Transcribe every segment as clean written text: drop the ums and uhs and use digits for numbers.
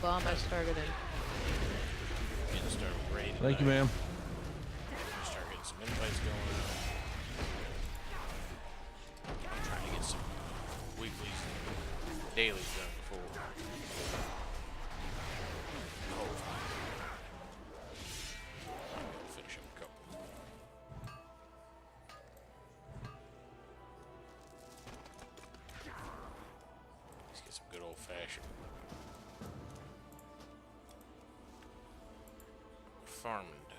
bomb I started in. Need to start raiding. Thank you, ma'am. Start getting some invites going out. I'm trying to get some weeklies and dailies done before. Finish up a couple. Let's get some good old-fashioned farming done.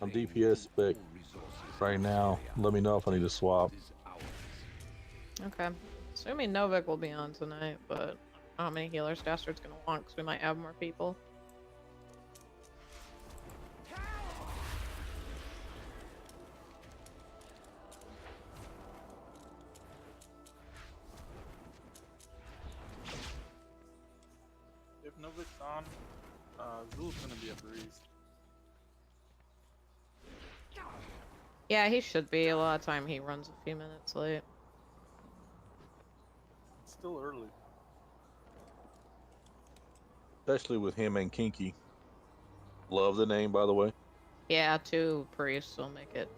I'm DPS spec right now. Let me know if I need to swap. Okay. Assuming Novik will be on tonight, but I don't know how many healers Dastard's gonna want because we might have more people. If Novik's on, Zul's gonna be a breeze. Yeah, he should be. A lot of time he runs a few minutes late. It's still early. Especially with him and Kinky. Love the name, by the way. Yeah, 2 priests will make it.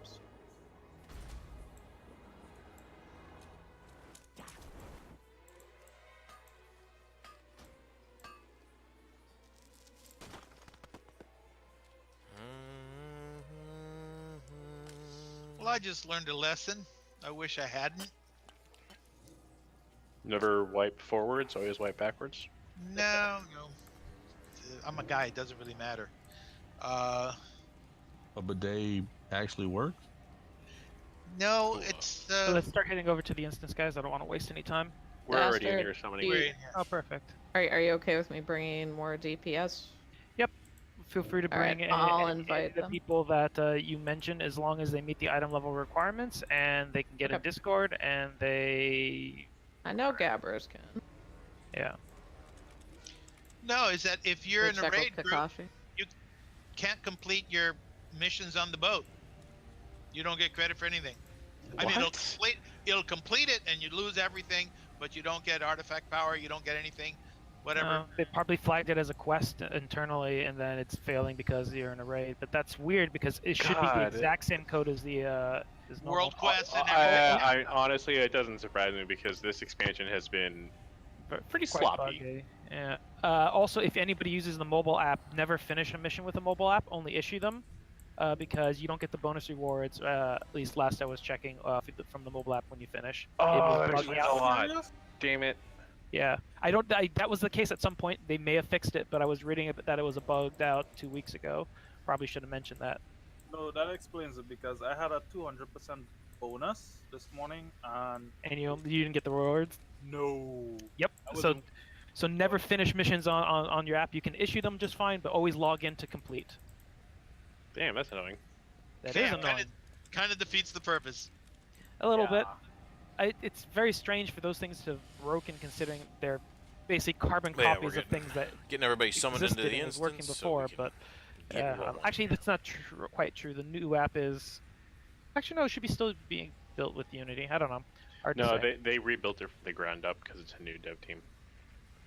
Well, I just learned a lesson. I wish I hadn't. Never wipe forwards, always wipe backwards. No. I'm a guy. It doesn't really matter. A bidet actually works? No, it's So let's start heading over to the instance, guys. I don't want to waste any time. We're already in Bastard, here summoning. you- we're in here. Oh, perfect. Are you okay with me bringing more DPS? Feel free to All right, bring I'll any invite the them. people that you mentioned, as long as they meet the item level requirements, and they can get in Okay. Discord, and they, I know Gabbers can. yeah. No, is that if you're Go in a check with raid group, Kakashi. can't complete your missions on the boat. You don't get credit for anything. I mean, What? it'll complete it, and you lose everything, but you don't get artifact power. You don't get anything. Whatever. They probably flagged it as a quest internally, and then it's failing because you're in a raid. But that's weird because it should be the God. exact same code as the as normal. World quest and everything. I honestly, it doesn't surprise me because this expansion has been pretty Quite sloppy. buggy. Yeah. Also, if anybody uses the mobile app, never finish a mission with a mobile app. Only issue them, because you don't get the bonus rewards. At least last I was checking from the mobile app when you finish. It Oh, was that buggy explains a out. lot. Damn it. Yeah, that was the case at some point. They may have fixed it, but I was reading that it was bugged out 2 weeks ago. Probably should have mentioned that. No, that explains it because I had a 200% bonus this morning and And you didn't get the rewards. no. Yep. I So wasn't- so never finish missions on your app. You can issue them just fine, but always log in to complete. Damn, that's annoying. That is annoying. Kind of defeats the purpose. A little bit. Yeah. It's very strange for those things to have broken, considering they're basic carbon Yeah, copies we're of things that Getting everybody summoned into existed the and was instance. working so before. we can But get yeah, rolling. actually, that's not quite true. The new app is actually no, it should be still being built with Unity. I don't know. Hard to No, say. they rebuilt it from the ground up because it's a new dev team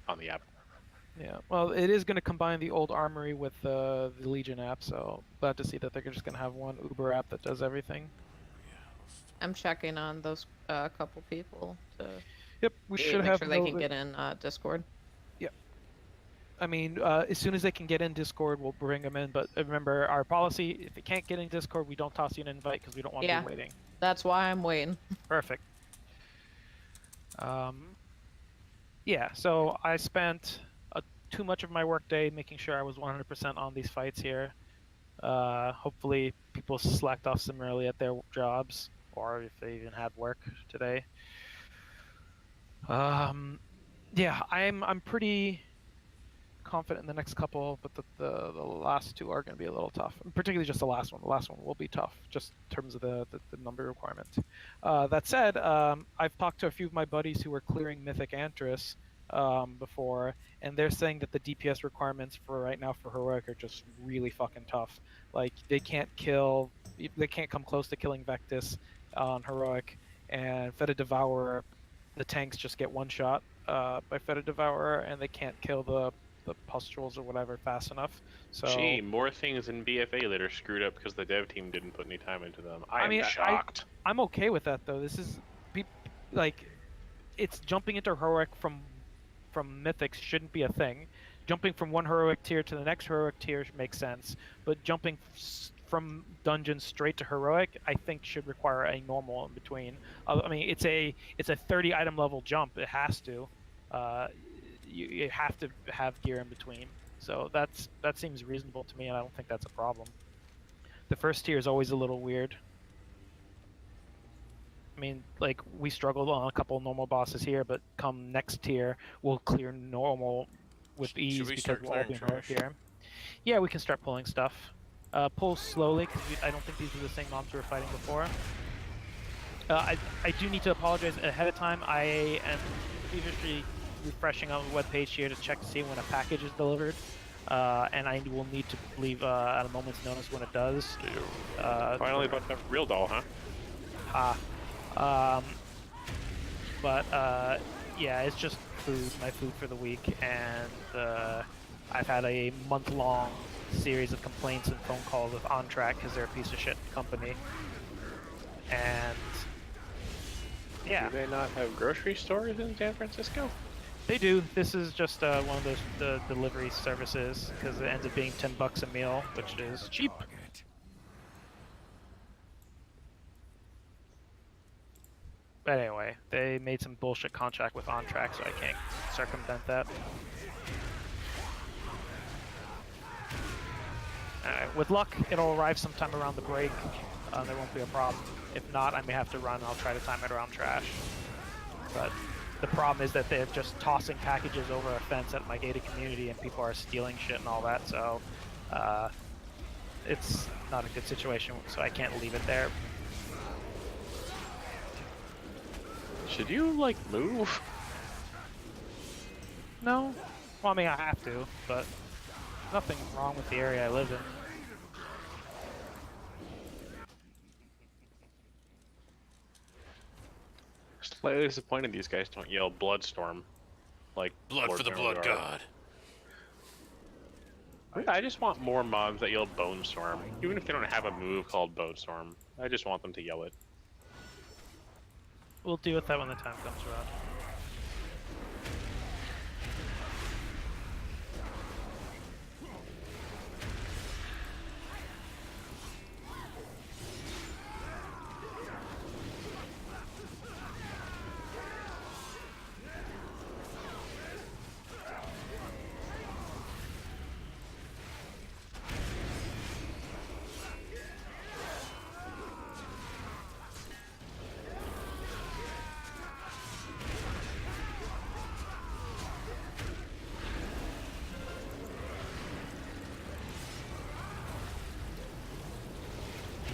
on the app. Yeah, well, it is going to combine the old Armory with the Legion app, so glad to see that they're just going to have one Uber app that does everything. I'm checking on those couple people to Yep, we should make have sure they can Novik- get in Discord. I mean, as soon as they can get in Discord, we'll bring them in. But remember, our policy: if they can't get in Discord, we don't toss you an invite because we don't want Yeah. them waiting. That's why I'm waiting. Perfect. Yeah, so I spent too much of my workday making sure I was 100% on these fights here. Hopefully, people slacked off similarly at their jobs, or if they even had work today. Yeah, I'm pretty confident in the next couple, but the last two are going to be a little tough. Particularly just the last one. The last one will be tough, just in terms of the number requirement. That said, I've talked to a few of my buddies who were clearing Mythic Antris before, and they're saying that the DPS requirements for right now for Heroic are just really fucking tough. Like, they can't come close to killing Vectis. on heroic, and Feta Devourer, the tanks just get one shot by Feta Devourer, and they can't kill the pustules or whatever fast enough. So Gee, more things in BfA that are screwed up because the dev team didn't put any time into them. I am mean, shocked. I'm okay with that though. This is like it's jumping into heroic from mythics shouldn't be a thing. Jumping from one heroic tier to the next heroic tier makes sense, but jumping from dungeon straight to heroic, I think should require a normal in between. I mean, it's a 30 item level jump. It has to. You have to have gear in between. So that seems reasonable to me, and I don't think that's a problem. The first tier is always a little weird. I mean, like, we struggled on a couple normal bosses here, but come next tier, we'll clear normal with ease Should we because start we'll all be clearing in heroic trash? here. Yeah, we can start pulling stuff. Pull slowly, because I don't think these are the same mobs we were fighting before. I do need to apologize ahead of time. I am feverishly refreshing on the webpage here to check to see when a package is delivered. And I will need to leave at a moment's notice when it does. Finally about the real doll, huh? Yeah, it's just food, my food for the week, and I've had a month-long series of complaints and phone calls with OnTrack because they're a piece of shit company. And yeah, Do they not have grocery stores in San Francisco? they do. This is just one of those delivery services because it ends up being $10 a meal, which is cheap. But anyway, they made some bullshit contract with OnTrack, so I can't circumvent that. With luck, it'll arrive sometime around the break. There won't be a problem. If not, I may have to run. I'll try to time it around trash. But the problem is that they're just tossing packages over a fence at my gated community, and people are stealing shit and all that. So it's not a good situation. So I can't leave it there. Should you, like, move? No. Well, I mean, I have to, but nothing wrong with the area I live in. Slightly disappointed these guys don't yell Bloodstorm. Like, Blood Lord for the General blood Guard. god. I just want more mobs that yell Bone Storm. Even if they don't have a move called Bone Storm, I just want them to yell it. We'll deal with that when the time comes around.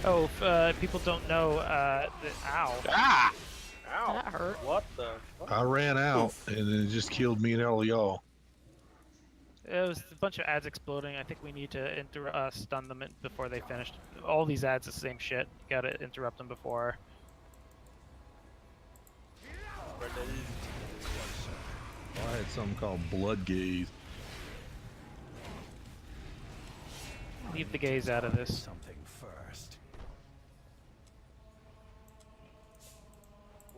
Oh, if people don't know, ow. Ah! Ow! That hurt. What the fuck? I ran out and it just killed me and all of y'all. It was a bunch of ads exploding. I think we need to stun them before they finish. All these ads are the same shit. You gotta interrupt them before. I had something called Blood Gaze. Leave the gaze out of this. Something first.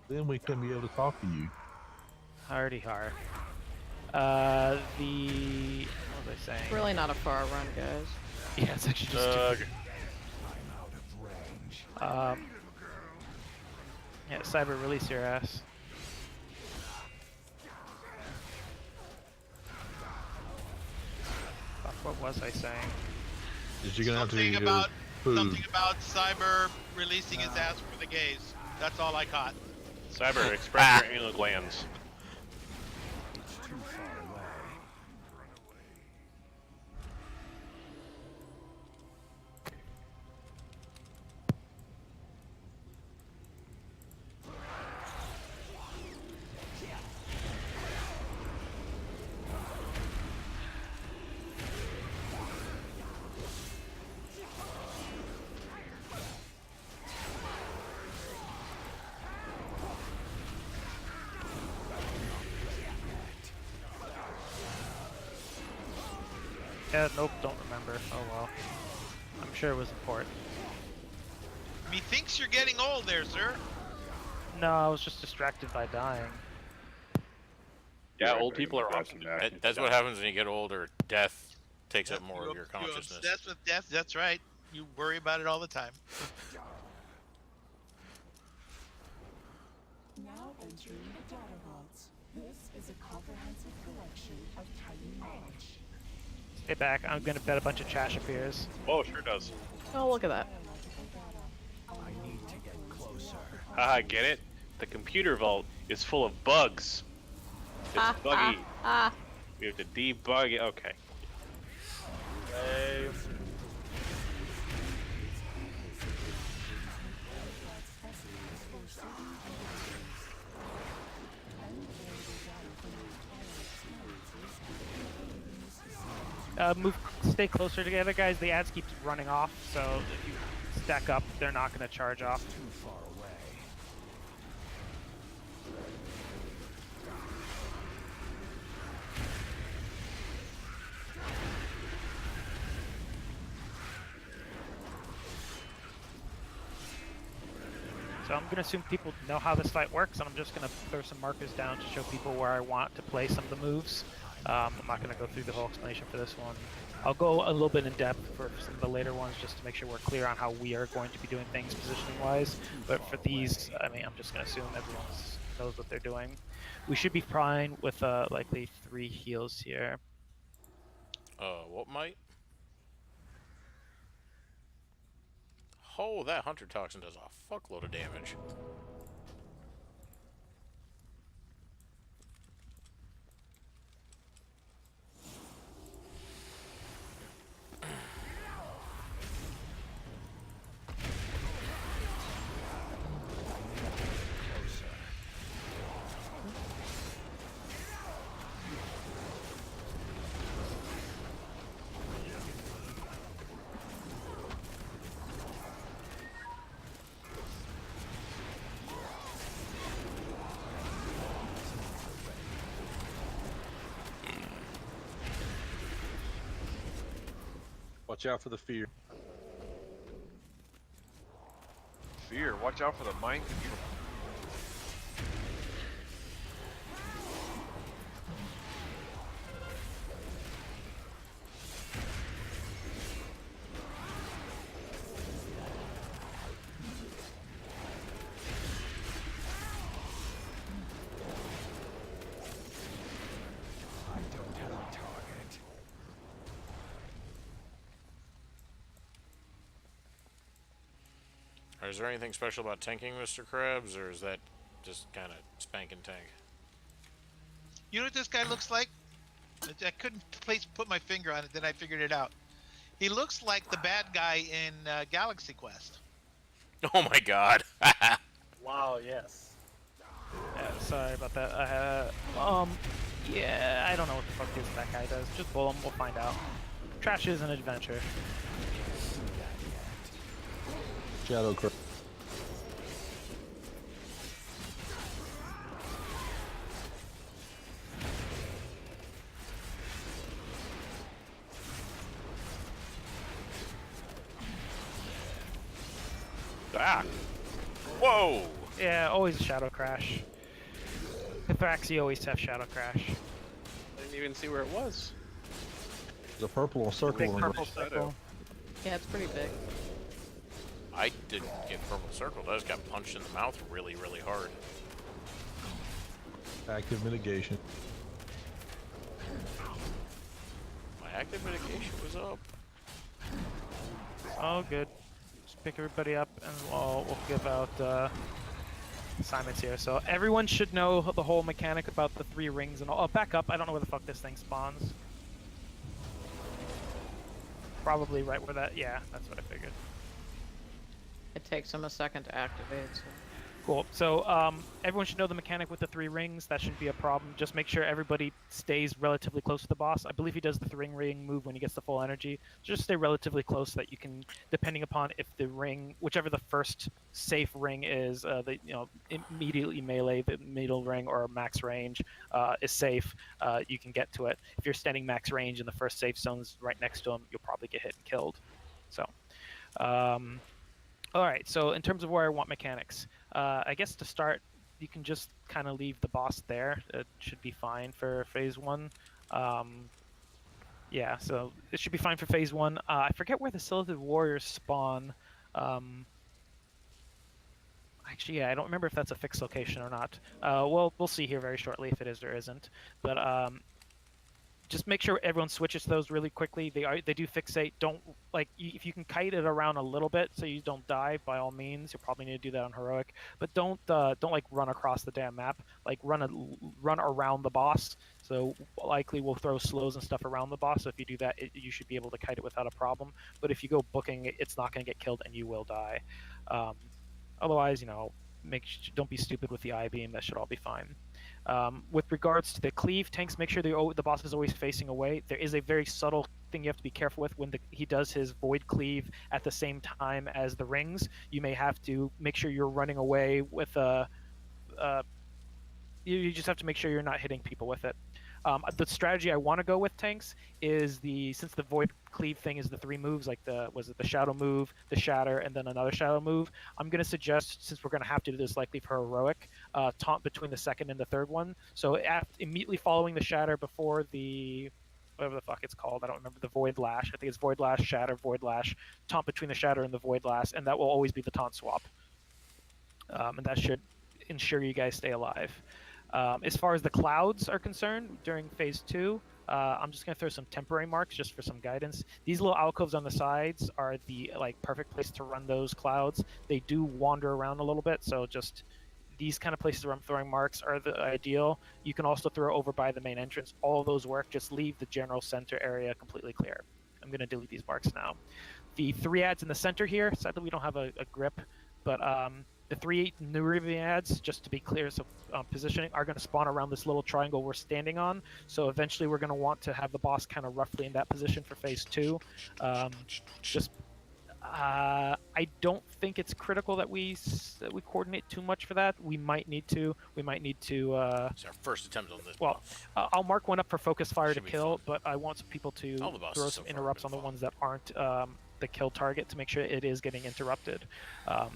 Then we couldn't be able to talk to you. Hardy har. What was I saying? Really not a far run, guys. Yeah, it's actually just Doug. I'm out of range. yeah, Cyber, release your ass. Fuck, what was I saying? Is you're gonna have Something to about food. something about Cyber releasing his ass for the gays. That's all I caught. Cyber, express your anal glands. It's too far away. Yeah, nope, don't remember. Oh well. I'm sure it was important. Methinks you're getting old there, sir. No, I was just distracted by dying. Yeah, Right old back people in are the often grassy back. distracted. That's what happens when you get older. Death takes up more of your You're consciousness. obsessed with death. That's right. You worry about it all the time. Now entering the data vaults. This is a comprehensive collection of Titan knowledge. Stay back. I'm gonna bet a bunch of trash appears. Oh, sure does. Oh, look at that. I need to get closer. Haha, get it? The computer vault is full of bugs. It's buggy. We have to debug it. Okay. Stay closer together, guys. The ads keep running off, so if you stack up, they're not gonna charge off. Too far away. So I'm gonna assume people know how this fight works, and I'm just gonna throw some markers down to show people where I want to play some of the moves. I'm not gonna go through the whole explanation for this one. I'll go a little bit in depth for some of the later ones, just to make sure we're clear on how we are going to be doing things positioning-wise. But for these, I mean, I'm just gonna assume everyone knows what they're doing. We should be fine with likely 3 heals here. What might? Oh, that hunter toxin does a fuckload of damage. Watch out for the fear. Fear, watch out for the mind control. I don't have a target. Is there anything special about tanking, Mr. Krabs, or is that just kind of spank and tank? You know what this guy looks like? I couldn't put my finger on it, then I figured it out. He looks like the bad guy in Galaxy Quest. Oh my god. Wow, yes. Yeah, sorry about that. Yeah, I don't know what the fuck that guy does. Just pull him, we'll find out. Trash is an adventure. Shadow Crab. Ah! Whoa! Yeah, always a Shadow Crash. Pythraxi always have Shadow Crash. I didn't even see where it was. The purple circle. Big on the purple right. circle. Yeah, it's pretty big. I didn't get purple circled. I just got punched in the mouth really, really hard. Active mitigation. My active mitigation was up. Oh, good. Just pick everybody up, and we'll give out assignments here. So everyone should know the whole mechanic about the 3 rings and all. Oh, back up. I don't know where the fuck this thing spawns. Probably right where that. Yeah, that's what I figured. It takes them a second to activate. So. Cool. So everyone should know the mechanic with the 3 rings. That shouldn't be a problem. Just make sure everybody stays relatively close to the boss. I believe he does the 3-ring move when he gets the full energy. So just stay relatively close so that you can, depending upon if the ring, whichever the first safe ring is, immediately melee, the middle ring or max range is safe, you can get to it. If you're standing max range and the first safe zone's right next to him, you'll probably get hit and killed. So. All right, so in terms of where I want mechanics, I guess to start, you can just kind of leave the boss there. It should be fine for phase 1. Yeah, so it should be fine for phase 1. I forget where the Silhouetted Warriors spawn. Actually, yeah, I don't remember if that's a fixed location or not. Well, we'll see here very shortly if it is or isn't. But just make sure everyone switches those really quickly. They do fixate. Don't if you can kite it around a little bit so you don't die, by all means. You'll probably need to do that on heroic, but don't like run across the damn map. Like run around the boss. So likely we'll throw slows and stuff around the boss. So if you do that, you should be able to kite it without a problem. But if you go booking, it's not going to get killed and you will die. Otherwise, don't be stupid with the eye beam. That should all be fine. With regards to the cleave tanks, make sure the boss is always facing away. There is a very subtle thing you have to be careful with when he does his void cleave at the same time as the rings. You may have to make sure you're running away with you just have to make sure you're not hitting people with it. The strategy I want to go with tanks is since the void cleave thing is the 3 moves, like the shadow move, the shatter, and then another shadow move. I'm going to suggest, since we're going to have to do this likely for heroic, taunt between the second and the third one. So immediately following the shatter before the whatever the fuck it's called, I don't remember, the void lash. I think it's void lash, shatter, void lash, taunt between the shatter and the void lash, and that will always be the taunt swap. And that should ensure you guys stay alive. As far as the clouds are concerned, during phase 2, I'm just going to throw some temporary marks just for some guidance. These little alcoves on the sides are the perfect place to run those clouds. They do wander around a little bit, so just these kind of places where I'm throwing marks are the ideal. You can also throw over by the main entrance. All of those work. Just leave the general center area completely clear. I'm going to delete these marks now. The 3 ads in the center here, sadly we don't have a grip, but the 3 Neuribian ads, just to be clear, so positioning, are going to spawn around this little triangle we're standing on. So eventually we're going to want to have the boss kind of roughly in that position for phase 2. I don't think it's critical that we coordinate too much for that. We might need to. It's our first attempt on this. Well, I'll mark one up for focus fire to Should be kill, fun. but I want some people to All the bosses throw so some far have interrupts been on the fun. ones that aren't the kill target to make sure it is getting interrupted.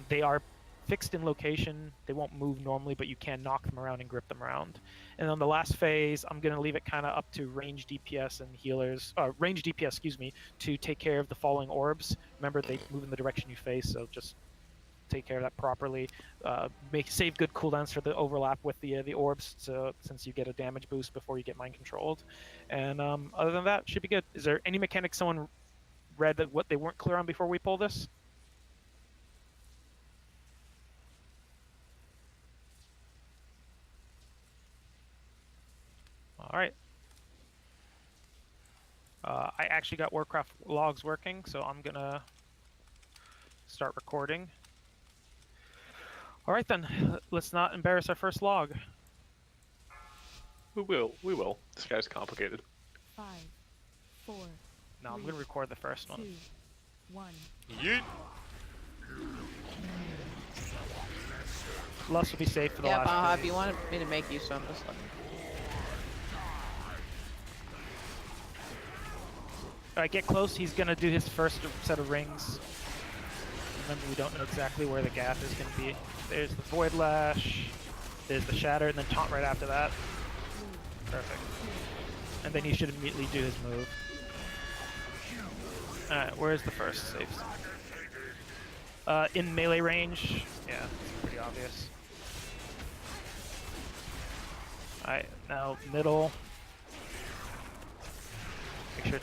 They are fixed in location. They won't move normally, but you can knock them around and grip them around. And on the last phase, I'm going to leave it kind of up to range DPS and healers, range DPS, excuse me, to take care of the falling orbs. Remember, they move in the direction you face, so just take care of that properly. Save good cooldowns for the overlap with the orbs, so since you get a damage boost before you get mind controlled. And other than that, should be good. Is there any mechanics someone read that what they weren't clear on before we pull this? All right. I actually got Warcraft logs working, so I'm gonna start recording. All right then, let's not embarrass our first log. We will. This guy's complicated. 5, 4, No, I'm gonna record the first 2, one. 1. Yeet. Lust will be safe for the Yeah, last Baha, phase. if you wanted me to make you some, just let me. Alright, get close. He's gonna do his first set of rings. Remember, we don't know exactly where the gap is gonna be. There's the Void Lash, there's the Shatter, and then Taunt right after that. Perfect. And then he should immediately do his move. Alright, where's the first safe zone? In melee range. Yeah, it's pretty obvious. Alright, now middle. Make sure.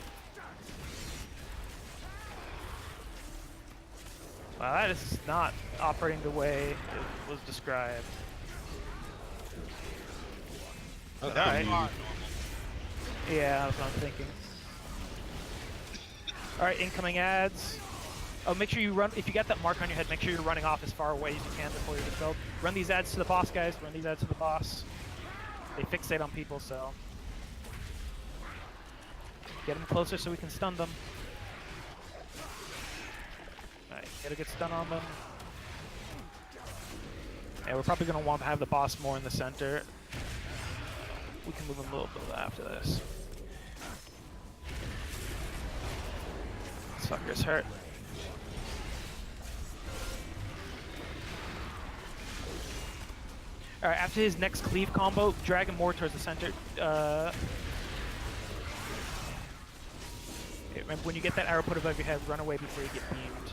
Wow, that is not operating the way it was described. Alright. Yeah, that's what I'm thinking. Alright, incoming ads. Oh, make sure you run, if you got that mark on your head, make sure you're running off as far away as you can before you're dispelled. Run these ads to the boss, guys. Run these ads to the boss. They fixate on people, so get them closer so we can stun them. Alright, get a good stun on them. Yeah, we're probably going to want to have the boss more in the center. We can move him a little bit after this. Sucker's hurt. Alright, after his next cleave combo, drag him more towards the center. Okay, remember, when you get that arrow put above your head, run away before you get beamed.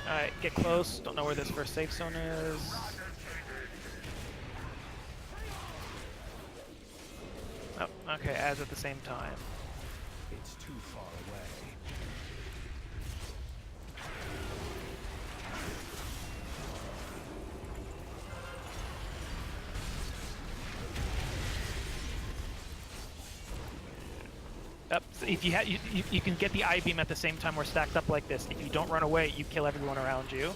Alright, get close. Don't know where this first safe zone is. Oh, okay, as at the same time. It's too far away. Up. So if you you can get the I-beam at the same time we're stacked up like this. If you don't run away, you kill everyone around you.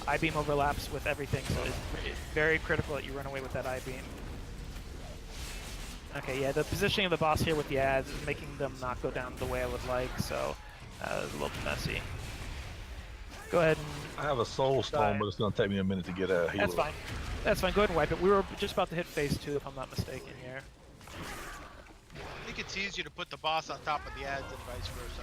I-beam overlaps with everything, so it's very critical that you run away with that I-beam. Okay, yeah, the positioning of the boss here with the ads is making them not go down the way I would like, so it's a little messy. Go ahead and... I have a soul stone, but it's going to take me a minute to get a healer. That's fine. That's fine. Go ahead and wipe it. We were just about to hit phase 2, if I'm not mistaken here. I think it's easier to put the boss on top of the ads and vice versa.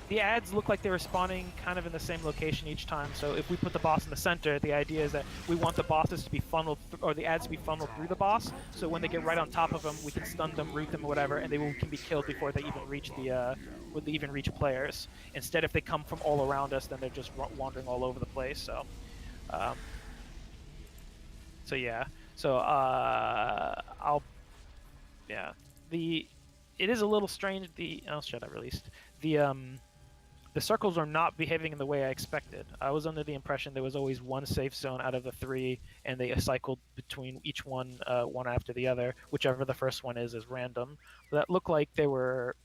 The ads look like they're spawning kind of in the same location each time, so if we put the boss in the center, the idea is that we want the bosses to be funneled, or the ads to be funneled through the boss, so when they get right on top of them, we can stun them, root them, or whatever, and they can be killed before they even reach players. Instead, if they come from all around us, then they're just wandering all over the place, so... So yeah. So, it is a little strange, oh shit, I released. The circles are not behaving in the way I expected. I was under the impression there was always one safe zone out of the 3, and they cycled between each one, one after the other. Whichever the first one is random. But that looked like there were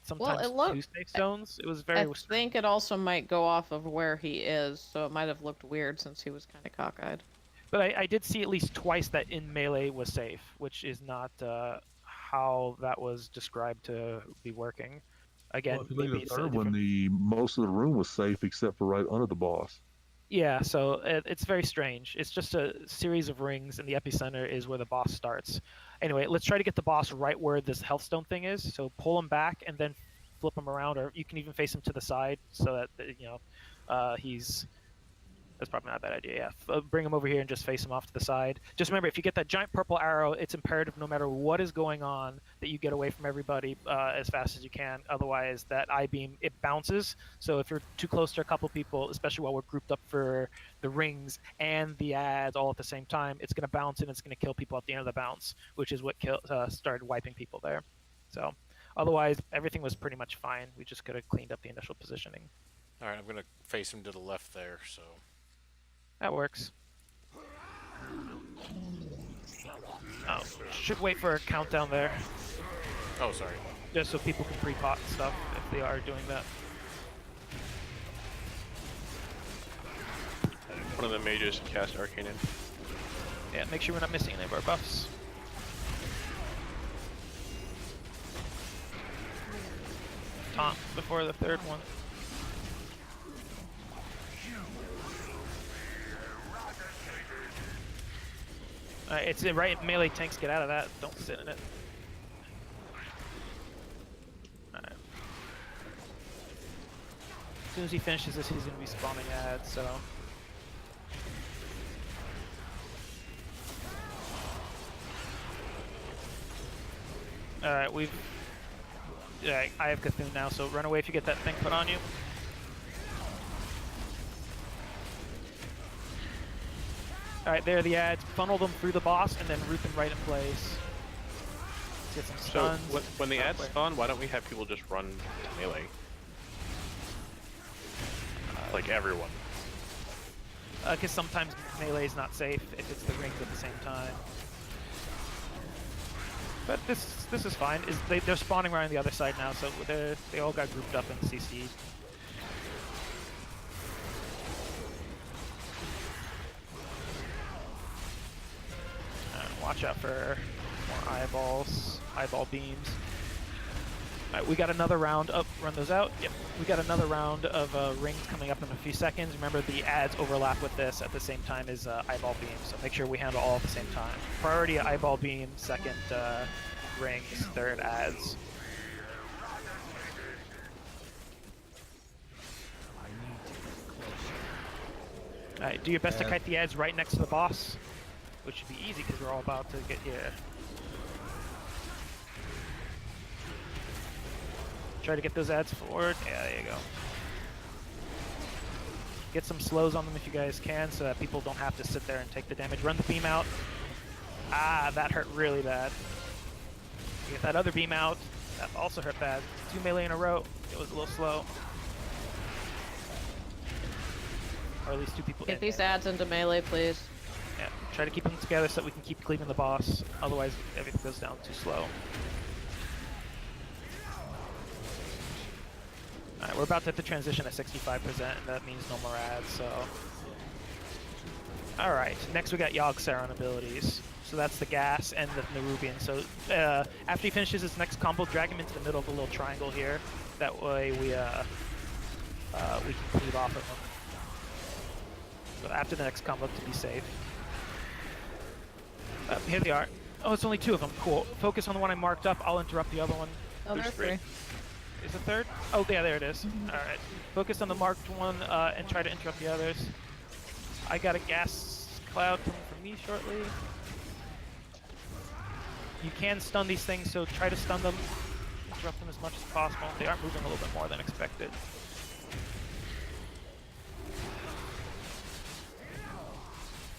sometimes 2 safe zones. It was very... I think it also might go off of where he is, so it might have looked weird since he was kind of cockeyed. But I did see at least twice that in melee was safe, which is not how that was described to be working. Again, Well, if you look maybe at the third one, most of the room was safe except for right under the boss. Yeah, so it's very strange. It's just a series of rings, and the epicenter is where the boss starts. Anyway, let's try to get the boss right where this health stone thing is. So pull him back and then flip him around, or you can even face him to the side so that he's... That's probably not a bad idea, yeah. Bring him over here and just face him off to the side. Just remember, if you get that giant purple arrow, it's imperative no matter what is going on that you get away from everybody as fast as you can. Otherwise, that I-beam, it bounces. So if you're too close to a couple people, especially while we're grouped up for the rings and the ads all at the same time, it's going to bounce and it's going to kill people at the end of the bounce, which is what started wiping people there. So otherwise, everything was pretty much fine. We just could have cleaned up the initial positioning. All right, I'm going to face him to the left there, so... That works. Oh, should wait for a countdown there. Oh, sorry. Just so people can pre-pot stuff if they are doing that. One of the mages cast Arcane in. Yeah, make sure we're not missing any of our buffs. Taunt before the third one. It's right. Melee tanks, get out of that. Don't sit in it. Alright. As soon as he finishes this, he's going to be spawning ads, so... Alright, we've... Yeah, I have Cthulhu now, so run away if you get that thing put on you. Alright, there are the ads. Funnel them through the boss and then root them right in place. Let's get some stuns. So, when the ads spawn, why don't we have people just run to melee? Like everyone. Because sometimes melee is not safe if it's the rings at the same time. But this this is fine. They're spawning right on the other side now, so they all got grouped up and CC'd. Watch out for more eyeball beams. Alright, we got another round up. Run those out. Yep, we got another round of rings coming up in a few seconds. Remember, the ads overlap with this at the same time as eyeball beams, so make sure we handle all at the same time. Priority eyeball beam, second rings, third ads. Alright, do your best to kite the ads right next to the boss, which should be easy because we're all about to get here. Try to get those ads forward. Yeah, there you go. Get some slows on them if you guys can so that people don't have to sit there and take the damage. Run the beam out. Ah, that hurt really bad. Get that other beam out. That also hurt bad. 2 melee in a row. It was a little slow. Or at least 2 people. Get these ads into melee, please. Yeah, try to keep them together so that we can keep cleaving the boss. Otherwise, everything goes down too slow. Alright, we're about to hit the transition at 65%, and that means no more ads, so... Alright, next we got Yogg-Saron abilities. So that's the gas and the Nerubian. So after he finishes his next combo, drag him into the middle of the little triangle here. That way we can cleave off of him. So after the next combo to be safe. Here they are. Oh, it's only 2 of them. Cool. Focus on the one I marked up. I'll interrupt the other one. Oh, there's 3. Is the third? Oh, yeah, there it is. Alright. Focus on the marked one and try to interrupt the others. I got a gas cloud coming from me shortly. You can stun these things, so try to stun them. Interrupt them as much as possible. They are moving a little bit more than expected.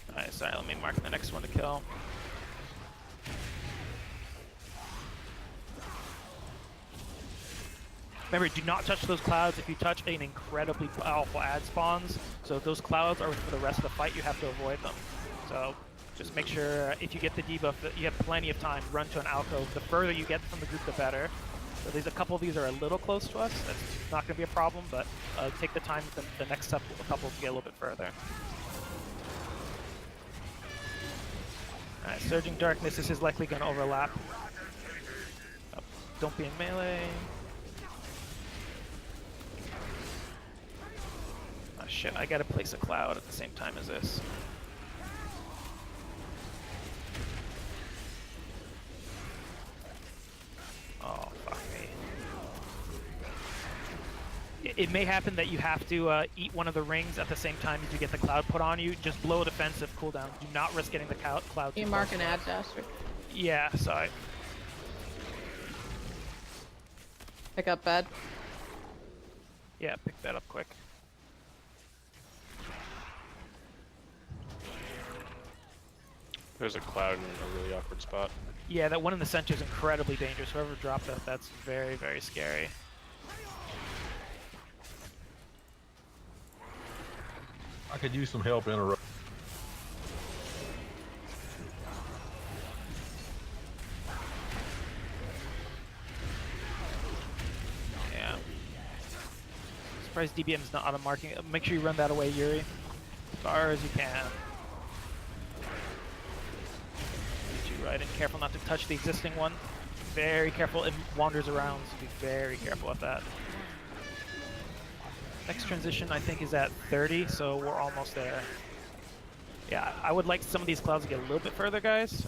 Alright, sorry, let me mark the next one to kill. Remember, do not touch those clouds. If you touch, an incredibly powerful ad spawns. So if those clouds are for the rest of the fight, you have to avoid them. So just make sure if you get the debuff that you have plenty of time, run to an alcove. The further you get from the group, the better. So there's a couple of these are a little close to us. That's not going to be a problem, but take the time the next step, a couple to get a little bit further. Alright, Surging Darkness, this is likely going to overlap. Oh, don't be in melee. Oh shit, I gotta place a cloud at the same time as this. Oh, fuck me. It may happen that you have to eat one of the rings at the same time as you get the cloud put on you. Just blow a defensive cooldown. Do not risk getting the cloud. Can you mark an ad, Dastard? Yeah, sorry. Pick up bed. Yeah, pick that up quick. There's a cloud in a really awkward spot. Yeah, that one in the center is incredibly dangerous. Whoever dropped that, that's very, very scary. I could use some help in a row. Yeah. Surprised DBM's not auto marking. Make sure you run that away, Yuri. As far as you can. Right, and careful not to touch the existing one. Very careful, it wanders around, so be very careful with that. Next transition I think is at 30, so we're almost there. Yeah, I would like some of these clouds to get a little bit further, guys.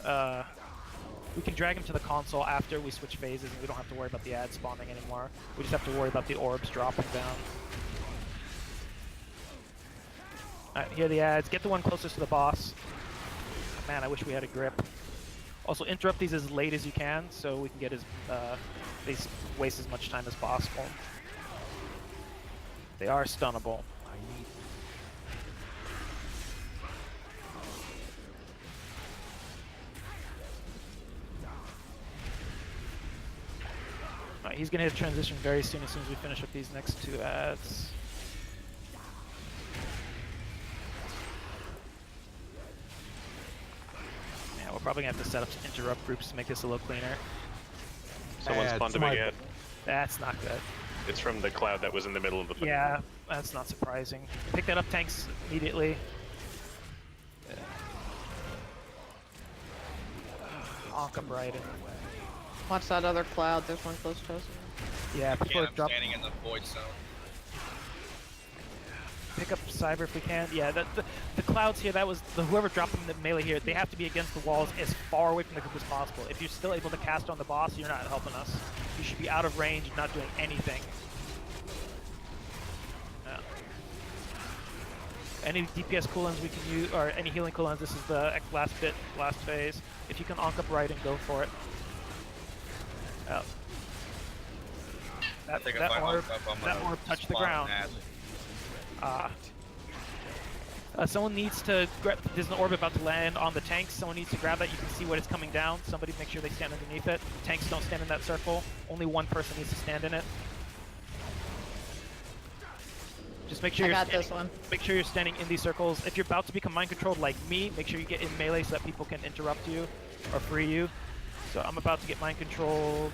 We can drag them to the console after we switch phases, and we don't have to worry about the ads spawning anymore. We just have to worry about the orbs dropping down. Alright, here are the ads. Get the one closest to the boss. Man, I wish we had a grip. Also, interrupt these as late as you can, so we can get as waste as much time as possible. They are stunnable. Alright, he's gonna hit transition very soon as we finish up these next 2 ads. We're probably gonna have to set up some interrupt groups to make this a little cleaner. Someone spawned a big ad. That's not good. It's from the cloud that was in the middle of the fight. Yeah, that's not surprising. Pick that up, tanks, immediately. Anka Brighton. Watch that other cloud. There's one close to us. Yeah, people I'm drop. standing in the void zone. Pick up Cyber if we can. Yeah, the clouds here, that was whoever dropped them in the melee here, they have to be against the walls as far away from the group as possible. If you're still able to cast on the boss, you're not helping us. You should be out of range, not doing anything. Yeah. Any DPS cooldowns we can use, or any healing cooldowns, this is the last phase. If you can onk up right and go for it. Yeah. That orb touched the ground. Someone needs to grab. There's an orb about to land on the tanks. Someone needs to grab that. You can see what is coming down. Somebody make sure they stand underneath it. Tanks don't stand in that circle. Only one person needs to stand in it. Just make sure Make sure you're standing in these circles. If you're about to become mind controlled like me, make sure you get in melee so that people can interrupt you or free you. So I'm about to get mind controlled.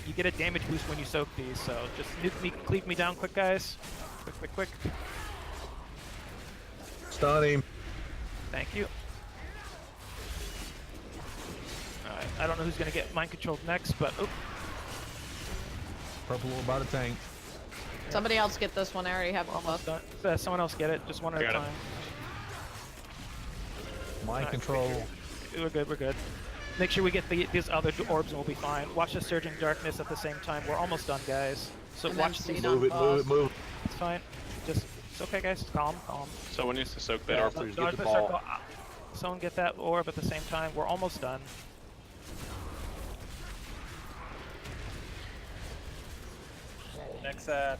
You get a damage boost when you soak these, so just nuke me, cleave me down quick, guys. Quick. Stun him. Thank you. Alright, I don't know who's gonna get mind controlled next, but oh. Purple orb by the tank. Somebody else get this one. I already have one buff. Someone else get it, just one at a time. Mind control. We're good. Make sure we get these other orbs and we'll be fine. Watch the Surging Darkness at the same time. We're almost done, guys. So watch these. Move it. It's fine. It's okay, guys. Calm. Someone needs to soak that orb. Please get the ball. Someone get that orb at the same time. We're almost done. Next set.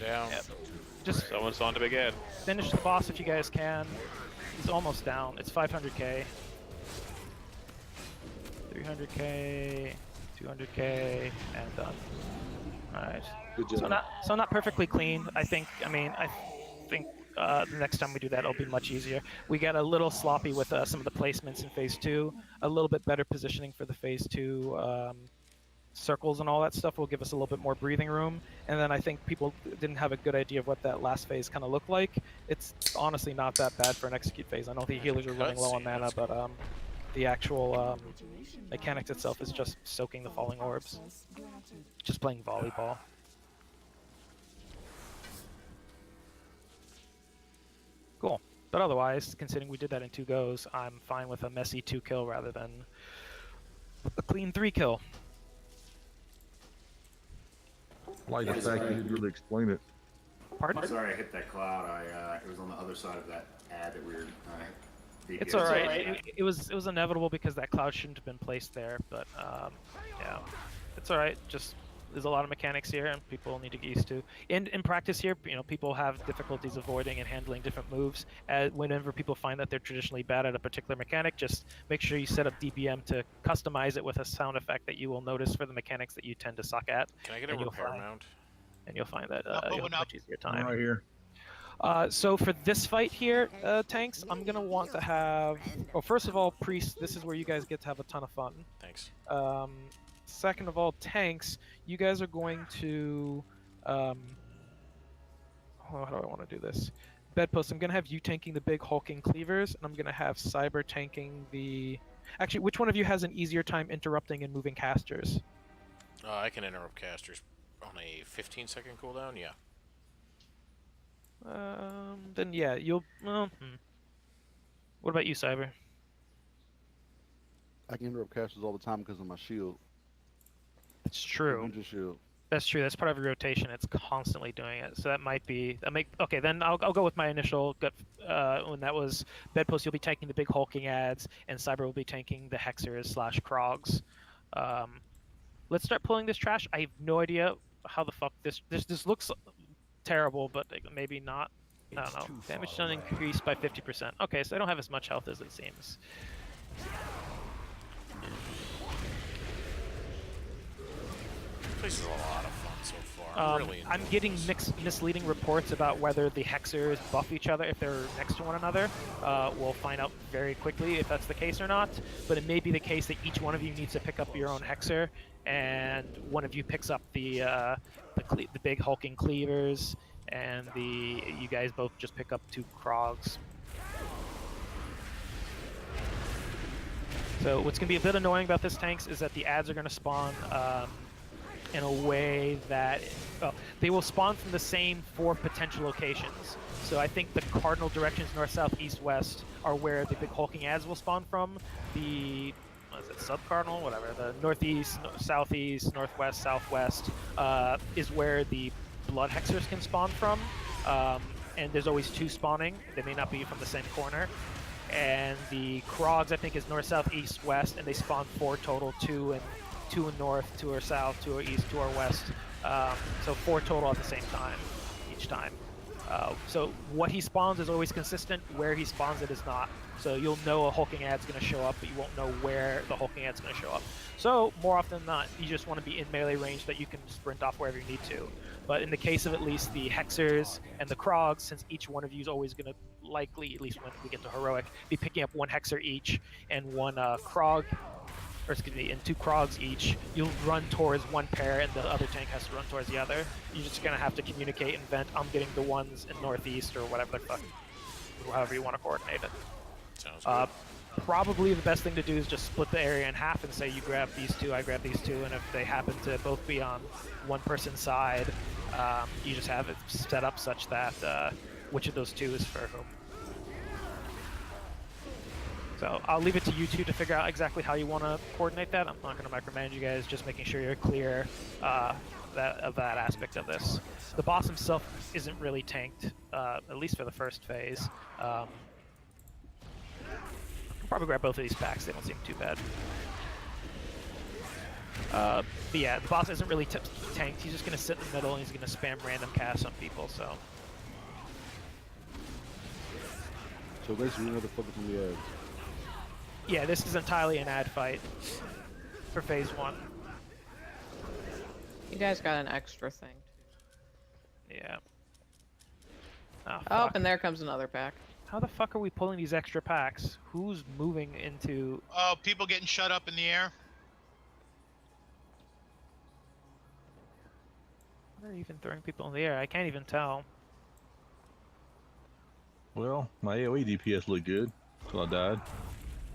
Down. Yep. Just Someone spawned a big ad. finish the boss if you guys can. He's almost down. It's 500k. 300k, 200k, and done. Alright. Good job. So not perfectly clean. I think the next time we do that, it'll be much easier. We got a little sloppy with some of the placements in Phase 2. A little bit better positioning for the Phase 2 circles and all that stuff will give us a little bit more breathing room. And then I think people didn't have a good idea of what that last phase kind of looked like. It's honestly not that bad for an execute phase. I know the healers are running low on mana, but the actual mechanics itself is just soaking the falling orbs. Just playing volleyball. Cool. But otherwise, considering we did that in 2 goes, I'm fine with a messy 2 kill rather than a clean 3 kill. I like the fact you didn't really explain it. Pardon? I'm sorry I hit that cloud. It was on the other side of that ad that we were. It's all right. It was inevitable because that cloud shouldn't have been placed there. But yeah, it's all right. Just there's a lot of mechanics here, and people need to get used to. In practice here, people have difficulties avoiding and handling different moves. Whenever people find that they're traditionally bad at a particular mechanic, just make sure you set up DBM to customize it with a sound effect that you will notice for the mechanics that you tend to suck at. Can I get a repair mount? And you'll find that you'll have a much easier time. Right here. So for this fight here, tanks, I'm gonna want to have. Well, first of all, Priest, this is where you guys get to have a ton of fun. Thanks. Second of all, tanks, you guys are going to. How do I want to do this? Bedpost, I'm gonna have you tanking the big hulking cleavers, and I'm gonna have Cyber tanking the. Actually, which one of you has an easier time interrupting and moving casters? I can interrupt casters on a 15-second cooldown. Yeah. Then yeah, you'll. What about you, Cyber? I can interrupt casters all the time because of my shield. It's true. Ninja shield. That's true. That's part of your rotation. It's constantly doing it. So that might be. Okay, then I'll go with my initial gut. When that was Bedpost, you'll be tanking the big hulking ads, and Cyber will be tanking the hexers / Krogs. Let's start pulling this trash. I have no idea how the fuck this looks terrible, but maybe not. I don't know. Damage done increased by 50%. Okay, so I don't have as much health as it seems. This place is a lot of fun so far. I'm really I'm enjoying getting this. misleading reports about whether the hexers buff each other if they're next to one another. We'll find out very quickly if that's the case or not. But it may be the case that each one of you needs to pick up your own hexer, and one of you picks up the big hulking cleavers, and you guys both just pick up 2 Krogs. So what's going to be a bit annoying about this tanks is that the ads are going to spawn in a way that they will spawn from the same 4 potential locations. So I think the cardinal directions north, south, east, west are where the big hulking ads will spawn from. The sub-cardinal, whatever, the northeast, southeast, northwest, southwest is where the blood hexers can spawn from. And there's always 2 spawning. They may not be from the same corner. And the Krogs, I think, is north, south, east, west, and they spawn 4 total, 2 in north, 2 are south, 2 are east, 2 are west. So 4 total at the same time, each time. So what he spawns is always consistent. Where he spawns it is not. So you'll know a hulking ad's going to show up, but you won't know where the hulking ad's going to show up. So more often than not, you just want to be in melee range that you can sprint off wherever you need to. But in the case of at least the hexers and the Krogs, since each one of you is always going to likely, at least when we get to heroic, be picking up 1 hexer each and 1 Krog, or excuse me, and 2 Krogs each, you'll run towards one pair and the other tank has to run towards the other. You're just going to have to communicate and vent, I'm getting the ones in northeast or whatever the fuck, however you want to coordinate it. Sounds good. Probably the best thing to do is just split the area in half and say you grab these 2, I grab these 2, and if they happen to both be on one person's side, you just have it set up such that which of those 2 is for whom. So I'll leave it to you 2 to figure out exactly how you want to coordinate that. I'm not going to micromanage you guys, just making sure you're clear of that aspect of this. The boss himself isn't really tanked, at least for the first phase. Probably grab both of these packs, they don't seem too bad. But yeah, the boss isn't really tanked, he's just going to sit in the middle and he's going to spam random casts on people, so. So basically, you know the fuck from the ads. Yeah, this is entirely an ad fight for phase 1. You guys got an extra thing, too. Yeah. Oh, Oh, and there comes another pack. How the fuck are we pulling these extra packs? Who's moving into... Oh, people getting shut up in the air. What are even throwing people in the air? I can't even tell. Well, my AoE DPS looked good until I died.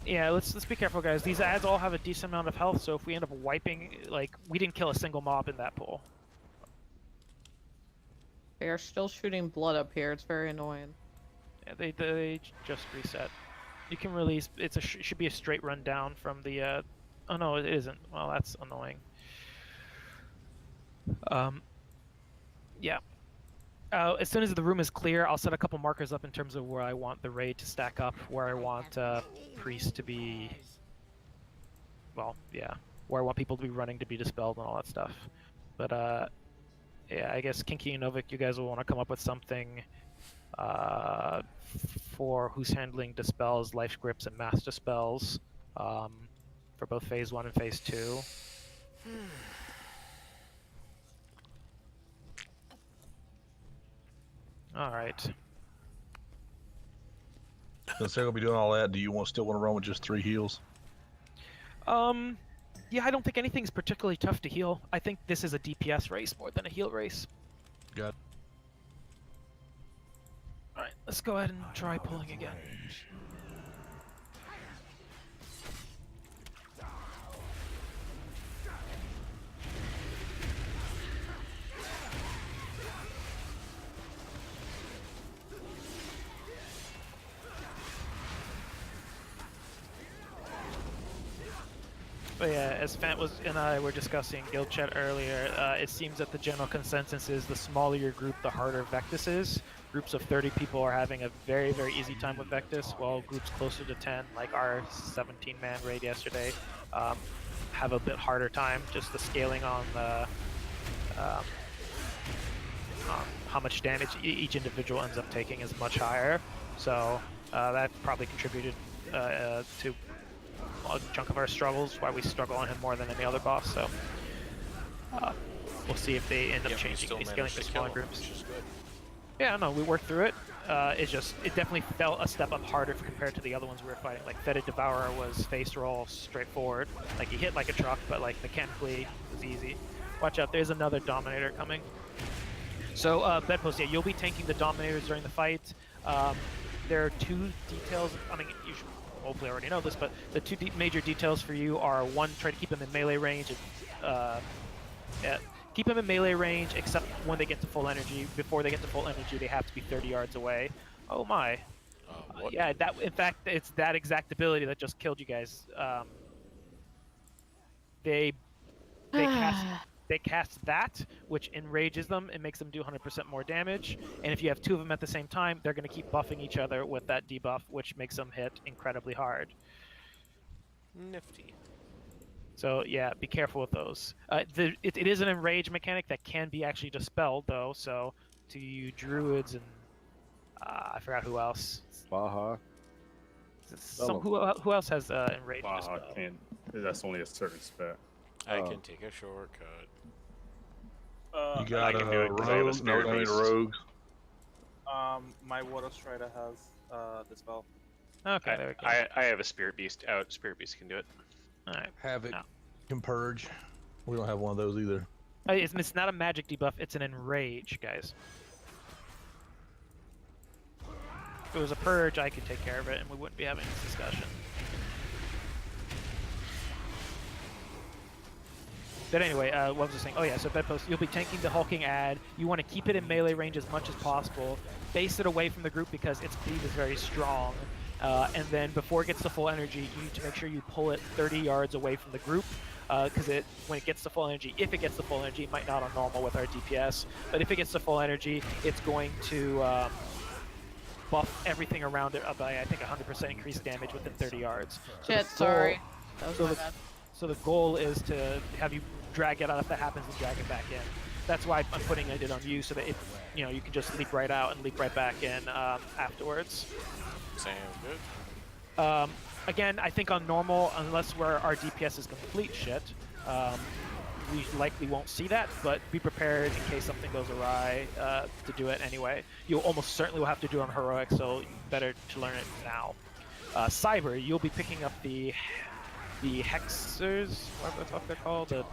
Yeah, let's be careful, guys. These ads all have a decent amount of health, so if we end up wiping, like, we didn't kill a single mob in that pool. They are still shooting blood up here. It's very annoying. Yeah, they just reset. You can release. It should be a straight run down from the. Oh no, it isn't. Well, that's annoying. Yeah. As soon as the room is clear, I'll set a couple markers up in terms of where I want the raid to stack up, where I want priest to be. Well, yeah, where I want people to be running to be dispelled and all that stuff. But yeah, I guess Kinky and Novik, you guys will want to come up with something for who's handling dispels, life scripts, and mass dispels for both phase 1 and phase 2. All right. Since they're gonna be doing all that, do you still want to run with just 3 heals? Yeah, I don't think anything's particularly tough to heal. I think this is a DPS race more than a heal race. Got it. Alright, let's go ahead and try pulling again. But yeah, as Fant and I were discussing guild chat earlier, it seems that the general consensus is the smaller your group, the harder Vectis is. Groups of 30 people are having a very, very easy time with Vectis, while groups closer to 10, like our 17-man raid yesterday, have a bit harder time. Just the scaling on the how much damage each individual ends up taking is much higher. So that probably contributed to a chunk of our struggles, why we struggle on him more than any other boss. So We'll see if they end up Yeah, we changing still these scaling managed to to smaller kill him, groups. which is good. Yeah, no, we worked through it. It definitely felt a step up harder compared to the other ones we were fighting. Like Fetid Devourer was face roll straightforward. Like he hit like a truck, but like mechanically it was easy. Watch out, there's another Dominator coming. So Bedpost, yeah, you'll be tanking the Dominators during the fight. There are two details. I mean, you should hopefully already know this, but the two major details for you are one, try to keep them in melee range. And, keep them in melee range, except when they get to full energy. Before they get to full energy, they have to be 30 yards away. Oh my. What? Yeah, that. In fact, it's that exact ability that just killed you guys. They cast that, which enrages them and makes them do 100% more damage. And if you have two of them at the same time, they're going to keep buffing each other with that debuff, which makes them hit incredibly hard. Nifty. So yeah, be careful with those. It is an enrage mechanic that can be actually dispelled though. So to you druids and I forgot who else. Baja. Who else has enrage Baja dispel? can't. That's only a certain spec. I can take a shortcut. You got I can do it 'cause I have a rogue? No, spirit I mean beast. rogues. My Water Strider has Dispel. Okay, there we go. I have a spirit beast out. Spirit beast can do it. All right. Havoc No. can purge. We don't have one of those either. It's not a magic debuff, it's an enrage, guys. If it was a purge, I could take care of it, and we wouldn't be having this discussion. But anyway, what was I saying? Oh yeah, so Bedpost, you'll be tanking the hulking ad. You want to keep it in melee range as much as possible. Base it away from the group because its cleave is very strong. And then before it gets to full energy, you need to make sure you pull it 30 yards away from the group. Because when it gets to full energy, if it gets to full energy, it might not on normal with our DPS, but if it gets to full energy, it's going to buff everything around it by, I think, 100% increased damage within 30 yards. Shit, sorry. That was my bad. So the goal is to have you drag it out if that happens and drag it back in. That's why I'm putting it on you so that you can just leap right out and leap right back in afterwards. Sounds good. Again, I think on normal, unless where our DPS is complete shit, we likely won't see that, but be prepared in case something goes awry to do it anyway. You almost certainly will have to do it on heroic, so better to learn it now. Cyber, you'll be picking up the hexers, whatever the fuck they're called, the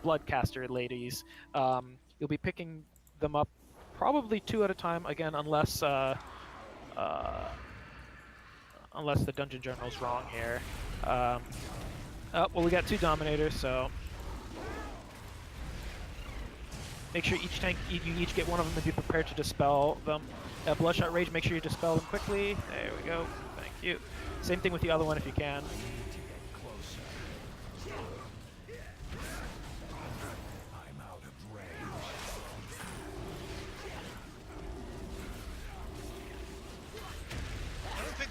bloodcaster ladies. You'll be picking them up probably 2 at a time, again, unless the dungeon journal's wrong here. Oh, well, we got 2 dominators, so make sure you each get one of them and be prepared to dispel them. Bloodshot Rage, make sure you dispel them quickly. There we go. Thank you. Same thing with the other one if you can.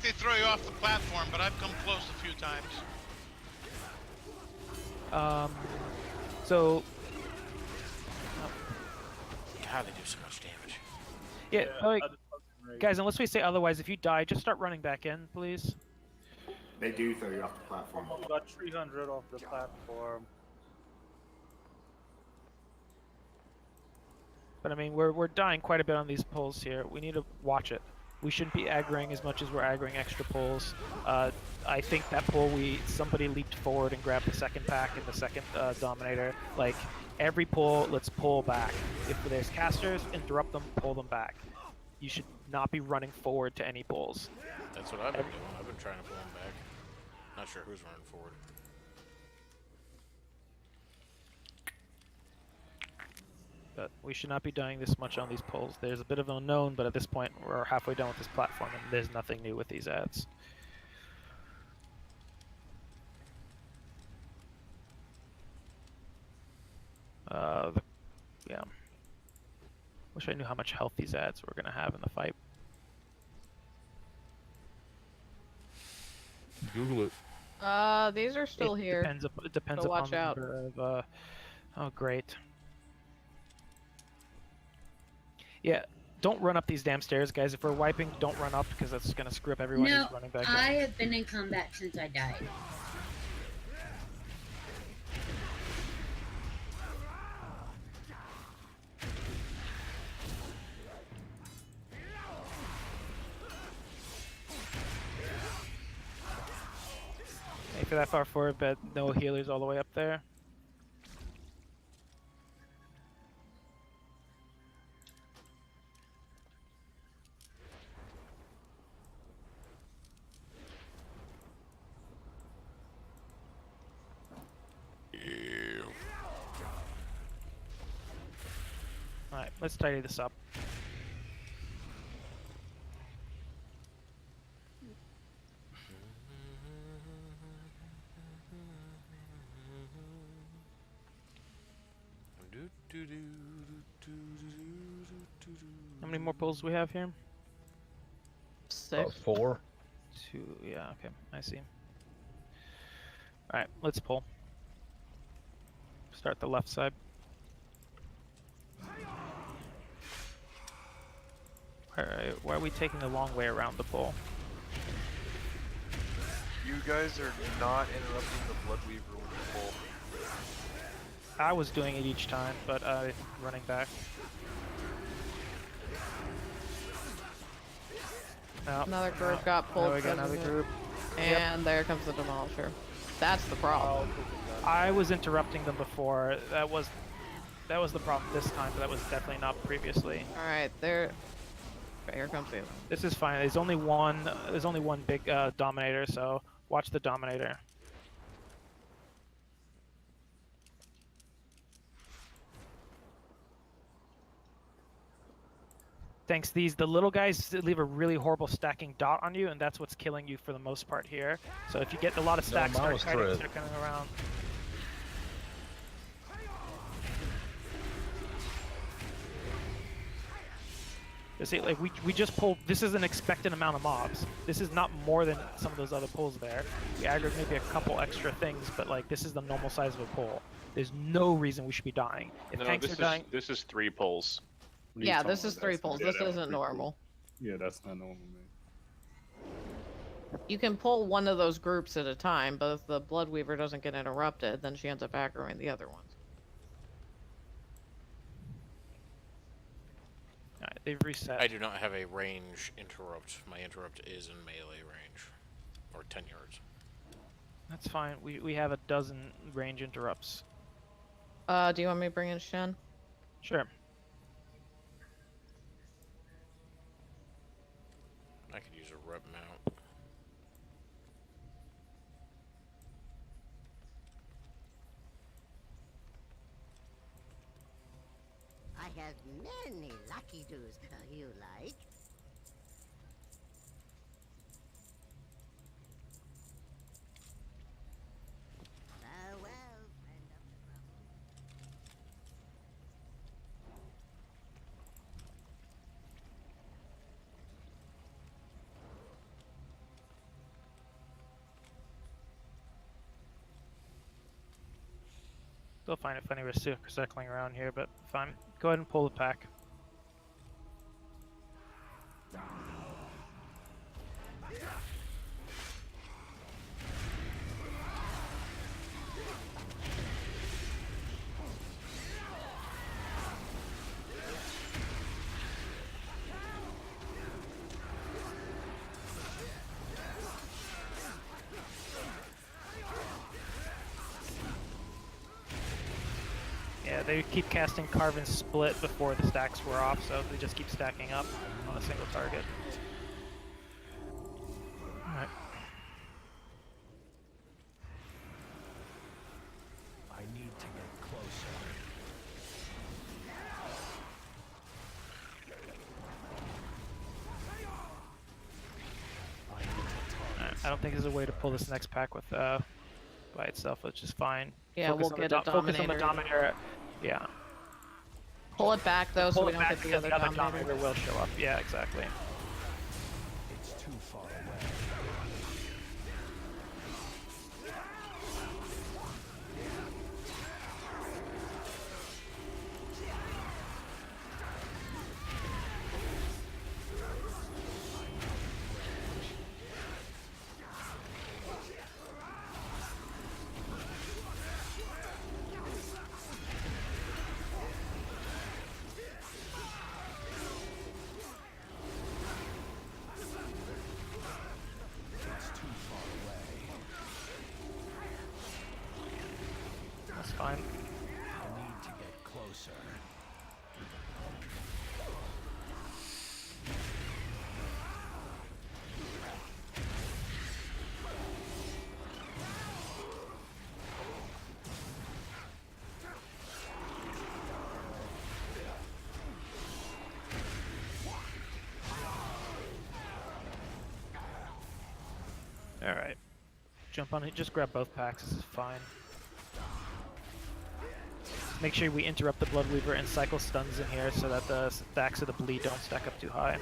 They throw you off the platform, but I've come close a few times. So God, they do so much damage. yeah, like, guys, unless we say otherwise, if you die, just start running back in, please. They do throw you off the platform. We got 300 off the platform. But I mean, we're dying quite a bit on these pulls here. We need to watch it. We shouldn't be aggroing as much as we're aggroing extra pulls. I think that pull, somebody leaped forward and grabbed the second pack and the second Dominator. Like, every pull, let's pull back. If there's casters, interrupt them, pull them back. You should not be running forward to any pulls. That's what I've been doing. I've been trying to pull them back. Not sure who's running forward. But we should not be dying this much on these pulls. There's a bit of an unknown, but at this point, we're halfway done with this platform, and there's nothing new with these ads. Yeah. Wish I knew how much health these ads were going to have in the fight. Google it. These are still here. It depends so upon watch the out. number of, oh, great. Yeah, don't run up these damn stairs, guys. If we're wiping, don't run up, because that's going to screw up everyone who's running back I up. have been in combat since I died. exactly that far forward, but no healers all the way up there. Alright, let's tidy this up. How many more pulls do we have here? 6. 4. 2, yeah, okay, I see. Alright, let's pull. Start the left side. Why are we taking the long way around the pull? You guys are not interrupting the Bloodweaver when you pull. I was doing it each time, but running back. No, Another group got pulled. Now we got another group. And there comes the Demolisher. That's the problem. I was interrupting them before. That was the problem this time, but that was definitely not previously. Alright, there. Okay, here comes the other. This is fine. There's only one big Dominator, so watch the Dominator. Thanks. The little guys leave a really horrible stacking dot on you, and that's what's killing you for the most part here. So if you get a lot of stacks, start coming around. You see, like we just pulled. This is an expected amount of mobs. This is not more than some of those other pulls there. We aggroed maybe a couple extra things, but like this is the normal size of a pull. There's no reason we should be dying. If tanks are dying, this is 3 pulls. Yeah, this is 3 pulls. This isn't normal. Yeah, that's not normal, man. You can pull one of those groups at a time, but if the Bloodweaver doesn't get interrupted, then she ends up aggroing the other ones. Alright, they've reset. I do not have a range interrupt. My interrupt is in melee range. Or 10 yards. That's fine. We have a dozen range interrupts. Do you want me to bring in Shen? Sure. I could use a rep mount. I have many lucky doos you like. Farewell, friend of the rubble. Still find it funny we're circling around here, but fine. Go ahead and pull the pack. Yeah, they keep casting Carve and Split before the stacks were off, so they just keep stacking up on a single target. Alright. I need to get closer. I don't think there's a way to pull this next pack with by itself, which is fine. Yeah, we'll get a focus on the Dominator. Yeah. Pull it back though, so we don't get the other Dominator Dominator. will show up. Yeah, exactly. It's too far away. All right. Jump on it. Just grab both packs. This is fine. Make sure we interrupt the Bloodweaver and cycle stuns in here so that the stacks of the bleed don't stack up too high.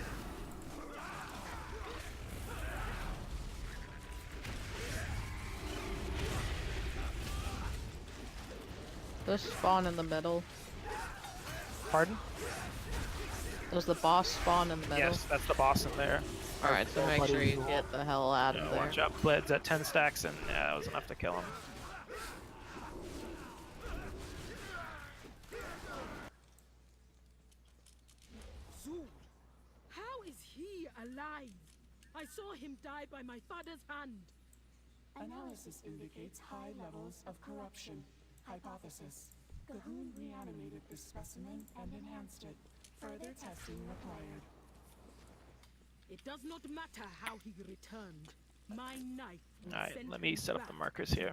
Those spawn in the middle. Pardon? Does the boss spawn in the middle? Yes, that's the boss in there. Alright, so make sure you get the hell out of there. Watch out, Bled's at 10 stacks, and yeah, that was enough to kill him. Zool, how is he alive? I saw him die by my father's hand. Analysis indicates high levels of corruption. Hypothesis: Cahoon reanimated this specimen and enhanced it. Further testing required. It does not matter how he returned. My knife. Alright, let me set up the markers here.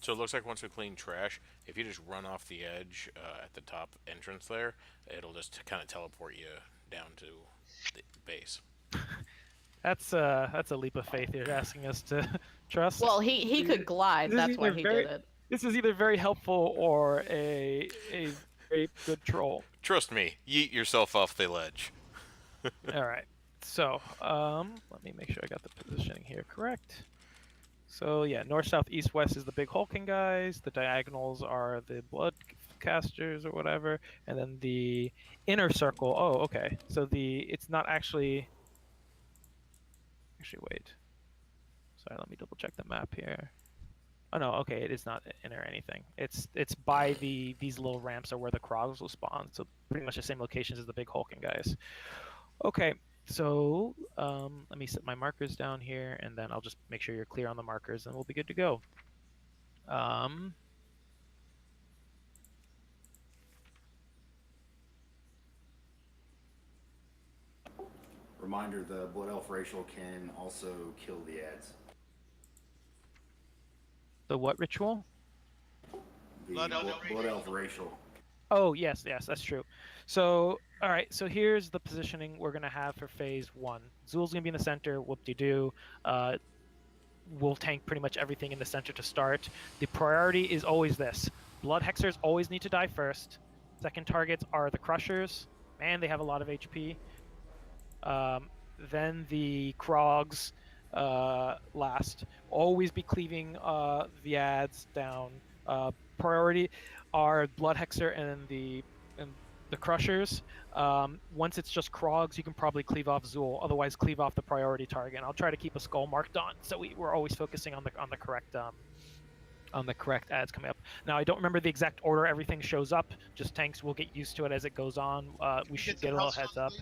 So it looks like once we clean trash, if you just run off the edge at the top entrance there, it'll just kind of teleport you down to the base. That's a leap of faith you're asking us to trust. Well, he could glide. That's why he did it. This is either very helpful or a very good troll. Trust me, yeet yourself off the ledge. Alright, so, let me make sure I got the positioning here correct. So, yeah, north, south, east, west is the big hulking guys. The diagonals are the blood casters or whatever. And then the inner circle, oh, okay. So it's not actually... Actually, wait. Sorry, let me double check the map here. Oh no, okay, it is not inner anything. It's by these little ramps are where the Krogs will spawn. So pretty much the same locations as the big hulking guys. Okay, so let me set my markers down here, and then I'll just make sure you're clear on the markers, and we'll be good to go. Reminder, the Blood Elf racial can also kill the ads. The what ritual? The Blood Elf racial. Oh, yes, that's true. So, all right, so here's the positioning we're going to have for phase 1. Zool's going to be in the center, whoop-de-doo. We'll tank pretty much everything in the center to start. The priority is always this. Blood Hexers always need to die first. Second targets are the Crushers. Man, they have a lot of HP. Then the Krogs last. Always be cleaving the ads down. Priority are Blood Hexer and the Crushers. Once it's just Krogs, you can probably cleave off Zool. Otherwise, cleave off the priority target. And I'll try to keep a skull marked on, so we're always focusing on the correct ads coming up. Now, I don't remember the exact order everything shows up. Just tanks will get used to it as it goes on. We should get a little heads up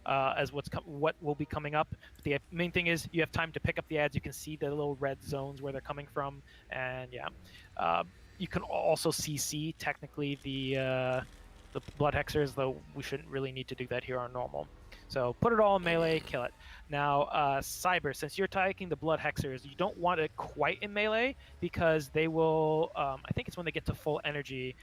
as what will be coming up. But the main thing is you have time to pick up the ads. You can see the little red zones where they're coming from, and yeah, you can also CC technically the Blood Hexers, though we shouldn't really need to do that here on normal. So put it all in melee, kill it. Now, Cyber, since you're taking the Blood Hexers, you don't want it quite in melee because they will, I think it's when they get to full energy,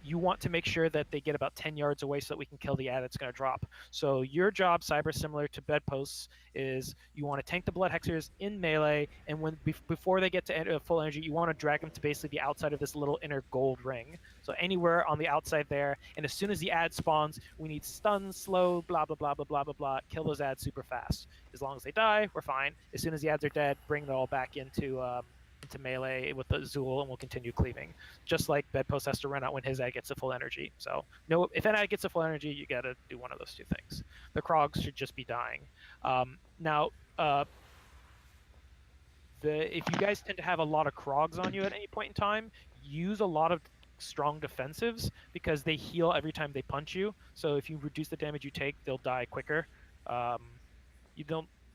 you want to make sure that they get about 10 yards away so that we can kill the ad that's going to drop. So your job, Cyber, similar to Bedposts, is you want to tank the Blood Hexers in melee, and before they get to full energy, you want to drag them to basically the outside of this little inner gold ring. So anywhere on the outside there, and as soon as the ad spawns, we need stun, slow, blah, blah, blah, blah, blah, blah, blah, kill those ads super fast. As long as they die, we're fine. As soon as the ads are dead, bring it all back into melee with the Zool, and we'll continue cleaving. Just like Bedpost has to run out when his ad gets to full energy. So no, if an ad gets to full energy, you got to do one of those two things. The Krogs should just be dying. Now, if you guys tend to have a lot of Krogs on you at any point in time, use a lot of strong defensives because they heal every time they punch you. So if you reduce the damage you take, they'll die quicker. You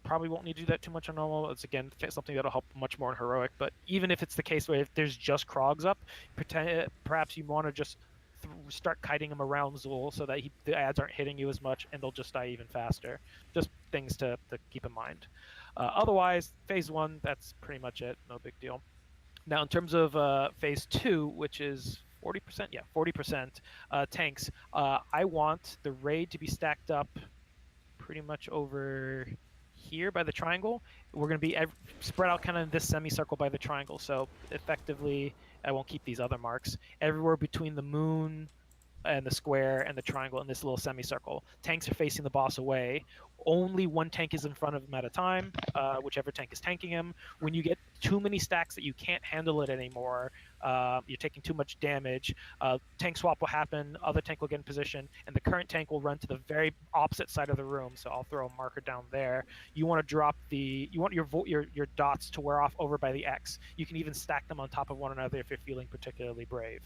probably won't need to do that too much on normal. It's again something that'll help much more in heroic. But even if it's the case where if there's just Krogs up, perhaps you want to just start kiting them around Zool so that the ads aren't hitting you as much, and they'll just die even faster. Just things to keep in mind. Otherwise, phase 1, that's pretty much it. No big deal. Now, in terms of phase 2, which is 40%, yeah, 40% tanks, I want the raid to be stacked up pretty much over here by the triangle. We're going to be spread out kind of in this semicircle by the triangle. So effectively, I won't keep these other marks. Everywhere between the moon and the square and the triangle in this little semicircle. Tanks are facing the boss away. Only one tank is in front of him at a time, whichever tank is tanking him. When you get too many stacks that you can't handle it anymore, you're taking too much damage, tank swap will happen, other tank will get in position, and the current tank will run to the very opposite side of the room, so I'll throw a marker down there. You want to drop you want your dots to wear off over by the X. You can even stack them on top of one another if you're feeling particularly brave.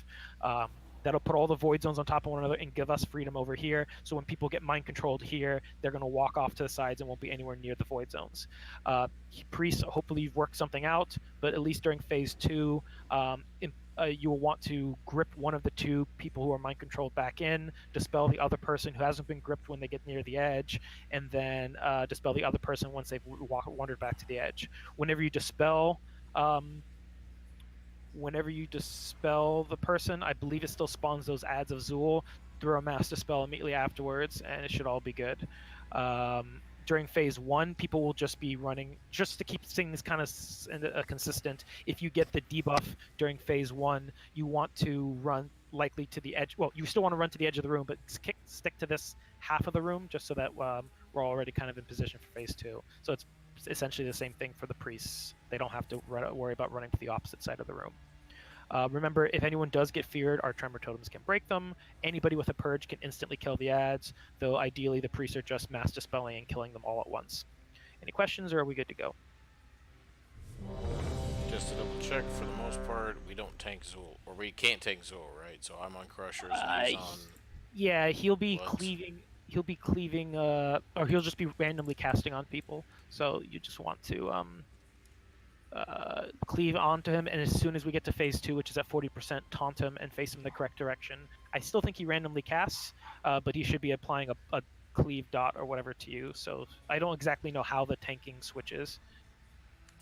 That'll put all the void zones on top of one another and give us freedom over here. So when people get mind controlled here, they're going to walk off to the sides and won't be anywhere near the void zones. Priests, hopefully you've worked something out, but at least during phase 2, you will want to grip one of the 2 people who are mind controlled back in, dispel the other person who hasn't been gripped when they get near the edge, and then dispel the other person once they've wandered back to the edge. Whenever you dispel the person, I believe it still spawns those ads of Zool. Throw a mass dispel immediately afterwards, and it should all be good. During phase 1, people will just be running, just to keep things kind of consistent. If you get the debuff during phase 1, you want to run likely to the edge. Well, you still want to run to the edge of the room, but stick to this half of the room, just so that we're already kind of in position for phase 2. So it's essentially the same thing for the priests. They don't have to worry about running to the opposite side of the room. Remember, if anyone does get feared, our tremor totems can break them. Anybody with a purge can instantly kill the ads, though ideally the priests are just mass dispelling and killing them all at once. Any questions, or are we good to go? Just to double check, for the most part, we don't tank Zool, or we can't tank Zool, right? So I'm on Crushers and he's on... Yeah, he'll be Bloods. cleaving, or he'll just be randomly casting on people. So you just want to cleave onto him, and as soon as we get to phase 2, which is at 40%, taunt him and face him in the correct direction. I still think he randomly casts, but he should be applying a cleave dot or whatever to you, so I don't exactly know how the tanking switches.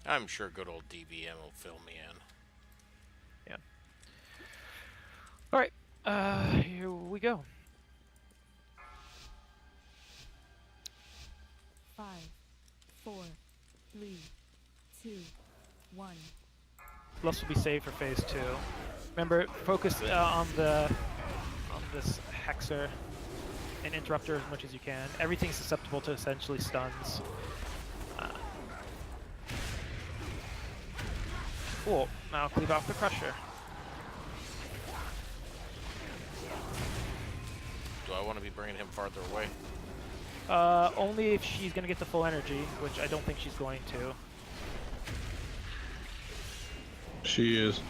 I'm sure good old DBM will fill me in. Yeah. Alright, here we go. 5, 4, 3, 2, 1. Plus will be saved for phase 2. Remember, focus on this Hexer and Interrupter as much as you can. Everything's susceptible to essentially stuns. Cool. Now cleave off the Crusher. Do I want to be bringing him farther away? Only if she's going to get the full energy, which I don't think she's going to. She is.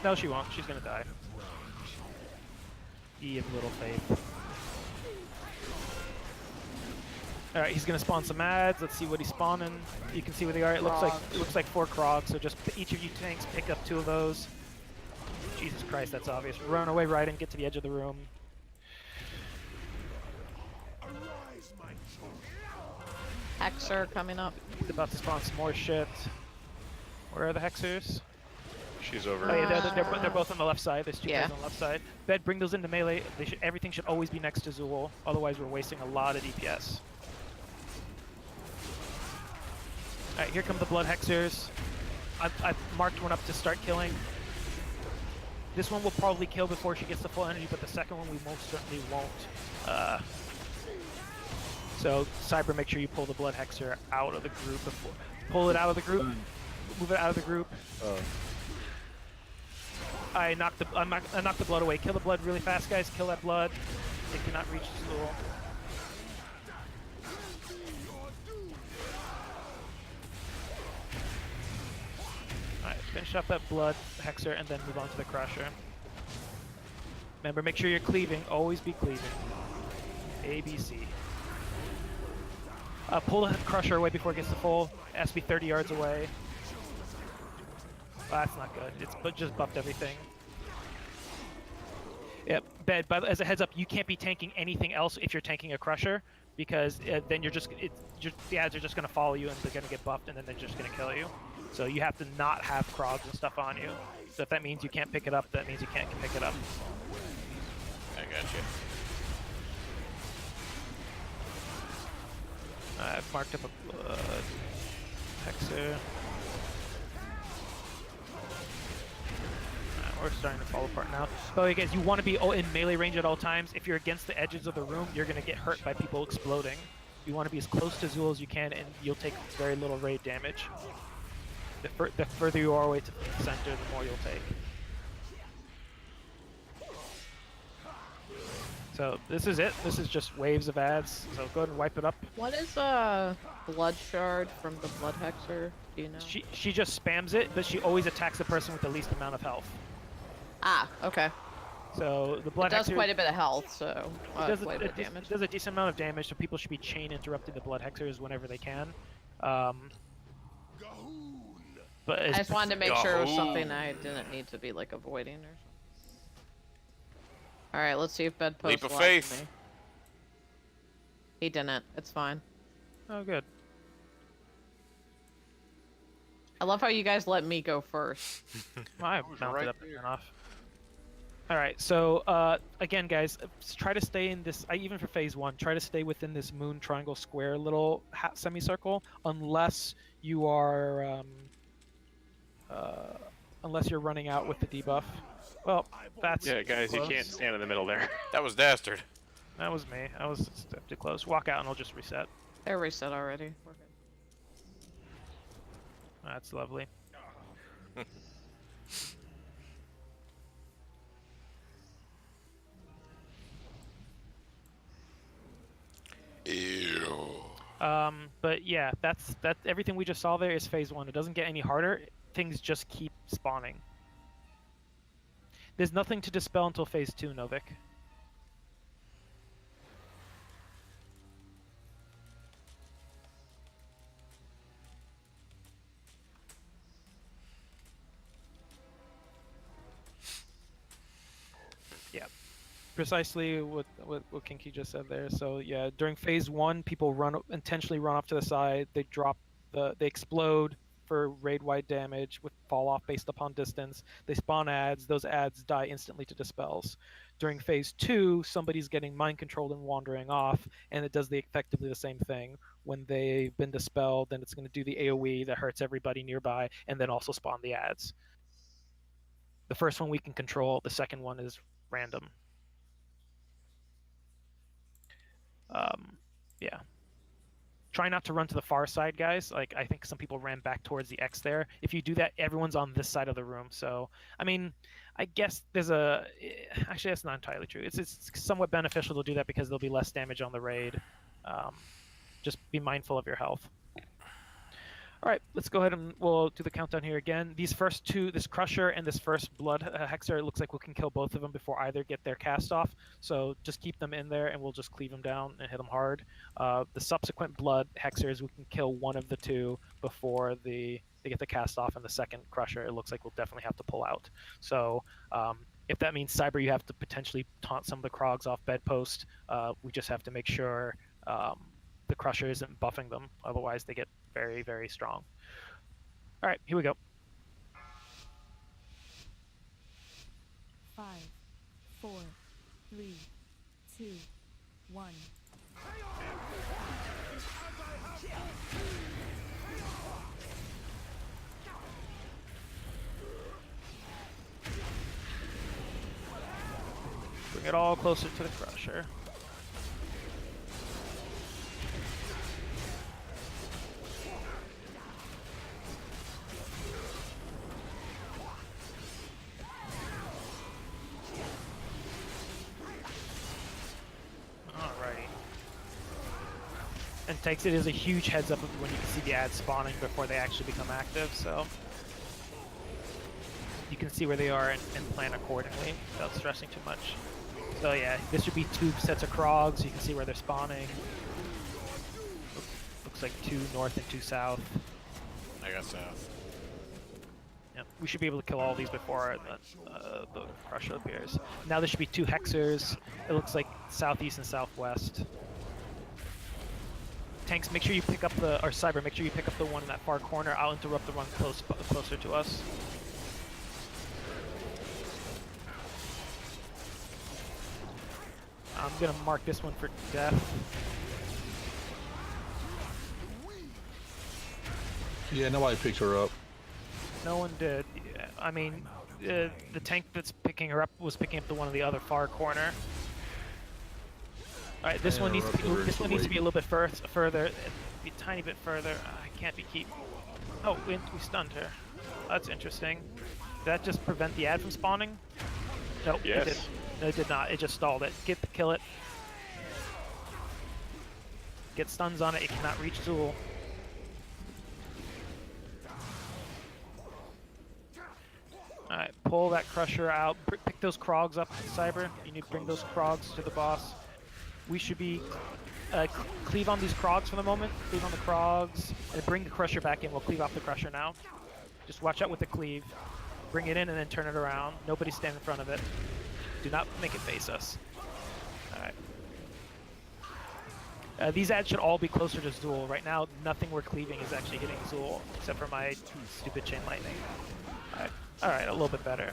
No, she won't. She's going to die. Ye of little faith. Alright, he's going to spawn some ads. Let's see what he's spawning. You can see where they are. It looks like 4 Krogs, so just each of you tanks pick up 2 of those. Jesus Christ, that's obvious. Run away, right, and get to the edge of the room. Hexer coming up. He's about to spawn some more shit. Where are the Hexers? She's over. Oh yeah, they're both on the left side. There's 2 guys Yeah. on the left side. Bed, bring those into melee. Everything should always be next to Zool. Otherwise, we're wasting a lot of DPS. Alright, here come the Blood Hexers. I've marked one up to start killing. This one will probably kill before she gets the full energy, but the second one we most certainly won't. So, Cyber, make sure you pull the Blood Hexer out of the group before. Pull it out of the group. Move it out of the group. I knocked the blood away. Kill the blood really fast, guys. Kill that blood. They cannot reach Zool. Alright, finish up that blood Hexer and then move on to the Crusher. Remember, make sure you're cleaving. Always be cleaving. A, B, C. Pull the Crusher away before it gets to full. It has to be 30 yards away. Oh, that's not good. It's just buffed everything. Yep, Bed, but as a heads up, you can't be tanking anything else if you're tanking a Crusher, because then the ads are just going to follow you and they're going to get buffed and then they're just going to kill you. So you have to not have Krogs and stuff on you. So if that means you can't pick it up, that means you can't pick it up. I got you. I've marked up a hexer. We're starting to fall apart now. But guys, you want to be in melee range at all times. If you're against the edges of the room, you're going to get hurt by people exploding. You want to be as close to Zool as you can, and you'll take very little raid damage. The further you are away to the center, the more you'll take. So this is it. This is just waves of ads. So go ahead and wipe it up. What is blood shard from the blood hexer? Do you know? She just spams it, but she always attacks the person with the least amount of health. Ah, okay. So the blood it does hexer quite a bit of health, so does quite a bit of damage. It does a decent amount of damage, so people should be chain interrupting the blood hexers whenever they can. But I just wanted to make sure it was something I didn't need to be like avoiding or something. All right, let's see if bedpost. Leap of faith. Me. He didn't. It's fine. Oh, good. I love how you guys let me go first. I mounted up and ran off. All right, so again, guys, try to stay in this. Even for phase 1, try to stay within this moon, triangle, square, little semicircle, unless you are, unless you're running out with the debuff. Well, that's guys, close. You can't stand in the middle there. That was Dastard. That was me. I was a step too close. Walk out, and I'll just reset. They're reset already. We're good. That's lovely. Ew. But yeah, that's everything we just saw there is phase 1. It doesn't get any harder. Things just keep spawning. There's nothing to dispel until phase 2, Novik. Yeah, precisely what Kinky just said there. So yeah, during phase 1, people intentionally run off to the side. They they explode for raid-wide damage with fall-off based upon distance. They spawn ads. Those ads die instantly to dispels. During phase 2, somebody's getting mind-controlled and wandering off, and it does effectively the same thing. When they've been dispelled, then it's going to do the AoE that hurts everybody nearby, and then also spawn the ads. The first one we can control. The second one is random. Yeah. Try not to run to the far side, guys. Like, I think some people ran back towards the X there. If you do that, everyone's on this side of the room. So, I mean, I guess there's actually, that's not entirely true. It's somewhat beneficial to do that because there'll be less damage on the raid. Just be mindful of your health. All right, let's go ahead and we'll do the countdown here again. These first two, this Crusher and this first Blood Hexer, it looks like we can kill both of them before either get their cast off. So just keep them in there and we'll just cleave them down and hit them hard. The subsequent Blood Hexers, we can kill one of the two before they get the cast off, and the second Crusher, it looks like we'll definitely have to pull out. So if that means Cyber, you have to potentially taunt some of the Krogs off bedpost, we just have to make sure the Crusher isn't buffing them. Otherwise, they get very, very strong. All right, here we go. 5, 4, 3, 2, 1. Bring it all closer to the Crusher. And takes it as a huge heads up when you can see the ads spawning before they actually become active, so you can see where they are and plan accordingly without stressing too much. So yeah, this should be 2 sets of Krogs, you can see where they're spawning. Looks like 2 north and 2 south. I got south. Yep, we should be able to kill all these before the Crusher appears. Now there should be 2 Hexers. It looks like southeast and southwest. Tanks, make sure you pick up or Cyber, make sure you pick up the one in that far corner. I'll interrupt the run closer to us. I'm gonna mark this one for death. Yeah, nobody picked her up. No one did. I mean, the tank that's picking her up was picking up the one on the other far corner. All right, this one needs to be a little bit further, be a tiny bit further. I can't be keep. Oh, we stunned her. That's interesting. Did that just prevent the ad from spawning? Nope. Yes. It did. No, it did not. It just stalled it. Kill it. Get stuns on it. It cannot reach Zool. Alright, pull that Crusher out. Pick those Krogs up, Cyber. You need to bring those Krogs to the boss. We should be... cleave on these Krogs for the moment. Cleave on the Krogs. And bring the Crusher back in. We'll cleave off the Crusher now. Just watch out with the cleave. Bring it in and then turn it around. Nobody stand in front of it. Do not make it face us. Alright. These ads should all be closer to Zool. Right now, nothing we're cleaving is actually hitting Zool, except for my stupid Chain Lightning. Alright. Alright, a little bit better.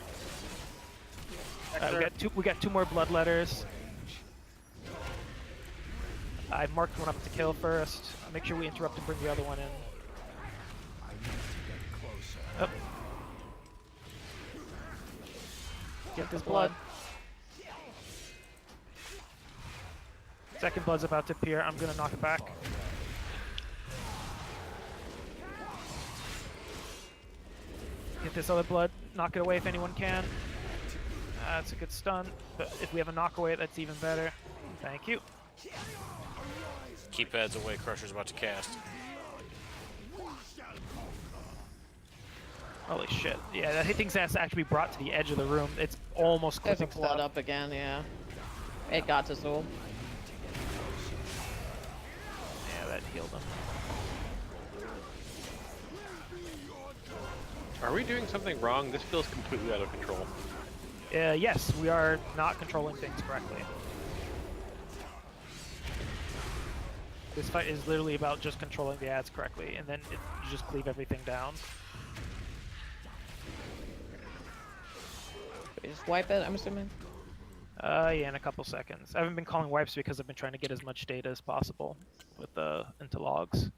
We got two more Bloodletters. I marked one up to kill first. Make sure we interrupt and bring the other one in. Oh. Get this blood. Second blood's about to appear. I'm gonna knock it back. Get this other blood. Knock it away if anyone can. That's a good stun. But if we have a knock away, that's even better. Thank you. Keep ads away. Crusher's about to cast. Holy shit. Yeah, that thing's has to actually be brought to the edge of the room. It's almost There's a clipping blood stuff. up again, yeah. It got to Zool. Yeah, that healed him. Are we doing something wrong? This feels completely out of control. Yes, we are not controlling things correctly. This fight is literally about just controlling the ads correctly, and then you just cleave everything down. We just wipe it, I'm assuming? Yeah, in a couple seconds. I haven't been calling wipes because I've been trying to get as much data as possible with into logs.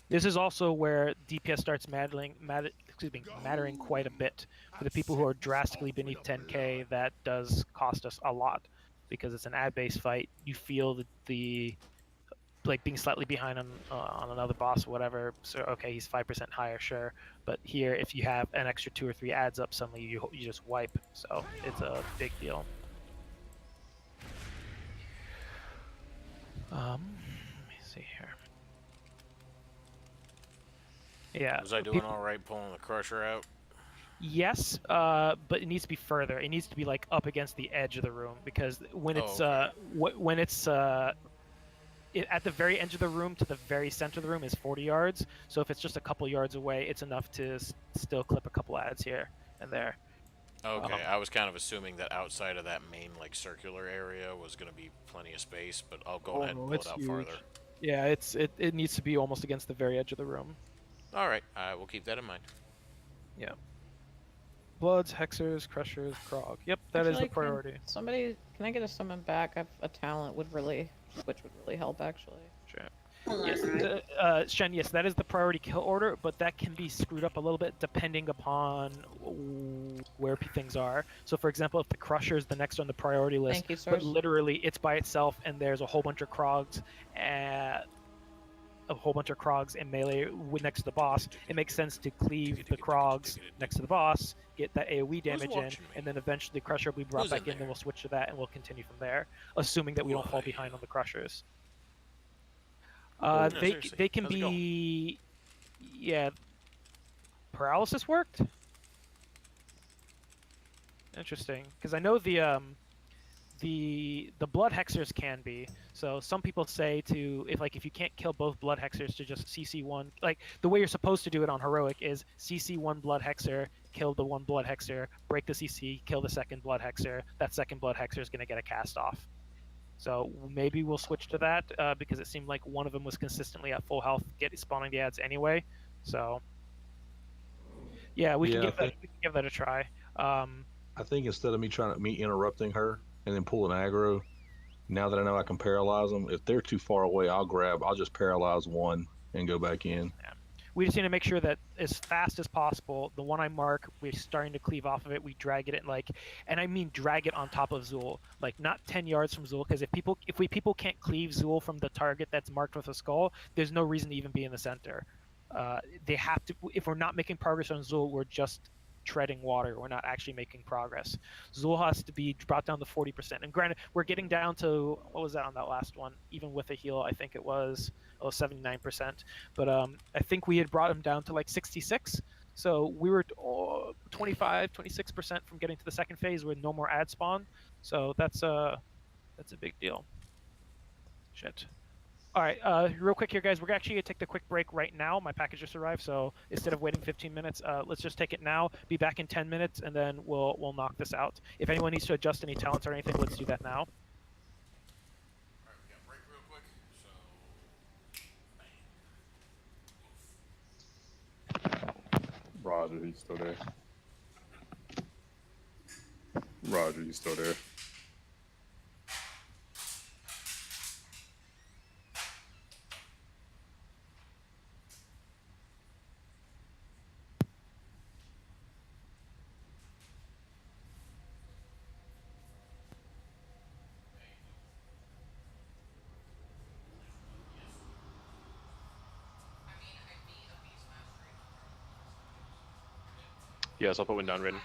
This is also where DPS starts mattering quite a bit. For the people who are drastically beneath 10k, that does cost us a lot because it's an ad-based fight. You feel the like being slightly behind on another boss or whatever. So okay, he's 5% higher, sure. But here, if you have an extra 2 or 3 ads up, suddenly you just wipe. So it's a big deal. Let me see here. Yeah. Was I doing all right pulling the Crusher out? Yes, but it needs to be further. It needs to be like up against the edge of the room because when it's at the very edge of the room to the very center of the room is 40 yards. So if it's just a couple yards away, it's enough to still clip a couple ads here and there. Okay, I was kind of assuming that outside of that main like circular area was going to be plenty of space, but I'll go ahead and pull it out farther. Yeah, it needs to be almost against the very edge of the room. All right, I will keep that in mind. Yeah. Bloods, Hexers, Crushers, Krog. Yep, that is the priority. Can I get a summon back? A talent which would really help, actually. Sure. Yes, Shen, yes, that is the priority kill order, but that can be screwed up a little bit depending upon where things are. So, for example, if the Crusher is the next on the priority list, but literally it's by itself and there's a whole bunch of Krogs, in melee next to the boss, it makes sense to cleave the Krogs next to the boss, get that AoE damage in, and then eventually the Crusher will be brought back in, then we'll switch to that and we'll continue from there, assuming that we don't fall behind on the Crushers. They can be... Yeah. Paralysis worked? Interesting. Because I know the Blood Hexers can be. So some people say if you can't kill both Blood Hexers, to just CC one. Like the way you're supposed to do it on Heroic is CC one Blood Hexer, kill the one Blood Hexer, break the CC, kill the second Blood Hexer. That second Blood Hexer is going to get a cast off. So maybe we'll switch to that because it seemed like one of them was consistently at full health, spawning the ads anyway. So yeah, we can give that a try. I think instead of me interrupting her and then pulling aggro, now that I know I can paralyze them, if they're too far away, I'll just paralyze one and go back in. We just need to make sure that as fast as possible, the one I mark, we're starting to cleave off of it. We drag it in and I mean drag it on top of Zool, like not 10 yards from Zool, because if people can't cleave Zool from the target that's marked with a skull, there's no reason to even be in the center. They have to. If we're not making progress on Zool, we're just treading water. We're not actually making progress. Zool has to be brought down to 40%. And granted, we're getting down to, what was that on that last one? Even with a heal, I think it was 79%. But I think we had brought him down to like 66. So we were 25, 26% from getting to the second phase with no more ad spawn. So that's a big deal. Shit. All right, real quick here, guys. We're actually gonna take the quick break right now. My package just arrived, so instead of waiting 15 minutes, let's just take it now. Be back in 10 minutes, and then we'll knock this out. If anyone needs to adjust any talents or anything, let's do that now. Alright, we got break real quick, so Roger, he's still there. Roger, he's still there. Yes, I'll put one down, Ridden.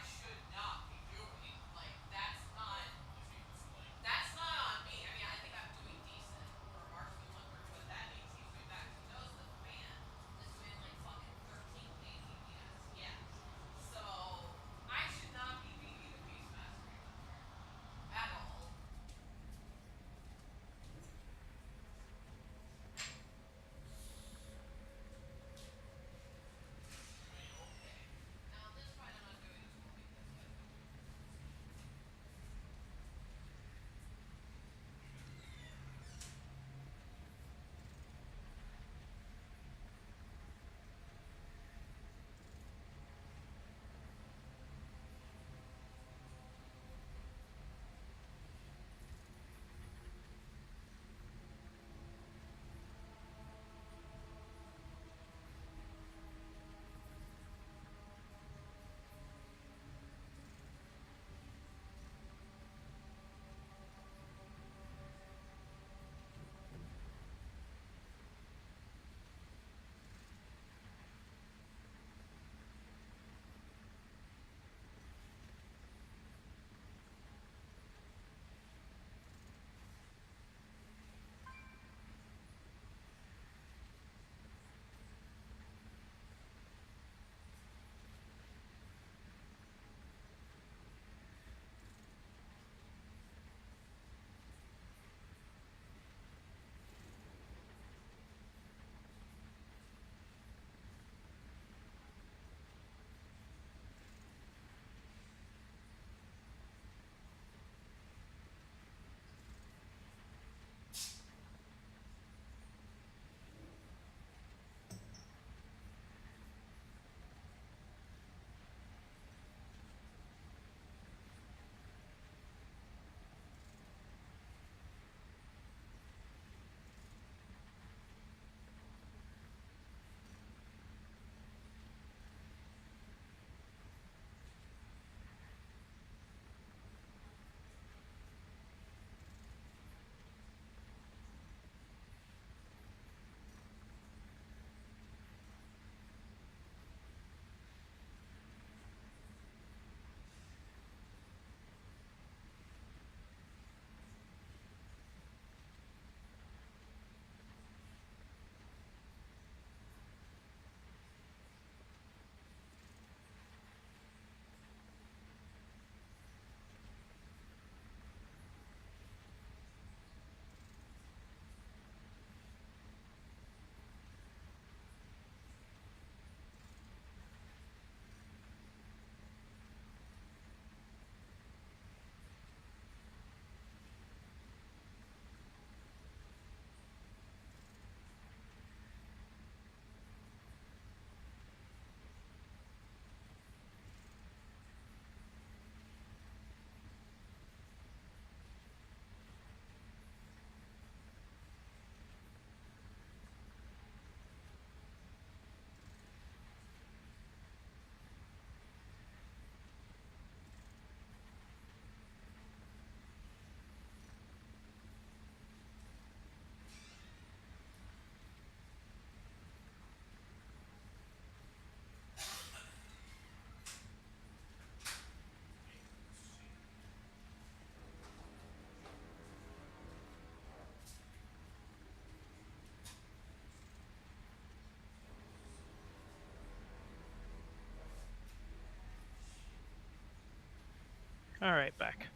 All right, back.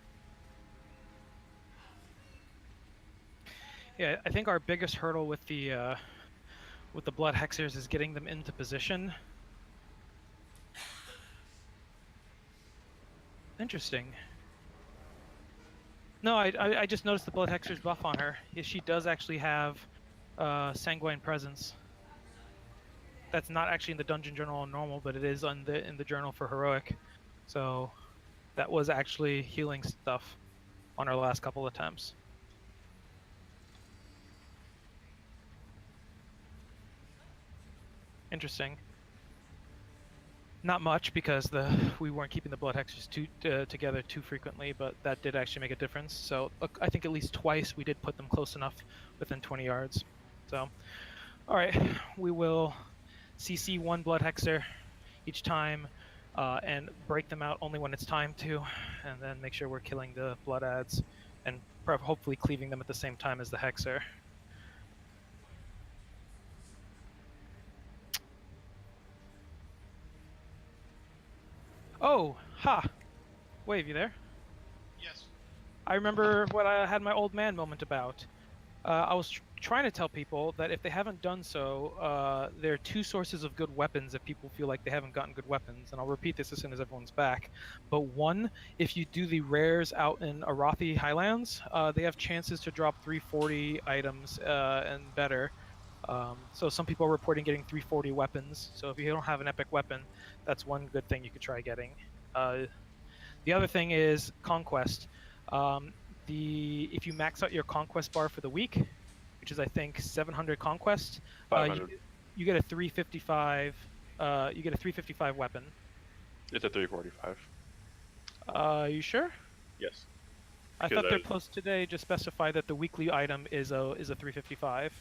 Yeah, I think our biggest hurdle with the blood hexers is getting them into position. Interesting. No, I just noticed the blood hexer's buff on her. Yeah, she does actually have sanguine presence. That's not actually in the dungeon journal on normal, but it is in the journal for heroic. So that was actually healing stuff on our last couple attempts. Interesting. Not much because we weren't keeping the blood hexers together too frequently, but that did actually make a difference. So I think at least twice we did put them close enough within 20 yards. So, all right, we will CC one blood hexer each time and break them out only when it's time to, and then make sure we're killing the blood ads and hopefully cleaving them at the same time as the hexer. Oh, ha! Wave, you there? Yes. I remember what I had my old man moment about. I was trying to tell people that if they haven't done so, there are two sources of good weapons if people feel like they haven't gotten good weapons, and I'll repeat this as soon as everyone's back. But one, if you do the rares out in Arathi Highlands, they have chances to drop 340 items and better. So some people are reporting getting 340 weapons. So if you don't have an epic weapon, that's one good thing you could try getting. The other thing is Conquest. If you max out your Conquest bar for the week, which is I think 700 Conquest, 500. you get a 355. You get a 355 weapon. It's a 345. You sure? Yes. I thought their post today just specified that the weekly item is a 355.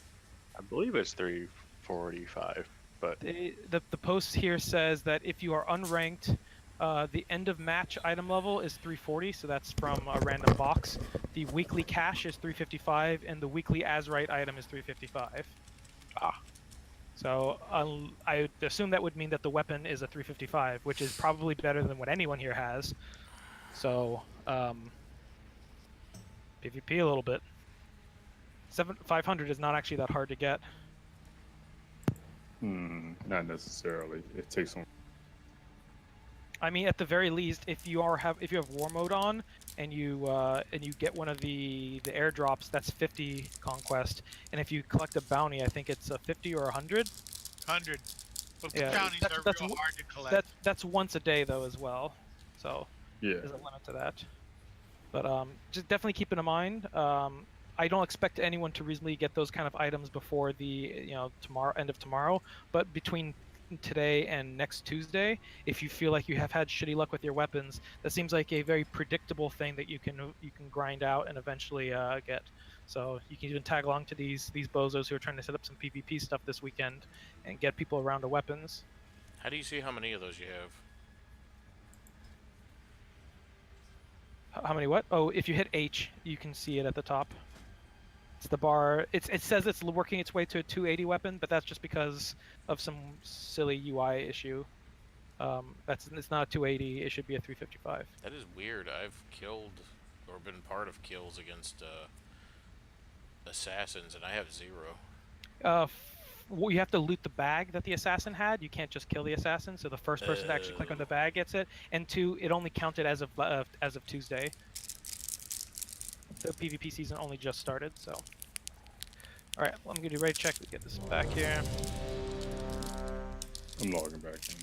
I believe it's 345, but The post here says that if you are unranked, the end of match item level is 340, so that's from a random box. The weekly cash is 355, and the weekly Azrite item is 355. So I assume that would mean that the weapon is a 355, which is probably better than what anyone here has. So PvP a little bit. 500 is not actually that hard to get. Not necessarily. It takes some. I mean, at the very least, if you have war mode on and you get one of the airdrops, that's 50 conquest, and if you collect a bounty, I think it's a 50 or 100. 100. But Yeah, bounties are real hard to collect. That's once a day though as well, so Yeah. there's a limit to that. But just definitely keep it in mind. I don't expect anyone to reasonably get those kind of items before the end of tomorrow, but between today and next Tuesday, if you feel like you have had shitty luck with your weapons, that seems like a very predictable thing that you can grind out and eventually get. So you can even tag along to these bozos who are trying to set up some PvP stuff this weekend and get people around to weapons. How do you see how many of those you have? How many what? Oh, if you hit H, you can see it at the top. It's the bar. It says it's working its way to a 280 weapon, but that's just because of some silly UI issue. It's not a 280. It should be a 355. That is weird. I've killed or been part of kills against assassins, and I have 0. Well, you have to loot the bag that the assassin had. You can't just kill the assassin. So the first person to actually click on the bag gets it. And 2, it only counted as of Tuesday. The PvP season only just started, so. All right, well, I'm gonna do raid check to get this back here. I'm logging back in.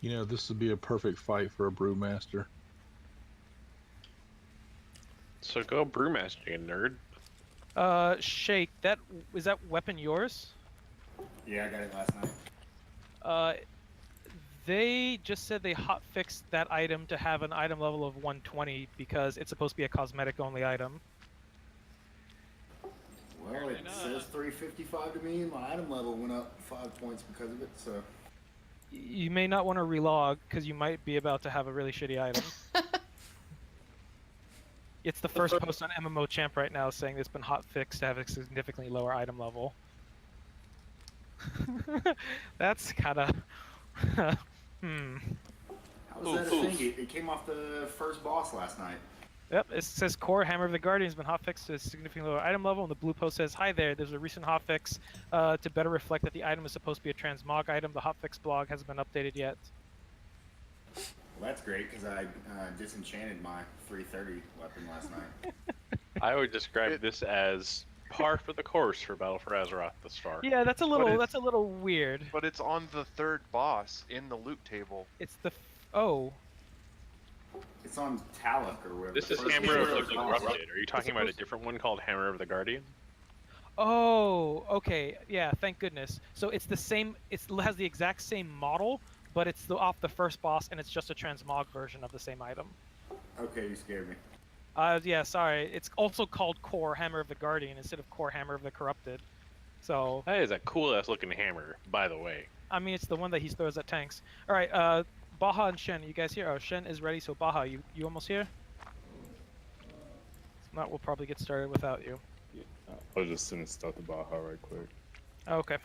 You know, this would be a perfect fight for a brewmaster. So go brewmaster, you nerd. Shake, is that weapon yours? Yeah, I got it last night. They just said they hotfixed that item to have an item level of 120 because it's supposed to be a cosmetic only item. Well, it says 355 to me, and my item level went up 5 points because of it, so. You may not want to relog because you might be about to have a really shitty item. It's the first post on MMO Champ right now saying it's been hotfixed to have a significantly lower item level. That's kind of... How was that a thing? It came off the first boss last night. Yep, it says core Hammer of the Guardian has been hotfixed to a significantly lower item level, and the blue post says, "Hi there, there's a recent hotfix to better reflect that the item is supposed to be a transmog item. The hotfix blog hasn't been updated yet." Well, that's great, because I disenchanted my 330 weapon last night. I would describe this as par for the course for Battle for Azeroth thus far. Yeah, that's a little weird. But it's on the third boss in the loot table. It's the oh. It's on Taluk or whatever. This is Hammer of the Corrupted. Are you talking about a different one called Hammer of the Guardian? Oh, okay. Yeah, thank goodness. So it's the same. It has the exact same model, but it's off the first boss, and it's just a transmog version of the same item. Okay, you scared me. Yeah, sorry. It's also called Core Hammer of the Guardian instead of Core Hammer of the Corrupted. So that is a cool ass looking hammer, by the way. I mean, it's the one that he throws at tanks. All right, Baja and Shen, you guys here? Oh, Shen is ready. So Baja, you almost here? If not, we'll probably get started without you. Yeah, I was just sending stuff to Baja right quick. Okay.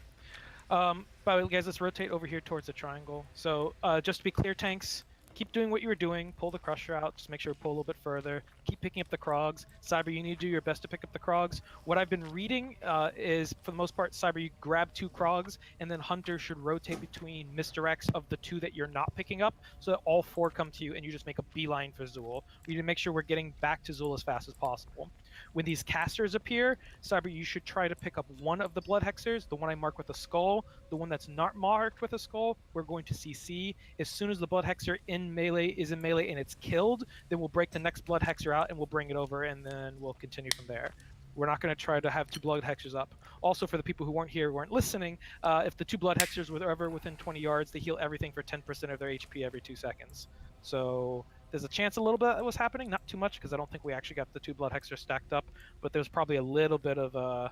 By the way, guys, let's rotate over here towards the triangle. So, just to be clear, tanks, keep doing what you were doing. Pull the crusher out. Just make sure to pull a little bit further. Keep picking up the Krogs. Cyber, you need to do your best to pick up the Krogs. What I've been reading is, for the most part, Cyber, you grab 2 Krogs, and then Hunter should rotate between misdirects of the 2 that you're not picking up, so that all 4 come to you, and you just make a beeline for Zool. We need to make sure we're getting back to Zool as fast as possible. When these casters appear, Cyber, you should try to pick up one of the blood hexers, the one I marked with a skull. The one that's not marked with a skull, we're going to CC. As soon as the blood hexer is in melee and it's killed, then we'll break the next blood hexer out and we'll bring it over, and then we'll continue from there. We're not going to try to have 2 blood hexers up. Also, for the people who weren't here, weren't listening, if the 2 blood hexers were ever within 20 yards, they heal everything for 10% of their HP every 2 seconds. So there's a chance a little bit that was happening, not too much, because I don't think we actually got the 2 blood hexers stacked up, but there's probably a little bit of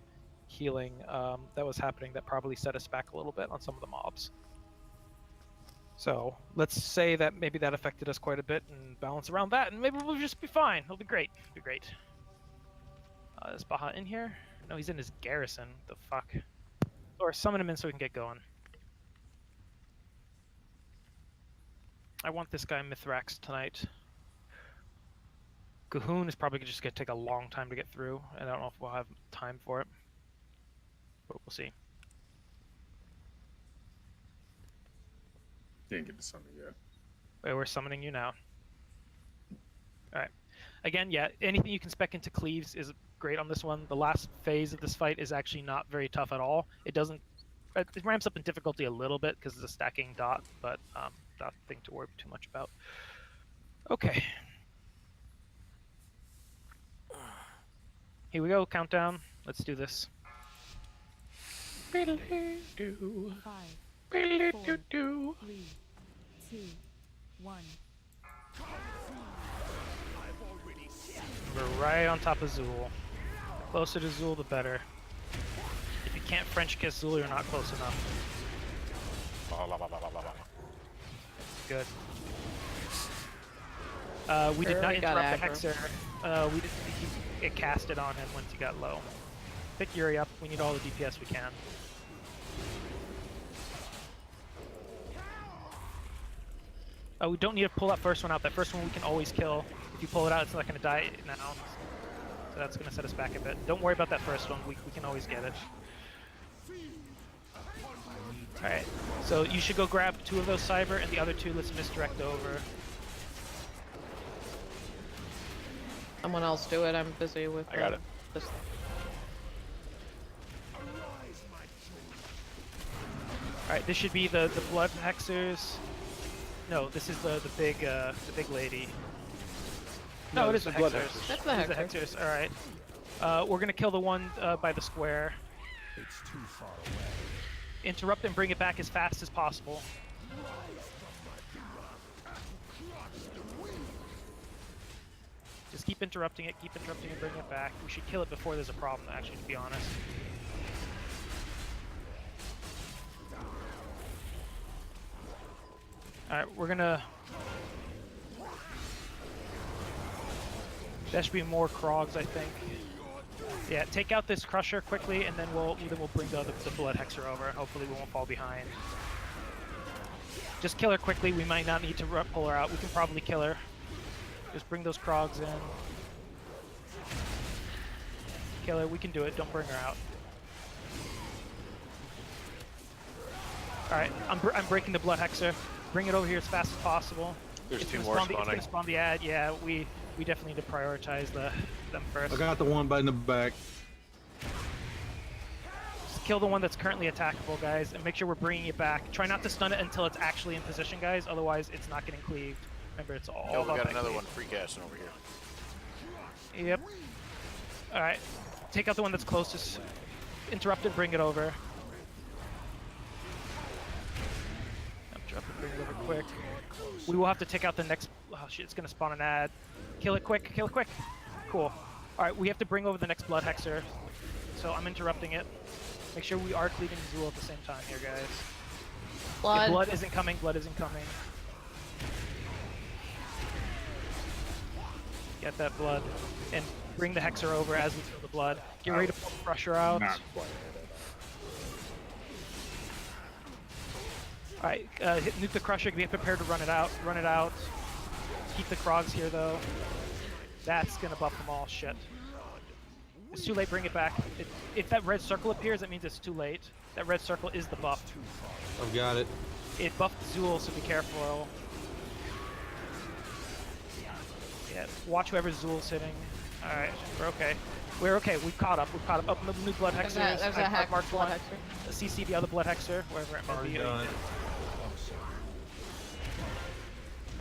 healing that was happening that probably set us back a little bit on some of the mobs. So let's say that maybe that affected us quite a bit, and balance around that, and maybe we'll just be fine. It'll be great. It'll be great. Is Baja in here? No, he's in his garrison. The fuck? Or summon him in so we can get going. I want this guy Mithrax tonight. Cahoon is probably just going to take a long time to get through, and I don't know if we'll have time for it. But we'll see. Didn't get to summon yet. Wait, we're summoning you now. Alright. Again, yeah, anything you can spec into cleaves is great on this one. The last phase of this fight is actually not very tough at all. It ramps up in difficulty a little bit because it's a stacking dot, but nothing to worry too much about. Okay. Here we go, countdown. Let's do this. 5, 4, 3, 2, 1. We're right on top of Zool. The closer to Zool, the better. If you can't French kiss Zool, you're not close enough. Good. We did not interrupt the Hexer. We didn't. It casted on him once he got low. Pick Yuri up. We need all the DPS we can. We don't need to pull that first one out. That first one we can always kill. If you pull it out, it's not going to die now. So that's going to set us back a bit. Don't worry about that first one. We can always get it. Alright. So you should go grab 2 of those Cyber, and the other 2 let's misdirect over. Someone else do it. I'm busy with I got it. This. Alright, this should be the blood hexers. No, this is the big lady. No, it is the blood hexers. That's the hexers. Alright. We're gonna kill the one by the square. It's too far away. Interrupt and bring it back as fast as possible. Just keep interrupting it, and bring it back. We should kill it before there's a problem, actually, to be honest. Alright, we're gonna... There should be more Krogs, I think. Yeah, take out this Crusher quickly, and then we'll bring the blood hexer over. Hopefully we won't fall behind. Just kill her quickly. We might not need to pull her out. We can probably kill her. Just bring those Krogs in. Kill her. We can do it. Don't bring her out. Alright, I'm breaking the Blood Hexer. Bring it over here as fast as possible. There's It's two gonna more spawn spawning. It's going to spawn the ad. Yeah, we definitely need to prioritize them first. I got the one by in the back. Just kill the one that's currently attackable, guys, and make sure we're bringing it back. Try not to stun it until it's actually in position, guys. Otherwise, it's not getting cleaved. Remember, it's all Oh, we about got that another cleave. one free casting over here. Yep. Alright. Take out the one that's closest. Interrupt it, bring it over. Interrupt it, bring it over quick. We will have to take out the next... Oh shit, it's gonna spawn an ad. Kill it quick, kill it quick. Cool. Alright, we have to bring over the next Blood Hexer. So I'm interrupting it. Make sure we are cleaving Zool at the same time here, guys. Blood. If blood isn't coming, blood isn't coming. Get that blood. And bring the Hexer over as we kill the blood. Get ready to pull the Crusher out. Not quite. Alright, nuke the Crusher, get prepared to run it out. Run it out. Keep the Krogs here, though. That's gonna buff them all. Shit. It's too late, bring it back. If that red circle appears, that means it's too late. That red circle is the buff. I've got it. It buffed Zool, so be careful. Yeah, watch whoever Zool's hitting. Alright, we're okay. We're okay, we've caught up. We've caught up. Open the new Blood Hexer. There's a hack marked Blood one. Hexer. CC the other Blood Hexer, wherever it may be.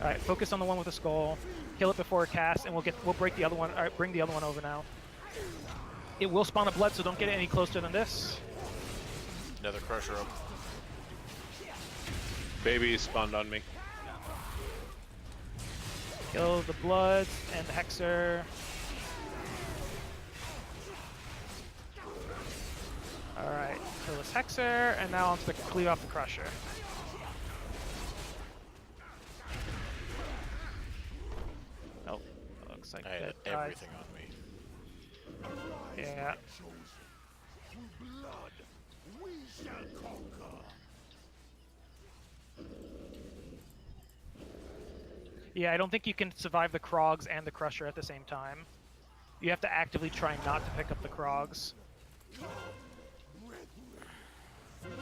Alright, focus on the one with the skull. Kill it before it casts, and we'll break the other one. Alright, bring the other one over now. It will spawn a blood, so don't get it any closer than this. Another crusher up. Baby spawned on me. Kill the blood and the Hexer. Alright, kill this Hexer, and now onto the cleave off the Crusher. Oh, looks like I had that died. everything on me. Yeah. Yeah, I don't think you can survive the Krogs and the Crusher at the same time. You have to actively try not to pick up the Krogs.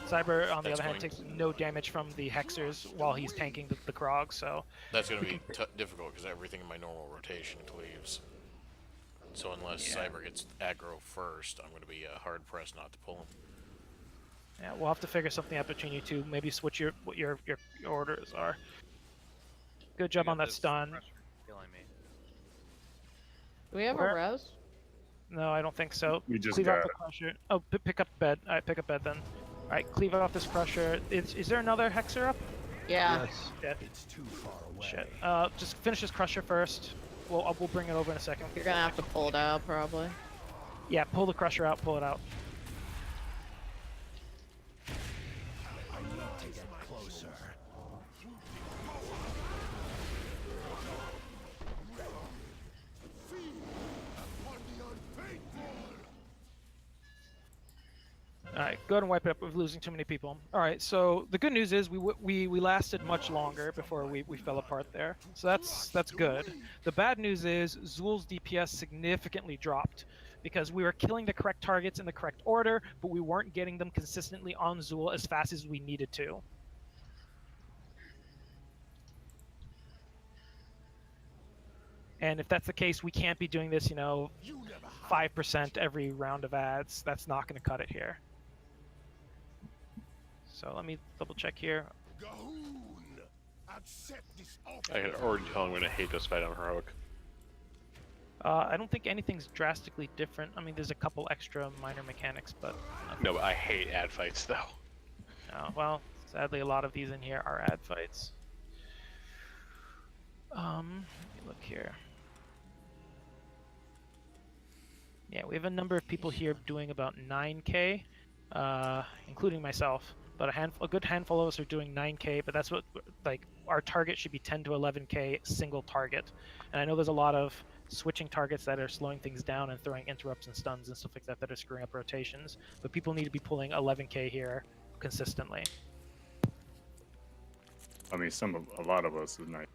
Cyber, on the other hand, takes no damage from the Hexers while he's tanking the Krogs, so... That's going to be difficult because everything in my normal rotation cleaves. So unless Cyber gets aggro first, I'm going to be hard-pressed not to pull him. Yeah, we'll have to figure something out between you two. Maybe switch what your orders are. Good job on that stun. Killing me. Do we have Where? a res? No, I don't think so. We just cleave got off the Crusher. Oh, pick up bed. Alright, pick up bed then. Alright, cleave off this Crusher. Is there another Hexer up? Yeah. Yes. Yeah. It's too far away. Shit. Just finish this Crusher first. We'll bring it over in a second. You're gonna have to pull it out, probably. Yeah, pull the Crusher out, pull it out. I need to get closer. Alright, go ahead and wipe it up. We're losing too many people. Alright, so the good news is we lasted much longer before we fell apart there. So that's good. The bad news is Zool's DPS significantly dropped because we were killing the correct targets in the correct order, but we weren't getting them consistently on Zool as fast as we needed to. And if that's the case, we can't be doing this, 5% every round of ads. That's not going to cut it here. So let me double check here. I can already tell I'm going to hate this fight on Heroic. I don't think anything's drastically different. I mean, there's a couple extra minor mechanics, but... No, but I hate ad fights, though. Oh, well, sadly, a lot of these in here are ad fights. Let me look here. Yeah, we have a number of people here doing about 9k, including myself. But a good handful of us are doing 9k, but that's what, our target should be 10 to 11k single target. And I know there's a lot of switching targets that are slowing things down and throwing interrupts and stuns and stuff like that are screwing up rotations. But people need to be pulling 11k here consistently. I mean, a lot of us is not.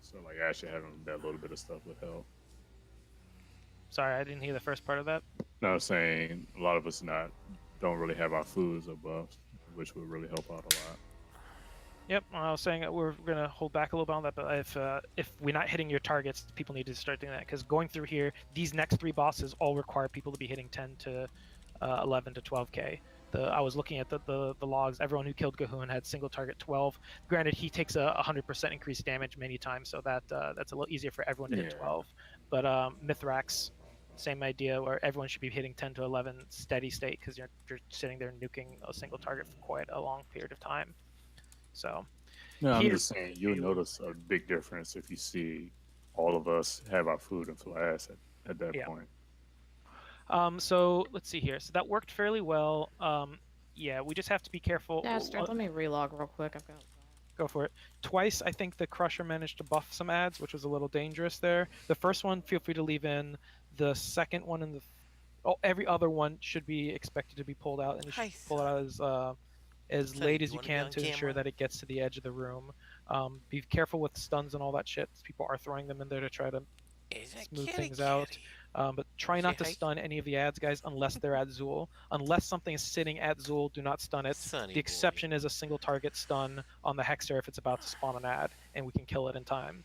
So like actually having that little bit of stuff would help. Sorry, I didn't hear the first part of that. No, I'm saying a lot of us don't really have our foods or buffs, which would really help out a lot. Yep, I was saying that we're gonna hold back a little bit on that, but if we're not hitting your targets, people need to start doing that, because going through here, these next 3 bosses all require people to be hitting 10 to 11 to 12k. I was looking at the logs. Everyone who killed Gahun had single target 12. Granted, he takes a 100% increased damage many times, so that's a little easier for everyone to hit 12. But Mithrax, same idea, where everyone should be hitting 10 to 11 steady state, because you're sitting there nuking a single target for quite a long period of time. So, no, I'm just saying you'll notice a big difference if you see all of us have our food and flasks at that point. So let's see here. So that worked fairly well. Yeah, we just have to be careful. Dastard, let me relog real quick. I've got. Go for it. Twice, I think the Crusher managed to buff some ads, which was a little dangerous there. The first one, feel free to leave in. The second one and every other one should be expected to be pulled out, and you should pull it out as late as you can to ensure that it gets to the edge of the room. Be careful with stuns and all that shit. People are throwing them in there to try to smooth things out. But try not to stun any of the ads, guys, unless they're at Zool. Unless something is sitting at Zool, do not stun it. The exception is a single target stun on the Hexer if it's about to spawn an ad, and we can kill it in time.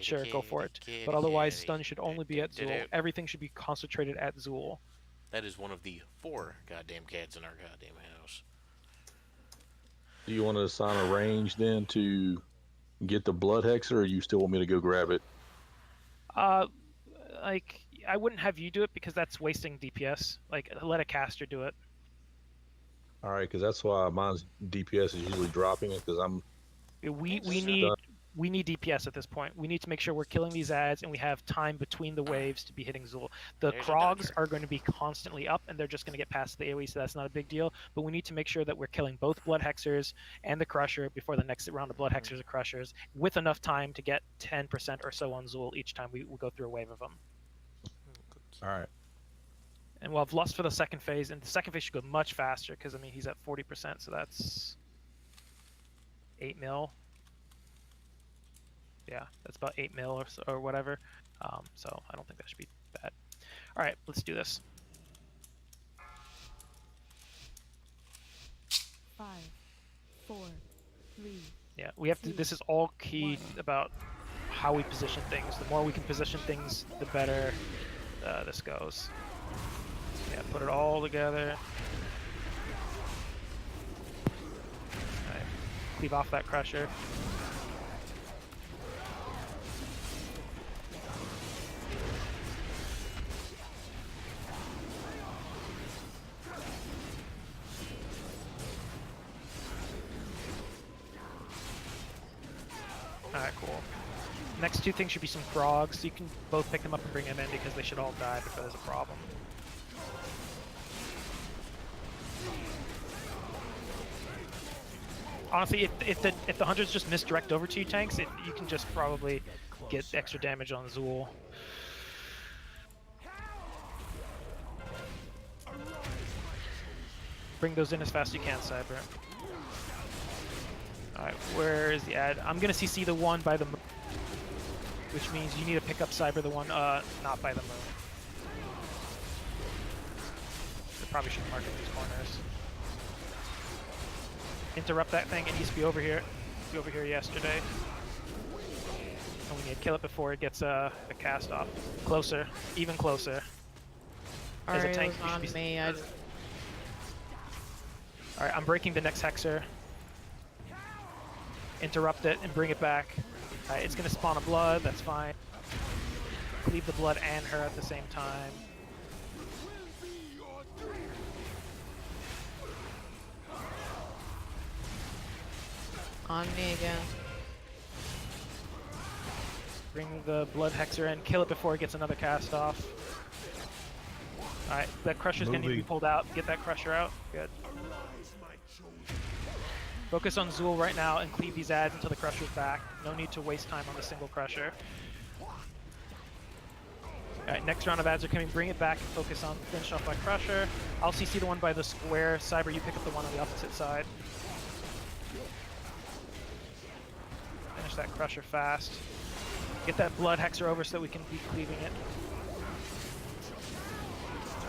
Sure, go for it. But otherwise, stun should only be at Zool. Everything should be concentrated at Zool. That is one of the 4 goddamn cats in our goddamn house. Do you want to assign a range then to get the blood hexer, or you still want me to go grab it? Like, I wouldn't have you do it because that's wasting DPS. Like, let a caster do it. All right, because that's why mine's DPS is usually dropping it, because we need DPS at this point. We need to make sure we're killing these ads and we have time between the waves to be hitting Zool. The Krogs are going to be constantly up and they're just going to get past the AoE, so that's not a big deal. But we need to make sure that we're killing both Blood Hexers and the Crusher before the next round of Blood Hexers or Crushers, with enough time to get 10% or so on Zool each time we go through a wave of them. All right. And we'll have Lust for the second phase, and the second phase should go much faster because, I mean, he's at 40%, so that's 8 mil. Yeah, that's about 8 mil or, so, or whatever. So I don't think that should be bad. All right, let's do this. 5, 4, 3. Yeah, we have to. This is all key about how we position things. The more we can position things, the better this goes. Yeah, put it all together. All right, cleave off that Crusher. Alright, cool. Next 2 things should be some frogs, so you can both pick them up and bring them in because they should all die before there's a problem. Honestly, if the hunters just misdirect over to you tanks, you can just probably get extra damage on Zool. Bring those in as fast as you can, Cyber. Alright, where is the ad? I'm gonna CC the one by the moon, which means you need to pick up Cyber the one not by the moon. I probably should mark in these corners. Interrupt that thing, it needs to be over here. Be over here yesterday. And we need to kill it before it gets a cast off. Closer, even closer. As a tank, on me. Alright, I'm breaking the next Hexer. Interrupt it and bring it back. It's going to spawn a blood, that's fine. Cleave the blood and her at the same time. On me again. Bring the blood Hexer in, kill it before it gets another cast off. Alright, that Crusher's going to need to be pulled out. Get that Crusher out. Good. Focus on Zool right now and cleave these ads until the Crusher's back. No need to waste time on the single Crusher. Alright, next round of ads are coming. Bring it back and focus on finish off by Crusher. I'll CC the one by the square. Cyber, you pick up the one on the opposite side. finish that Crusher fast. Get that Blood Hexer over so that we can be cleaving it.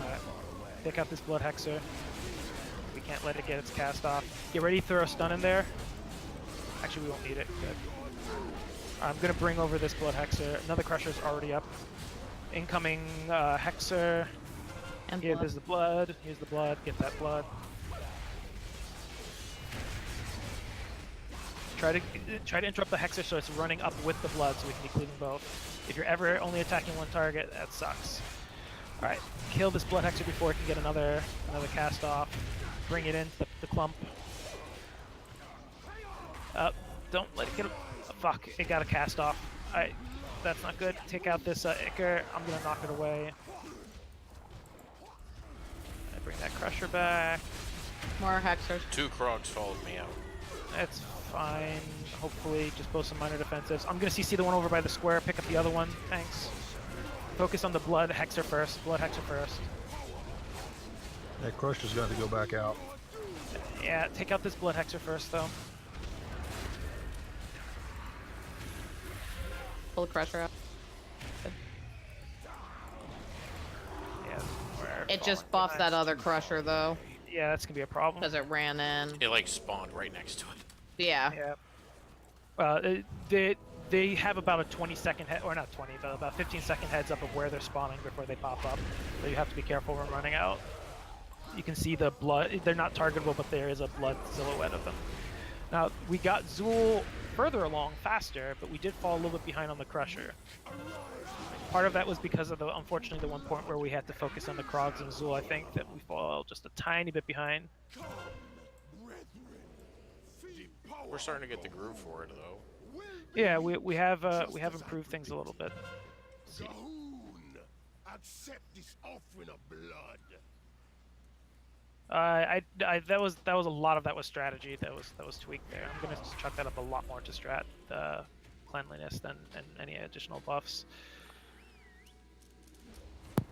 Alright. Pick out this Blood Hexer. We can't let it get its cast off. Get ready to throw a stun in there. Actually, we won't need it. Good. I'm gonna bring over this Blood Hexer. Another Crusher's already up. Incoming Hexer. And There's the blood. Here's the blood. Get that blood. Try to interrupt the Hexer so it's running up with the blood so we can be cleaving both. If you're ever only attacking one target, that sucks. Alright, kill this Blood Hexer before it can get another cast off. Bring it in, the clump. Don't let it get fuck, it got a cast off. That's not good. Take out this Ichor. I'm gonna knock it away. Bring that Crusher back. More Hexers. 2 Krogs followed me out. That's fine. Hopefully, just both some minor defensives. I'm gonna CC the one over by the square, pick up the other one. Thanks. Focus on the Blood Hexer first. Blood Hexer first. That Crusher's got to go back out. Yeah, take out this Blood Hexer first, though. Pull the Crusher out. Yeah, it just buffed that other Crusher, though. Yeah, that's gonna be a problem. Because it ran in. It like spawned right next to it. Yeah. They have about a 20-second head, or not 20, but about 15-second heads up of where they're spawning before they pop up. So you have to be careful when running out. You can see the blood. They're not targetable, but there is a blood silhouette of them. Now, we got Zool further along faster, but we did fall a little bit behind on the Crusher. Part of that was because of unfortunately, the one point where we had to focus on the Krogs and Zool. I think that we fall just a tiny bit behind. We're starting to get the groove for it, though. Yeah, we have improved things a little bit. Let's see. Accept this offering of blood. That was a lot of that was strategy. That was tweaked there. I'm gonna chuck that up a lot more to strat cleanliness than any additional buffs.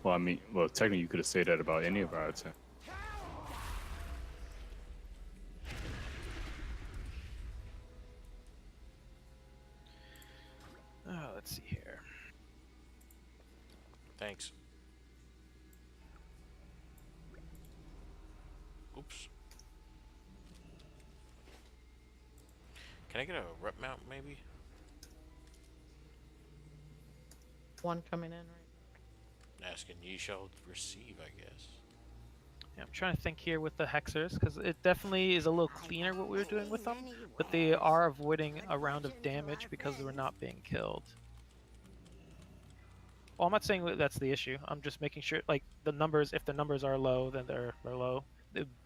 Well, I mean, technically you could have said that about any of our attacks. Oh, let's see here. Thanks. Oops. Can I get a rep mount, maybe? One coming in right. Asking ye shall receive, I guess. Yeah, I'm trying to think here with the Hexers, because it definitely is a little cleaner what we were doing with them, but they are avoiding a round of damage because they were not being killed. Well, I'm not saying that's the issue. I'm just making sure, like, the numbers, if the numbers are low, then they're low.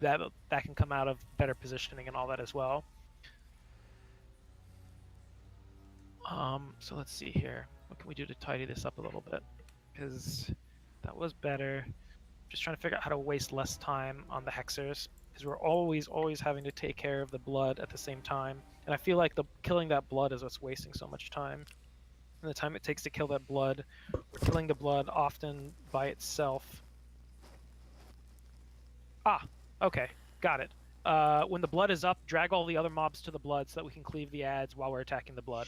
That can come out of better positioning and all that as well. So let's see here. What can we do to tidy this up a little bit? Because that was better. Just trying to figure out how to waste less time on the Hexers, because we're always having to take care of the blood at the same time. And I feel like killing that blood is what's wasting so much time. And the time it takes to kill that blood, we're killing the blood often by itself. Ah, okay, got it. When the blood is up, drag all the other mobs to the blood so that we can cleave the ads while we're attacking the blood.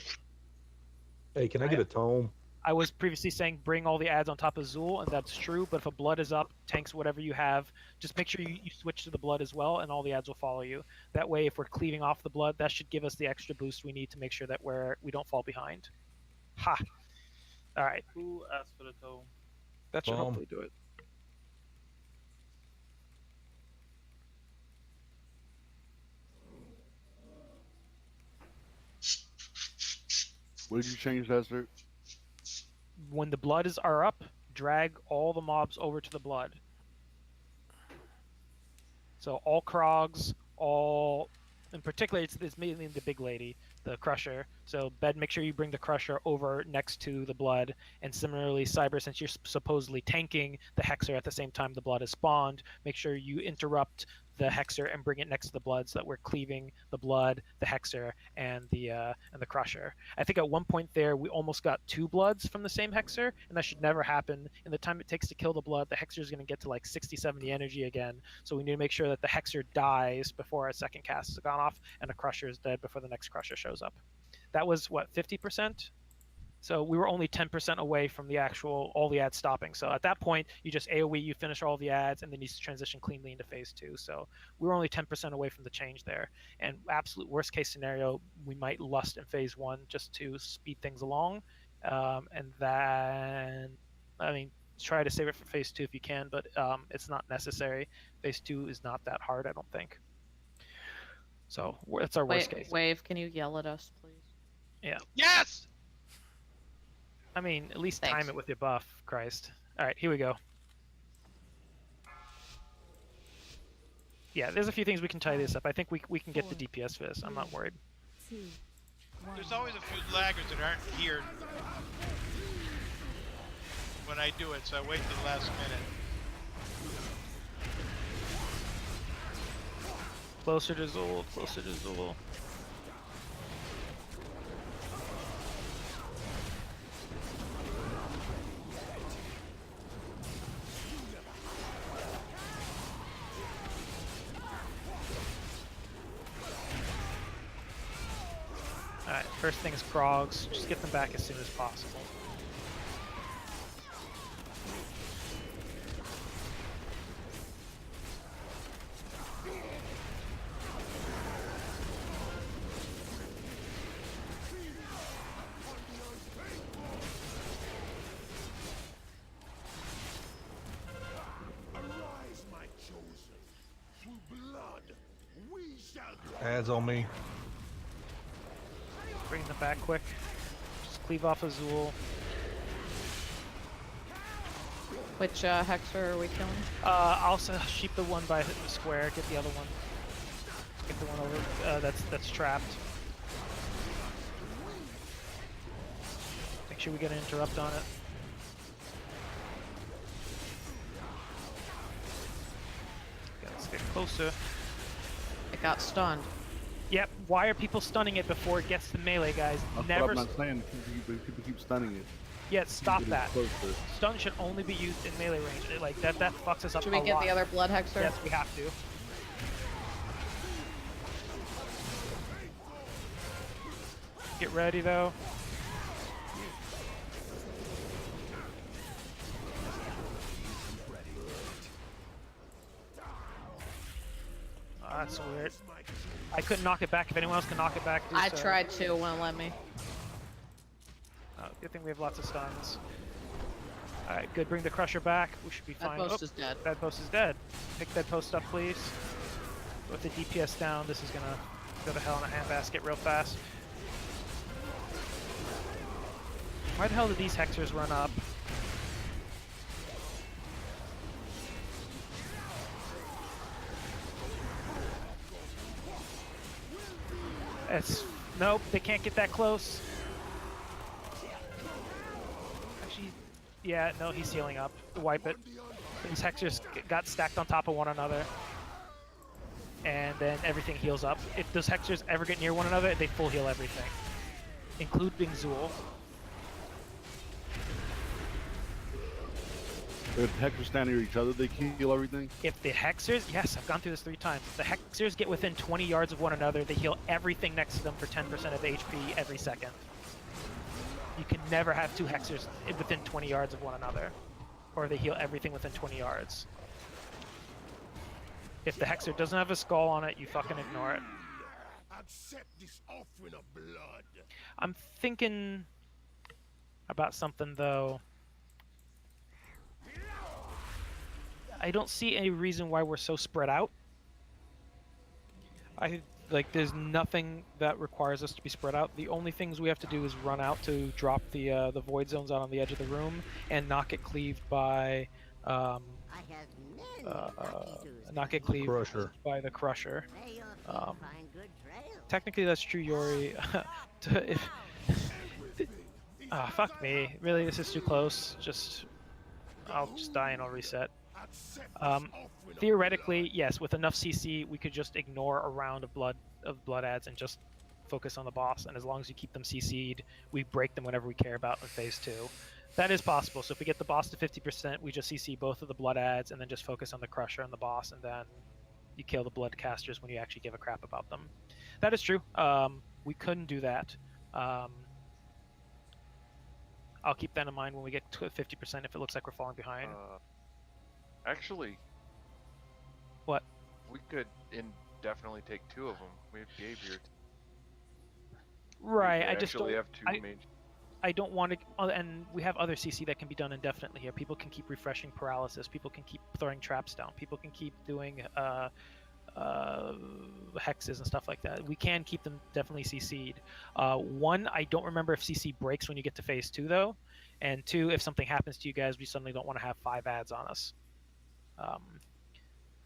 Hey, can I get a tome? I was previously saying bring all the ads on top of Zool, and that's true, but if a blood is up, tanks whatever you have, just make sure you switch to the blood as well, and all the ads will follow you. That way, if we're cleaving off the blood, that should give us the extra boost we need to make sure that we don't fall behind. Ha! Alright. Who asked for the toe? That should hopefully do it. What did you change that, sir? When the blood are up, drag all the mobs over to the blood. So all Krogs, in particular, it's mainly the big lady, the Crusher. So make sure you bring the Crusher over next to the blood. And similarly, Cyber, since you're supposedly tanking the Hexer at the same time the blood is spawned, make sure you interrupt the Hexer and bring it next to the blood so that we're cleaving the blood, the Hexer, and the Crusher. I think at one point there we almost got 2 bloods from the same Hexer, and that should never happen. In the time it takes to kill the blood, the Hexer is going to get to like 60-70 energy again, so we need to make sure that the Hexer dies before our second cast has gone off, and the Crusher is dead before the next Crusher shows up. that was what, 50%? So we were only 10% away from the actual all the ads stopping. So at that point, you just AoE, you finish all the ads, and then you transition cleanly into phase 2. So we were only 10% away from the change there. And absolute worst case scenario, we might lust in phase 1 just to speed things along, and then, I mean, try to save it for phase 2 if you can, but it's not necessary. Phase 2 is not that hard, I don't think. So it's our worst case. Wave, can you yell at us, please? Yeah. Yes! I mean, at least Thanks. time it with your buff, Christ. All right, here we go. Yeah, there's a few things we can tie this up. I think we can get the DPS for this. I'm not worried. There's always a few laggers that aren't here when I do it, so I wait till the last minute. Closer to Zool, closer to Zool. Alright, first thing is Krogs. Just get them back as soon as possible. Ads on me. Bring them back quick. Just cleave off Azul. Which Hexer are we killing? I'll sheep the one by the square. Get the other one. Get the one over that's trapped. Make sure we get an interrupt on it. Okay, let's get closer. It got stunned. Yep. Why are people stunning it before it gets to melee, guys? That's Never. what I'm not saying. People keep stunning it. Yeah, stop that. Closer. Stun should only be used in melee range. Like that fucks us up. Should we get the other blood hexer? Yes, we have to. Get ready though. Oh, that's weird. I couldn't knock it back. If anyone else can knock it back, do I so. tried to, won't let me. Oh, good thing we have lots of stuns. Alright, good. Bring the Crusher back. We should be fine. Bedpost is dead. Bedpost is dead. Pick Bedpost up, please. With the DPS down, this is gonna go to hell in a handbasket real fast. Why the hell did these Hexers run up? Nope, they can't get that close. Actually, yeah, no, he's healing up. Wipe it. These Hexers got stacked on top of one another. And then everything heals up. If those Hexers ever get near one another, they full heal everything. Including Zool. If Hexers stand near each other, they heal everything? If the Hexers, yes, I've gone through this 3 times. If the Hexers get within 20 yards of one another, they heal everything next to them for 10% of HP every second. You can never have 2 Hexers within 20 yards of one another. Or they heal everything within 20 yards. If the Hexer doesn't have a skull on it, you fucking ignore it. Accept this offering of blood. I'm thinking about something though. I don't see any reason why we're so spread out. There's nothing that requires us to be spread out. The only things we have to do is run out to drop the void zones out on the edge of the room and not get cleaved by not get cleaved by the Crusher. Technically that's true, Yori. Fuck me. Really, this is too close. I'll just die and I'll reset. Theoretically, yes, with enough CC, we could just ignore a round of blood ads and just focus on the boss. And as long as you keep them CC'd, we break them whenever we care about in phase 2. That is possible. So if we get the boss to 50%, we just CC both of the blood ads and then just focus on the Crusher and the boss, and then you kill the blood casters when you actually give a crap about them. That is true. We couldn't do that, I'll keep that in mind when we get to 50% if it looks like we're falling behind. Actually, what? We could indefinitely take 2 of them. We have Gabe here. Right, We I just actually don't. have 2 main. I don't want to, and we have other CC that can be done indefinitely here. People can keep refreshing paralysis. People can keep throwing traps down. People can keep doing hexes and stuff like that. We can keep them definitely CC'd. One, I don't remember if CC breaks when you get to phase 2 though, and 2, if something happens to you guys, we suddenly don't want to have 5 ads on us.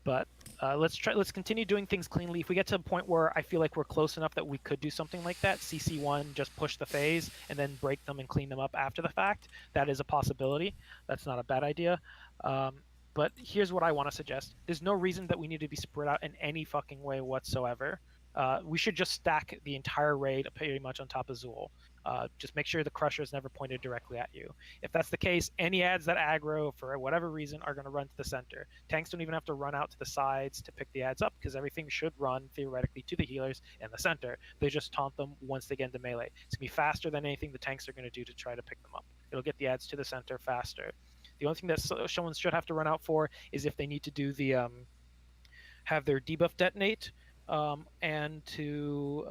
But let's continue doing things cleanly. If we get to a point where I feel like we're close enough that we could do something like that, CC1, just push the phase and then break them and clean them up after the fact. That is a possibility. That's not a bad idea. But here's what I want to suggest. There's no reason that we need to be spread out in any fucking way whatsoever. We should just stack the entire raid pretty much on top of Zool. Just make sure the crusher is never pointed directly at you. If that's the case, any ads that aggro for whatever reason are going to run to the center. Tanks don't even have to run out to the sides to pick the ads up because everything should run theoretically to the healers in the center. They just taunt them once they get into melee. It's going to be faster than anything the tanks are going to do to try to pick them up. It'll get the ads to the center faster. The only thing that someone should have to run out for is if they need to do the have their debuff detonate and to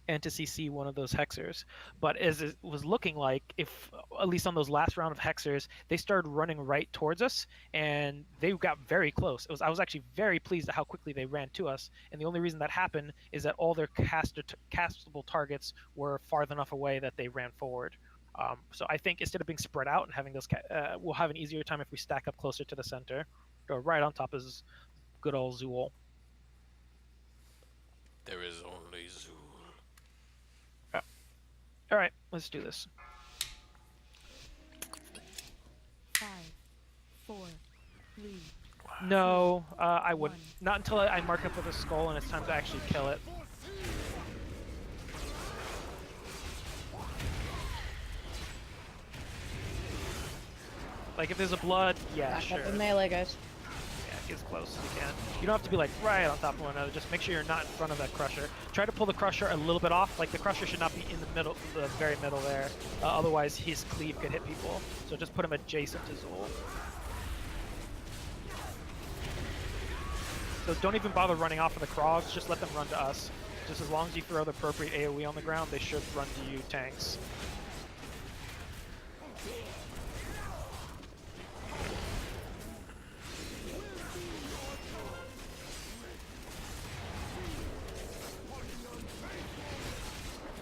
CC one of those hexers. But as it was looking like, if at least on those last round of hexers, they started running right towards us and they got very close. I was actually very pleased at how quickly they ran to us, and the only reason that happened is that all their castable targets were far enough away that they ran forward. So I think instead of being spread out and having those, we'll have an easier time if we stack up closer to the center. Or right on top is good old Zool. There is only Zool. All right, let's do this. 5, 4, 3. No, I wouldn't. Not until I mark up with a skull and it's time to actually kill it. Like if there's a blood, yeah, Back sure. up in melee, guys. Yeah, get as close as you can. You don't have to be like right on top of one another. Just make sure you're not in front of that crusher. Try to pull the crusher a little bit off. Like the crusher should not be in the middle, the very middle there. Otherwise, his cleave could hit people. So just put him adjacent to Zool. So don't even bother running off of the Krogs. Just let them run to us. Just as long as you throw the appropriate AoE on the ground, they should run to you, tanks.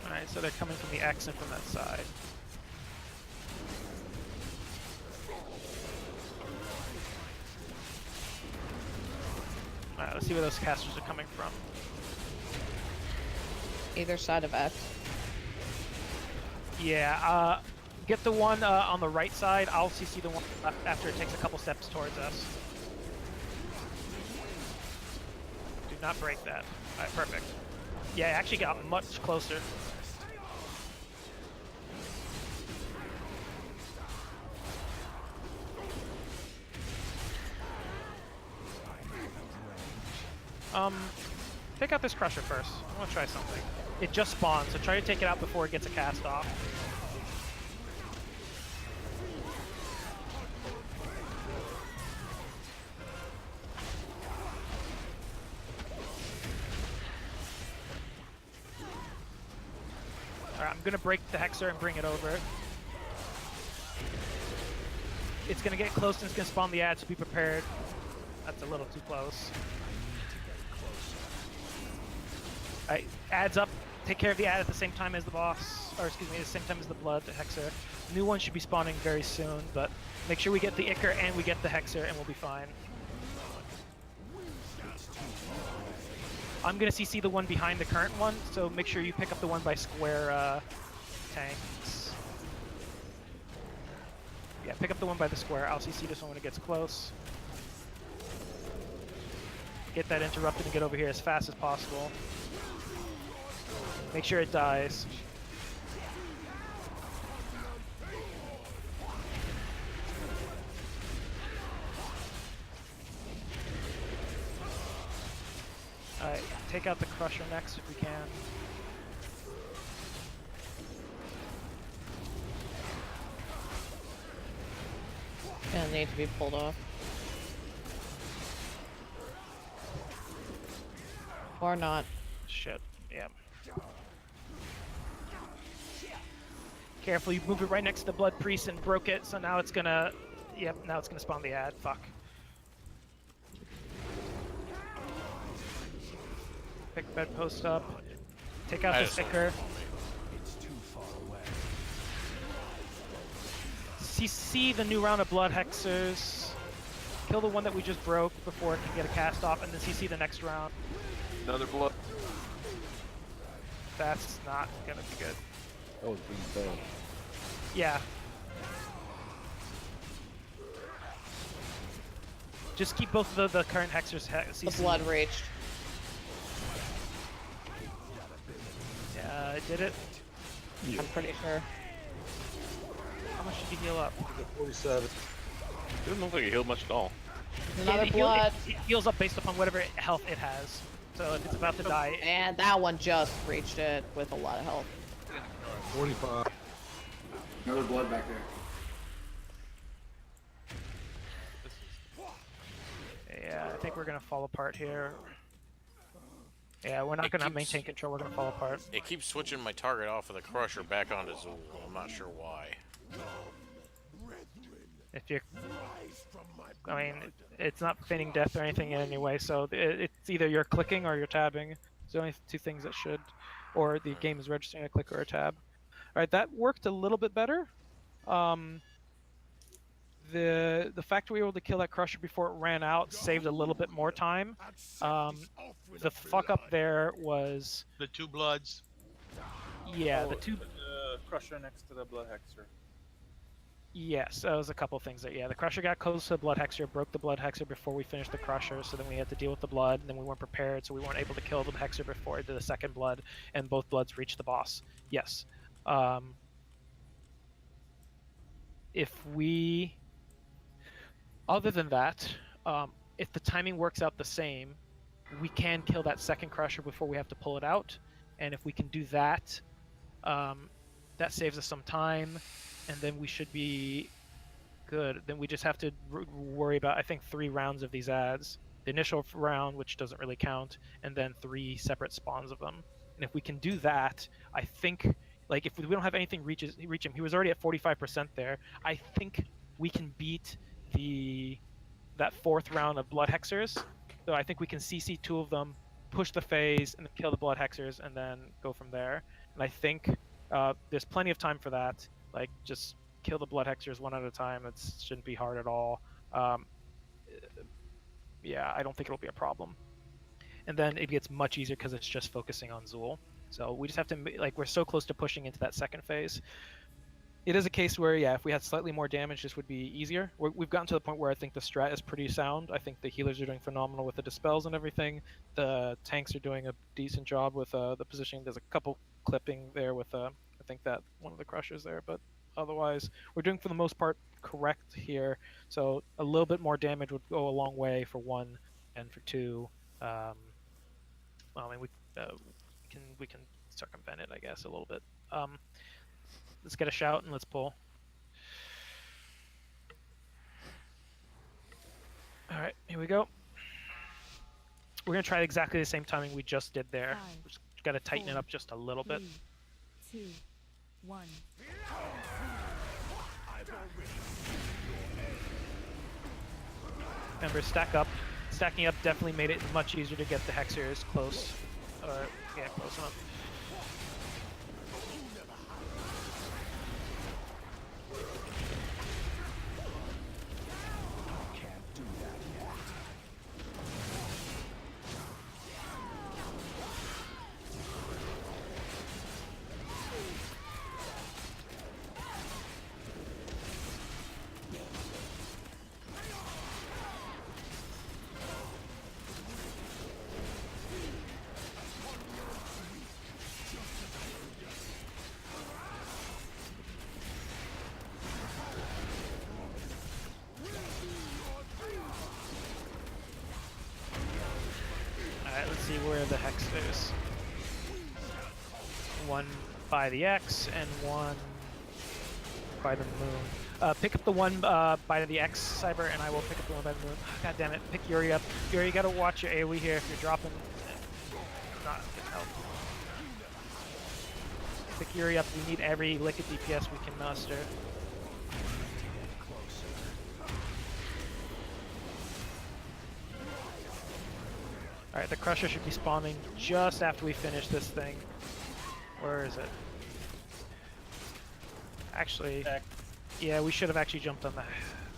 Alright, so they're coming from the X and from that side. Alright, let's see where those casters are coming from. Either side of X. Yeah, get the one on the right side. I'll CC the one left after it takes a couple steps towards us. Do not break that. Alright, perfect. Yeah, it actually got much closer. Take out this crusher first. I want to try something. It just spawned, so try to take it out before it gets a cast off. Alright, I'm gonna break the Hexer and bring it over. It's gonna get close and it's gonna spawn the ad, so be prepared. That's a little too close. Alright, adds up. Take care of the ad at the same time as the boss, or excuse me, at the same time as the blood, the Hexer. New one should be spawning very soon, but make sure we get the Ichor and we get the Hexer and we'll be fine. I'm gonna CC the one behind the current one, so make sure you pick up the one by square tanks. Yeah, pick up the one by the square. I'll CC this one when it gets close. Get that interrupted and get over here as fast as possible. Make sure it dies. Alright, take out the crusher next if we can. Gonna need to be pulled off. Or not. Shit. Yeah. Careful, you moved it right next to the Blood Priest and broke it, so now it's gonna... Yep, now it's gonna spawn the ad. Fuck. Pick the bedpost up. Take out the sticker. It's too far away. CC the new round of Blood Hexers. Kill the one that we just broke before it can get a cast off, and then CC the next round. Another blood. That's not gonna be good. That was pretty bad. Yeah. Just keep both of the current Hexers CC. The blood reached. Yeah, I did it. Yeah. I'm pretty sure. How much did you heal up? 47. Doesn't look like he healed much at all. Another blood. It heals up based upon whatever health it has. So if it's about to die... And that one just reached it with a lot of health. 45. Another blood back there. Yeah, I think we're gonna fall apart here. Yeah, we're not gonna maintain control, we're gonna fall apart. It keeps switching my target off of the Crusher back onto Zool. I'm not sure why. If you're... I mean, it's not feigning death or anything anyway, so it's either you're clicking or you're tabbing. It's the only two things that should... Or the game is registering a click or a tab. Alright, that worked a little bit better. The fact we were able to kill that Crusher before it ran out saved a little bit more time. The fuck up there was... The two bloods. Yeah, Oh, the two... The Crusher next to the Blood Hexer. Yes, that was a couple things there. Yeah, the Crusher got close to the Blood Hexer, broke the Blood Hexer before we finished the Crusher, so then we had to deal with the Blood, and then we weren't prepared, so we weren't able to kill the Hexer before it did the second Blood, and both Bloods reached the boss. Yes. If we... Other than that, if the timing works out the same, we can kill that second Crusher before we have to pull it out, and if we can do that, that saves us some time, and then we should be good. Then we just have to worry about, I think, 3 rounds of these ads. The initial round, which doesn't really count, and then 3 separate spawns of them. And if we can do that, I think, like, if we don't have anything reach him, he was already at 45% there, I think we can beat that 4th round of Blood Hexers. So I think we can CC 2 of them, push the phase, and then kill the Blood Hexers, and then go from there. And I think there's plenty of time for that. Like, just kill the Blood Hexers one at a time. It shouldn't be hard at all. Yeah, I don't think it'll be a problem. And then it gets much easier because it's just focusing on Zool. So we just have to, like, we're so close to pushing into that second phase. It is a case where, yeah, if we had slightly more damage, this would be easier. We've gotten to the point where I think the strat is pretty sound. I think the healers are doing phenomenal with the dispels and everything. The tanks are doing a decent job with the positioning. There's a couple clipping there with, I think that one of the Crushers there, but otherwise, we're doing for the most part correct here. So a little bit more damage would go a long way for 1 and for 2. Well, I mean, we can circumvent it, I guess, a little bit. Let's get a shout and let's pull. Alright, here we go. We're going to try exactly the same timing we just did there. We just got to tighten it up just a little bit. 2, 1. Remember, stack up. Stacking up definitely made it much easier to get the Hexers close. Yeah, close enough. Let's see where the hex is. 1 by the X and 1 by the moon. Pick up the one by the X, Cyber, and I will pick up the one by the moon. God damn it, pick Yuri up. Yuri, you gotta watch your AoE here if you're dropping. Not help. Pick Yuri up, we need every lick of DPS we can muster. Alright, the Crusher should be spawning just after we finish this thing. Where is it? Actually, yeah, we should have actually jumped on that.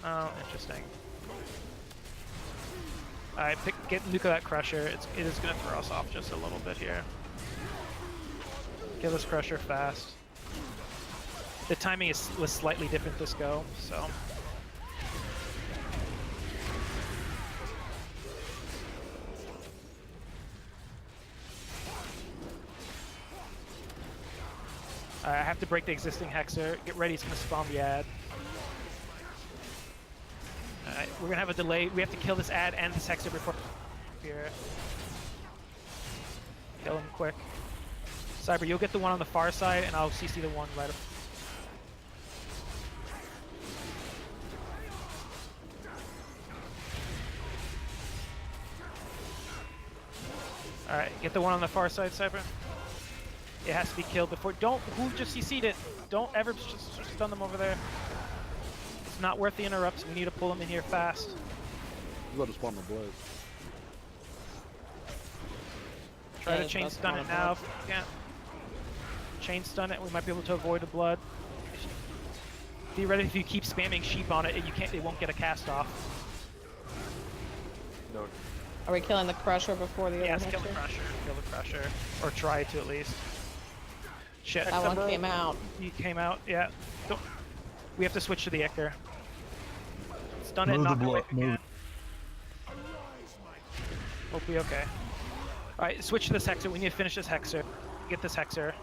Oh, interesting. Alright, nuke that Crusher. It is going to throw us off just a little bit here. Kill this Crusher fast. The timing was slightly different this go, so... I have to break the existing Hexer. Get ready, it's going to spawn the ad. Alright, we're going to have a delay. We have to kill this ad and this Hexer before... Here. Kill him quick. Cyber, you'll get the one on the far side, and I'll CC the one right up. Alright, get the one on the far side, Cyber. It has to be killed before. Who just CC'd it? Don't ever just stun them over there. It's not worth the interrupts. We need to pull them in here fast. You gotta spawn the blood. Try to chain stun it now if you can't. Chain stun it, we might be able to avoid the blood. Theoretically, if you keep spamming sheep on it, it won't get a cast off. No. Are we killing the Crusher before the other Yes, kill the Hexer? Crusher. Kill the Crusher. Or try to at least. Shit. That one came out. He came out, yeah. We have to switch to the Ichor. Stun it, Move the knock it away blood. if we can. Hope we okay. Alright, switch to this Hexer. We need to finish this Hexer. Get this Hexer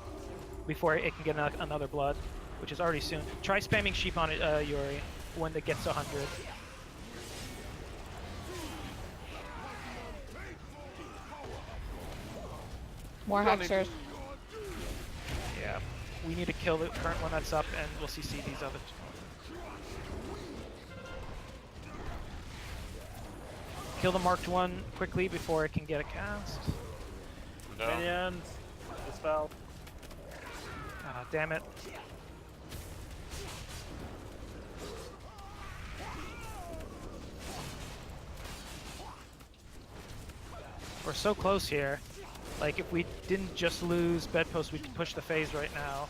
before it can get another blood, which is already soon. Try spamming sheep on it, Yuri, when it gets to 100. More Hexers. Yeah, we need to kill the current one that's up, and we'll CC these other two. Kill the marked one quickly before it can get a cast. No. Minions, dispel. Ah, damn it. We're so close here. Like, if we didn't just lose Bedpost, we could push the phase right now.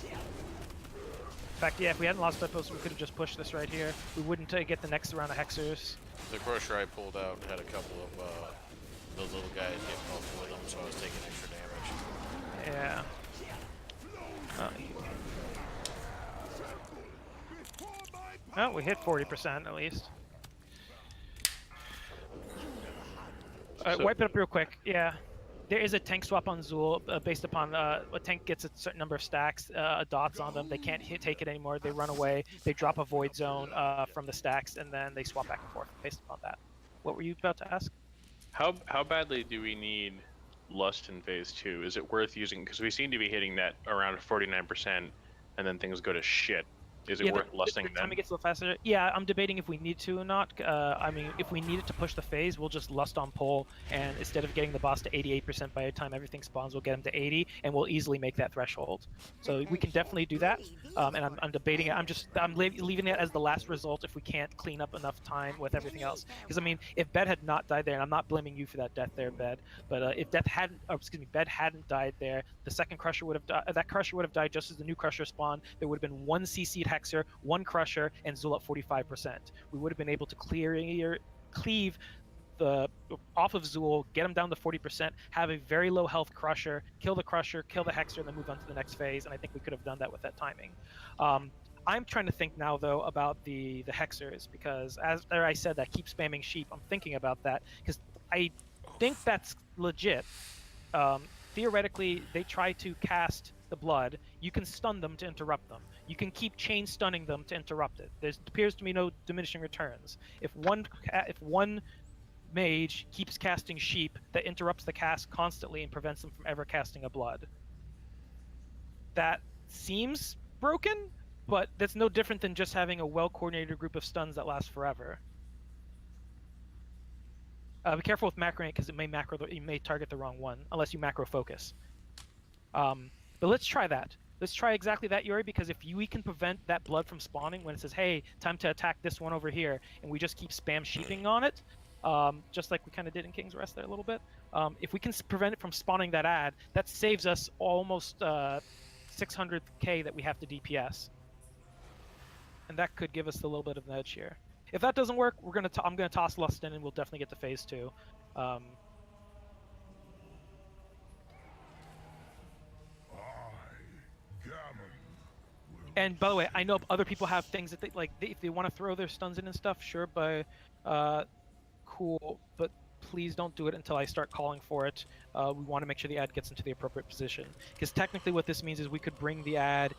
In fact, yeah, if we hadn't lost Bedpost, we could have just pushed this right here. We wouldn't get the next round of Hexers. The Crusher I pulled out had a couple of those little guys getting off with them, so I was taking extra damage. Yeah. Oh, we hit 40% at least. Alright, wipe it up real quick. Yeah. There is a tank swap on Zool based upon a tank gets a certain number of stacks, dots on them. They can't take it anymore. They run away. They drop a void zone from the stacks, and then they swap back and forth based upon that. What were you about to ask? How badly do we need Lust in Phase 2? Is it worth using? Because we seem to be hitting that around 49%, and then things go to shit. Is it worth lusting the then? time it gets a little faster. Yeah, I'm debating if we need to or not. I mean, if we needed to push the phase, we'll just lust on pull, and instead of getting the boss to 88% by the time everything spawns, we'll get him to 80, and we'll easily make that threshold. So we can definitely do that. And I'm debating it. I'm leaving it as the last result if we can't clean up enough time with everything else. Because I mean, if Bed had not died there, and I'm not blaming you for that death there, Bed, but if Bed hadn't died there, the second Crusher would have died. That Crusher would have died just as the new Crusher spawned. There would have been one CC'd Hexer, one Crusher, and Zul at 45%. We would have been able to cleave the off of Zul, get him down to 40%, have a very low health Crusher, kill the Hexer, and then move on to the next phase. And I think we could have done that with that timing. I'm trying to think now though about the Hexers, because as I said, that keep spamming sheep. I'm thinking about that because I think that's legit. Theoretically, they try to cast the blood. You can stun them to interrupt them. You can keep chain stunning them to interrupt it. There appears to be no diminishing returns. If one mage keeps casting sheep, that interrupts the cast constantly and prevents them from ever casting a blood. That seems broken, but that's no different than just having a well-coordinated group of stuns that last forever. Be careful with macroing because it may you may target the wrong one unless you macro focus. But let's try that. Let's try exactly that, Yuri, because if we can prevent that blood from spawning when it says, hey, time to attack this one over here, and we just keep spam sheeping on it, just like we kind of did in King's Rest there a little bit, if we can prevent it from spawning that ad, that saves us almost 600k that we have to DPS. And that could give us a little bit of an edge here. If that doesn't work, I'm gonna toss Lust in, and we'll definitely get to phase 2. And by the way, I know other people have things that if they want to throw their stuns in and stuff, sure, but cool. But please don't do it until I start calling for it. We want to make sure the ad gets into the appropriate position, because technically what this means is we could bring the ad.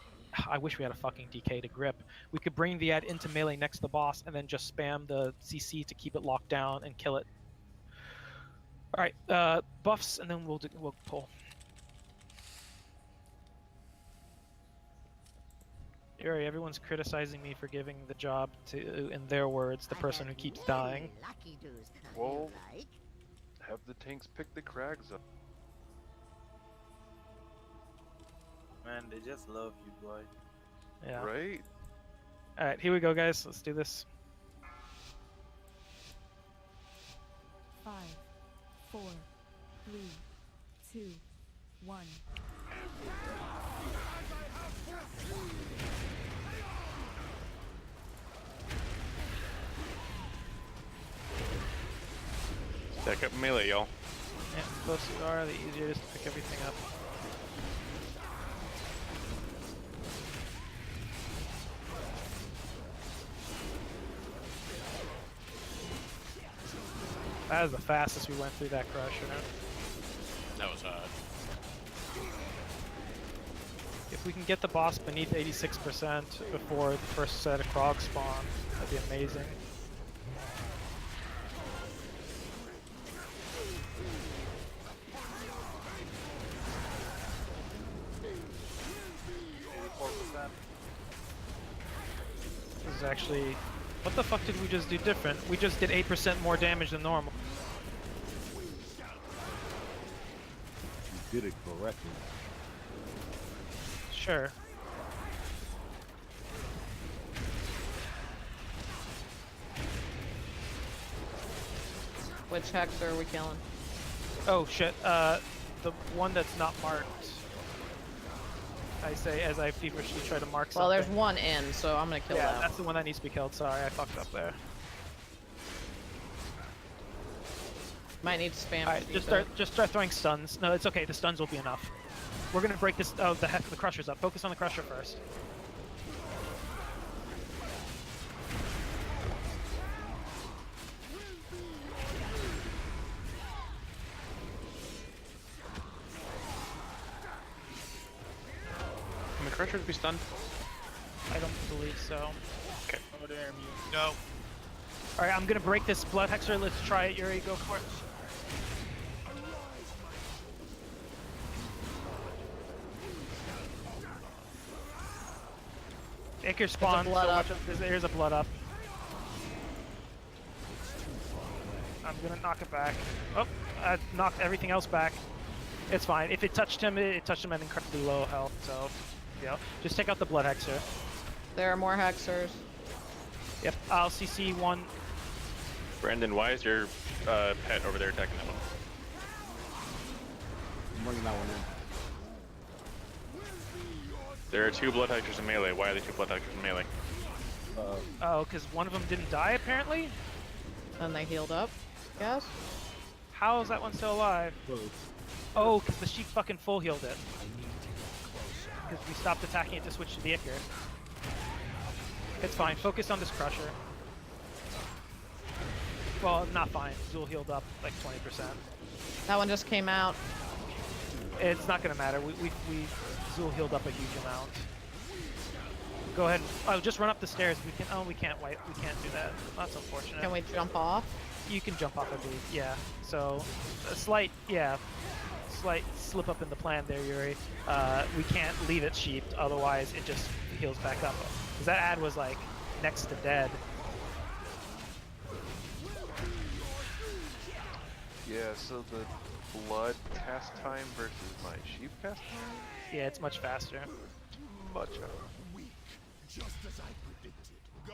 I wish we had a fucking DK to grip. We could bring the ad into melee next to the boss and then just spam the CC to keep it locked down and kill it. All right, buffs, and then we'll pull. Yuri, everyone's criticizing me for giving the job to, in their words, the person who keeps dying. Well, have the tanks pick the crags up. Man, they just love you, boy. Yeah. Right? Alright, here we go, guys. Let's do this. 5, 4, 3, 2, 1. Stack up melee, y'all. Yeah, the closer you are, the easier it is to pick everything up. That was the fastest we went through that crusher. That was hot. If we can get the boss beneath 86% before the first set of Krogs spawn, that'd be amazing. This is actually... What the fuck did we just do different? We just did 8% more damage than normal. You did it correctly. Sure. Which Hexer are we killing? Oh shit, the one that's not marked. I say as I feverishly try to mark something. Well, there's one in, so I'm gonna kill that. Yeah, that's the one that needs to be killed. Sorry, I fucked up there. Might need to spam. Alright, just start throwing stuns. No, it's okay. The stuns will be enough. We're gonna break this. Oh, the crusher's up. Focus on the crusher first. Can the crushers be stunned? I don't believe so. Okay. Oh, damn you. No. Alright, I'm gonna break this blood hexer. Let's try it, Yuri. Go for it. Iker spawn. There's a blood up. I'm gonna knock it back. Oh, I knocked everything else back. It's fine. If it touched him, it touched him at incredibly low health. So, yeah, just take out the blood hexer. There are more hexers. Yep, I'll CC one. Brandon, why is your pet over there attacking that one? I'm bringing that one in. There are 2 blood hexers in melee. Why are there 2 blood hexers in melee? Oh, because one of them didn't die apparently? And they healed up, yes? How is that one still alive? Oh, because the sheep fucking full healed it. Because we stopped attacking it to switch to the Iker. It's fine. Focus on this crusher. Well, not fine. Zul healed up like 20%. That one just came out. It's not gonna matter. Zul healed up a huge amount. Go ahead. Oh, just run up the stairs. We can. Oh, we can't wait. We can't do that. That's unfortunate. Can we jump off? You can jump off, I believe. Yeah. So, a slight slight slip up in the plan there, Yuri. We can't leave it sheeped, otherwise it just heals back up. Because that ad was like next to dead. Yeah, so the blood cast time versus my sheep cast time? Yeah, it's much faster. Much faster.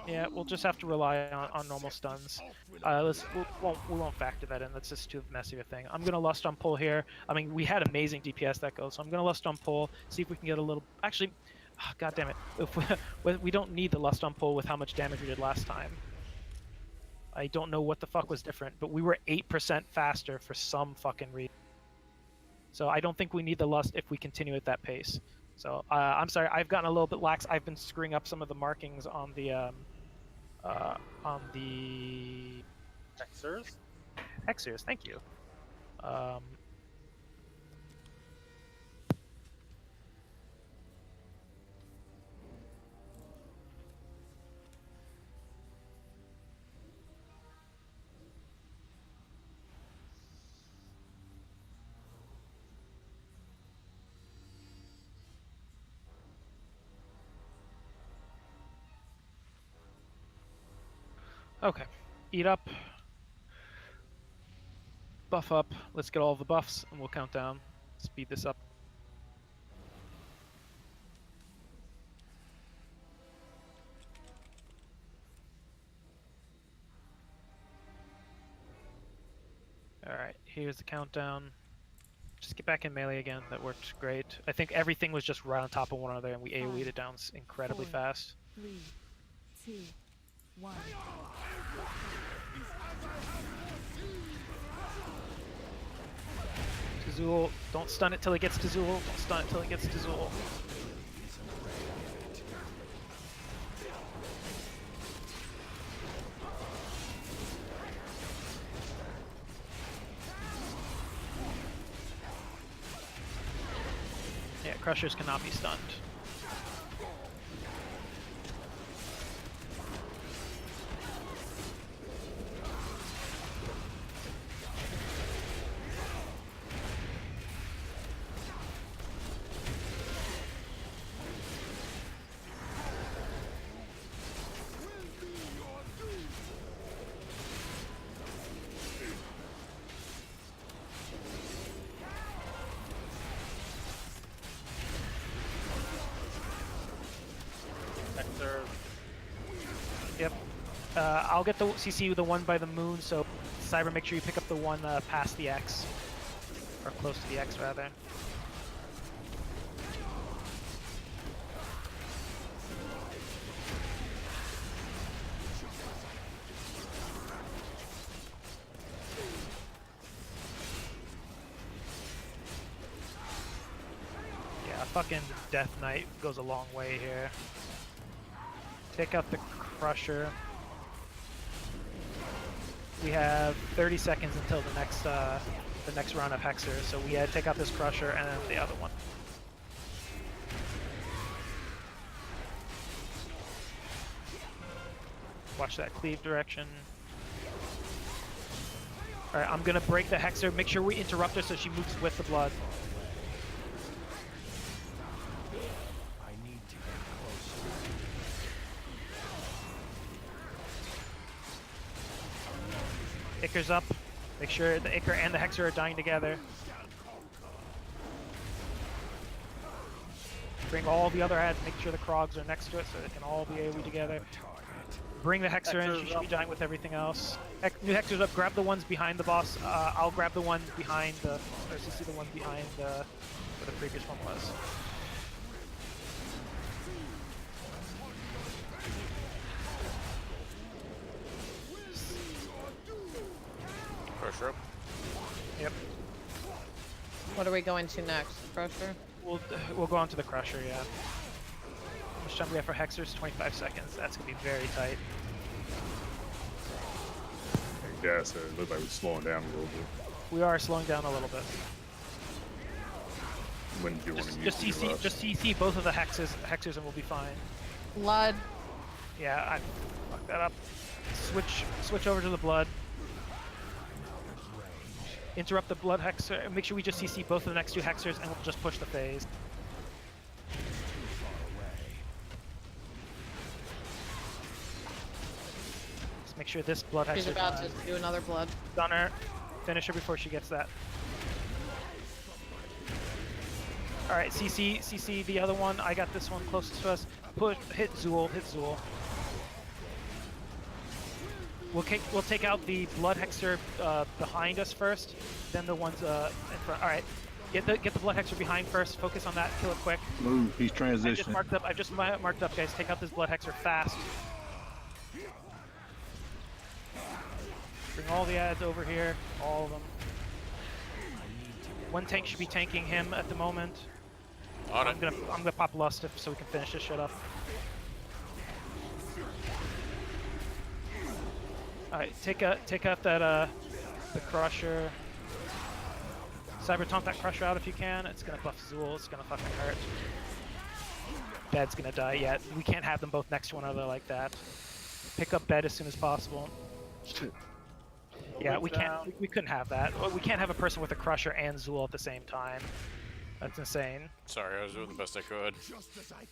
Yeah, we'll just have to rely on normal stuns. We won't factor that in. That's just too messy of a thing. I'm gonna lust on pull here. I mean, we had amazing DPS that goes, so I'm gonna lust on pull. See if we can get a little. Actually, god damn it! If we don't need the lust on pull with how much damage we did last time. I don't know what the fuck was different, but we were 8% faster for some fucking reason. So I don't think we need the lust if we continue at that pace. So I'm sorry, I've gotten a little bit lax. I've been screwing up some of the markings on the Hexers. Hexers. Thank you. Okay, eat up, buff up. Let's get all the buffs, and we'll count down. Speed this up. All right, here's the countdown. Just get back in melee again. That worked great. I think everything was just right on top of one another, and we AoE'd it down incredibly fast. 3, 2, 1. To Zool. Don't stun it till it gets to Zool. Don't stun it till it gets to Zool. Yeah, Crushers cannot be stunned. Yep. I'll get the CC the one by the moon, so Cyber, make sure you pick up the one past the X. Or close to the X, rather. Yeah, fucking Death Knight goes a long way here. Take out the Crusher. We have 30 seconds until the next round of Hexer, so we had to take out this Crusher and then the other one. Watch that cleave direction. Alright, I'm gonna break the Hexer. Make sure we interrupt her so she moves with the blood. Icker's up. Make sure the Icker and the Hexer are dying together. Bring all the other ads, make sure the Krogs are next to it so they can all be AoE together. Bring the Hexer in, she should be dying with everything else. New Hexer's up, grab the ones behind the boss. I'll grab the one behind the, or CC the one behind where the previous one was. Crusher up. Yep. What are we going to next? Crusher? We'll go on to the Crusher, yeah. How much time we have for Hexers? 25 seconds. That's gonna be very tight. Yeah, so it looks like we're slowing down a little bit. We are slowing down a little bit. When do you want to use just CC both of the Hexers and we'll be fine. Blood. Yeah, I fucked that up. Switch over to the blood. Interrupt the blood hexer. Make sure we just CC both of the next two hexers, and we'll just push the phase. Just make sure this blood hexer. She's about to do another blood. Stun her. Finish her before she gets that. All right, CC the other one. I got this one closest to us. Hit Zool. We'll take out the blood hexer behind us first, then the ones in front. All right, get the blood hexer behind first. Focus on that. Kill it quick. Move. He's transitioning. I just marked up, guys. Take out this blood hexer fast. Bring all the ads over here. All of them. One tank should be tanking him at the moment. I'm gonna pop Lust so we can finish this shit up. Alright, take out that the Crusher. Cyber taunt that Crusher out if you can. It's gonna buff Zool, it's gonna fucking hurt. Bed's gonna die yet. We can't have them both next to one another like that. Pick up Bed as soon as possible. Yeah, we couldn't have that. We can't have a person with a Crusher and Zool at the same time. That's insane. Sorry, I was doing the best I could.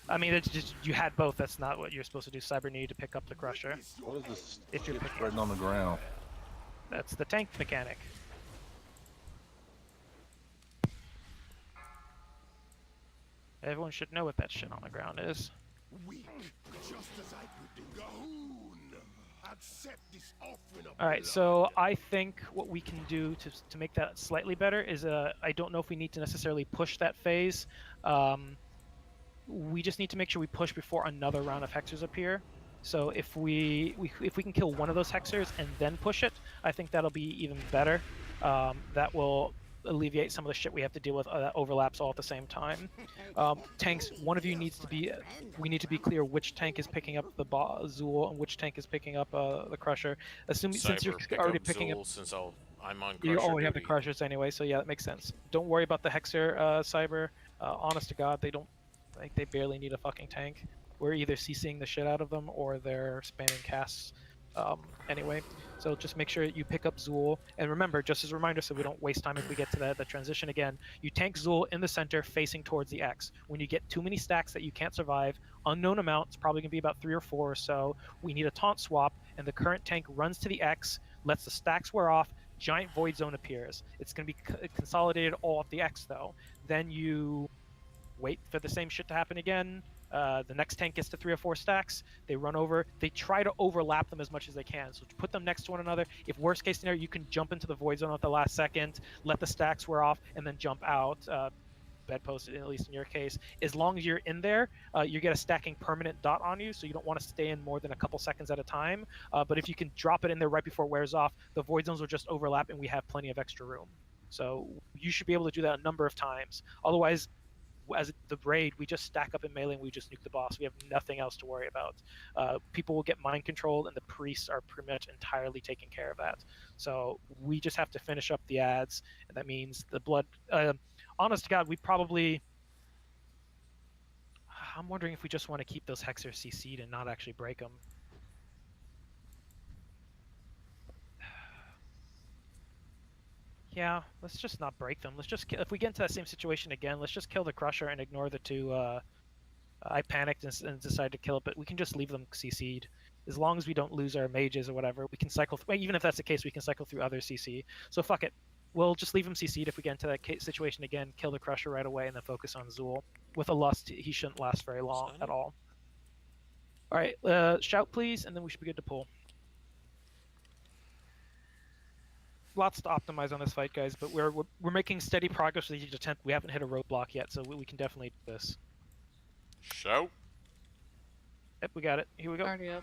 I mean, it's just you had both. That's not what you're supposed to do. Cyber needed to pick up the Crusher. What is this? If you're spreading on the ground. That's the tank mechanic. Everyone should know what that shit on the ground is. Weak, just as I predicted. Alright, so I think what we can do to make that slightly better is I don't know if we need to necessarily push that phase. We just need to make sure we push before another round of hexers appear. So if we can kill one of those hexers and then push it, I think that'll be even better. That will alleviate some of the shit we have to deal with that overlaps all at the same time. Tanks, one of you needs to be, we need to be clear which tank is picking up the Zool and which tank is picking up the Crusher. Assuming since you're already picking up, since I'm on Crusher you already have the duty. Crushers anyway, so yeah, that makes sense. Don't worry about the Hexer, Cyber. Honest to God, they barely need a fucking tank. We're either CCing the shit out of them or they're spamming casts anyway. So just make sure you pick up Zool. And remember, just as a reminder so we don't waste time if we get to the transition again, you tank Zool in the center facing towards the X. When you get too many stacks that you can't survive, unknown amount, it's probably going to be about 3 or 4 or so, we need a taunt swap, and the current tank runs to the X, lets the stacks wear off, giant void zone appears. It's going to be consolidated all at the X though. Then you wait for the same shit to happen again. The next tank gets to 3 or 4 stacks. They run over. They try to overlap them as much as they can. So put them next to one another. If worst case scenario, you can jump into the void zone at the last second, let the stacks wear off, and then jump out. Bedpost, at least in your case. As long as you're in there, you get a stacking permanent dot on you, so you don't want to stay in more than a couple seconds at a time. But if you can drop it in there right before it wears off, the void zones will just overlap, and we have plenty of extra room. So you should be able to do that a number of times. Otherwise, as the raid, we just stack up in melee and we just nuke the boss. We have nothing else to worry about. People will get mind controlled, and the priests are pretty much entirely taking care of that. So we just have to finish up the ads, and that means the blood. Honest to God, we probably. I'm wondering if we just want to keep those hexers CC'd and not actually break them. Yeah, let's just not break them. Let's just if we get into that same situation again, let's just kill the Crusher and ignore the 2. I panicked and decided to kill it, but we can just leave them CC'd. As long as we don't lose our mages or whatever, we can cycle. Even if that's the case, we can cycle through other CC. So fuck it. We'll just leave them CC'd if we get into that situation again, kill the Crusher right away, and then focus on Zool. With a Lust, he shouldn't last very long at all. Alright, shout please, and then we should be good to pull. Lots to optimize on this fight, guys, but we're making steady progress with each attempt. We haven't hit a roadblock yet, so we can definitely do this. Shout. Yep, we got it. Here we go. Already up.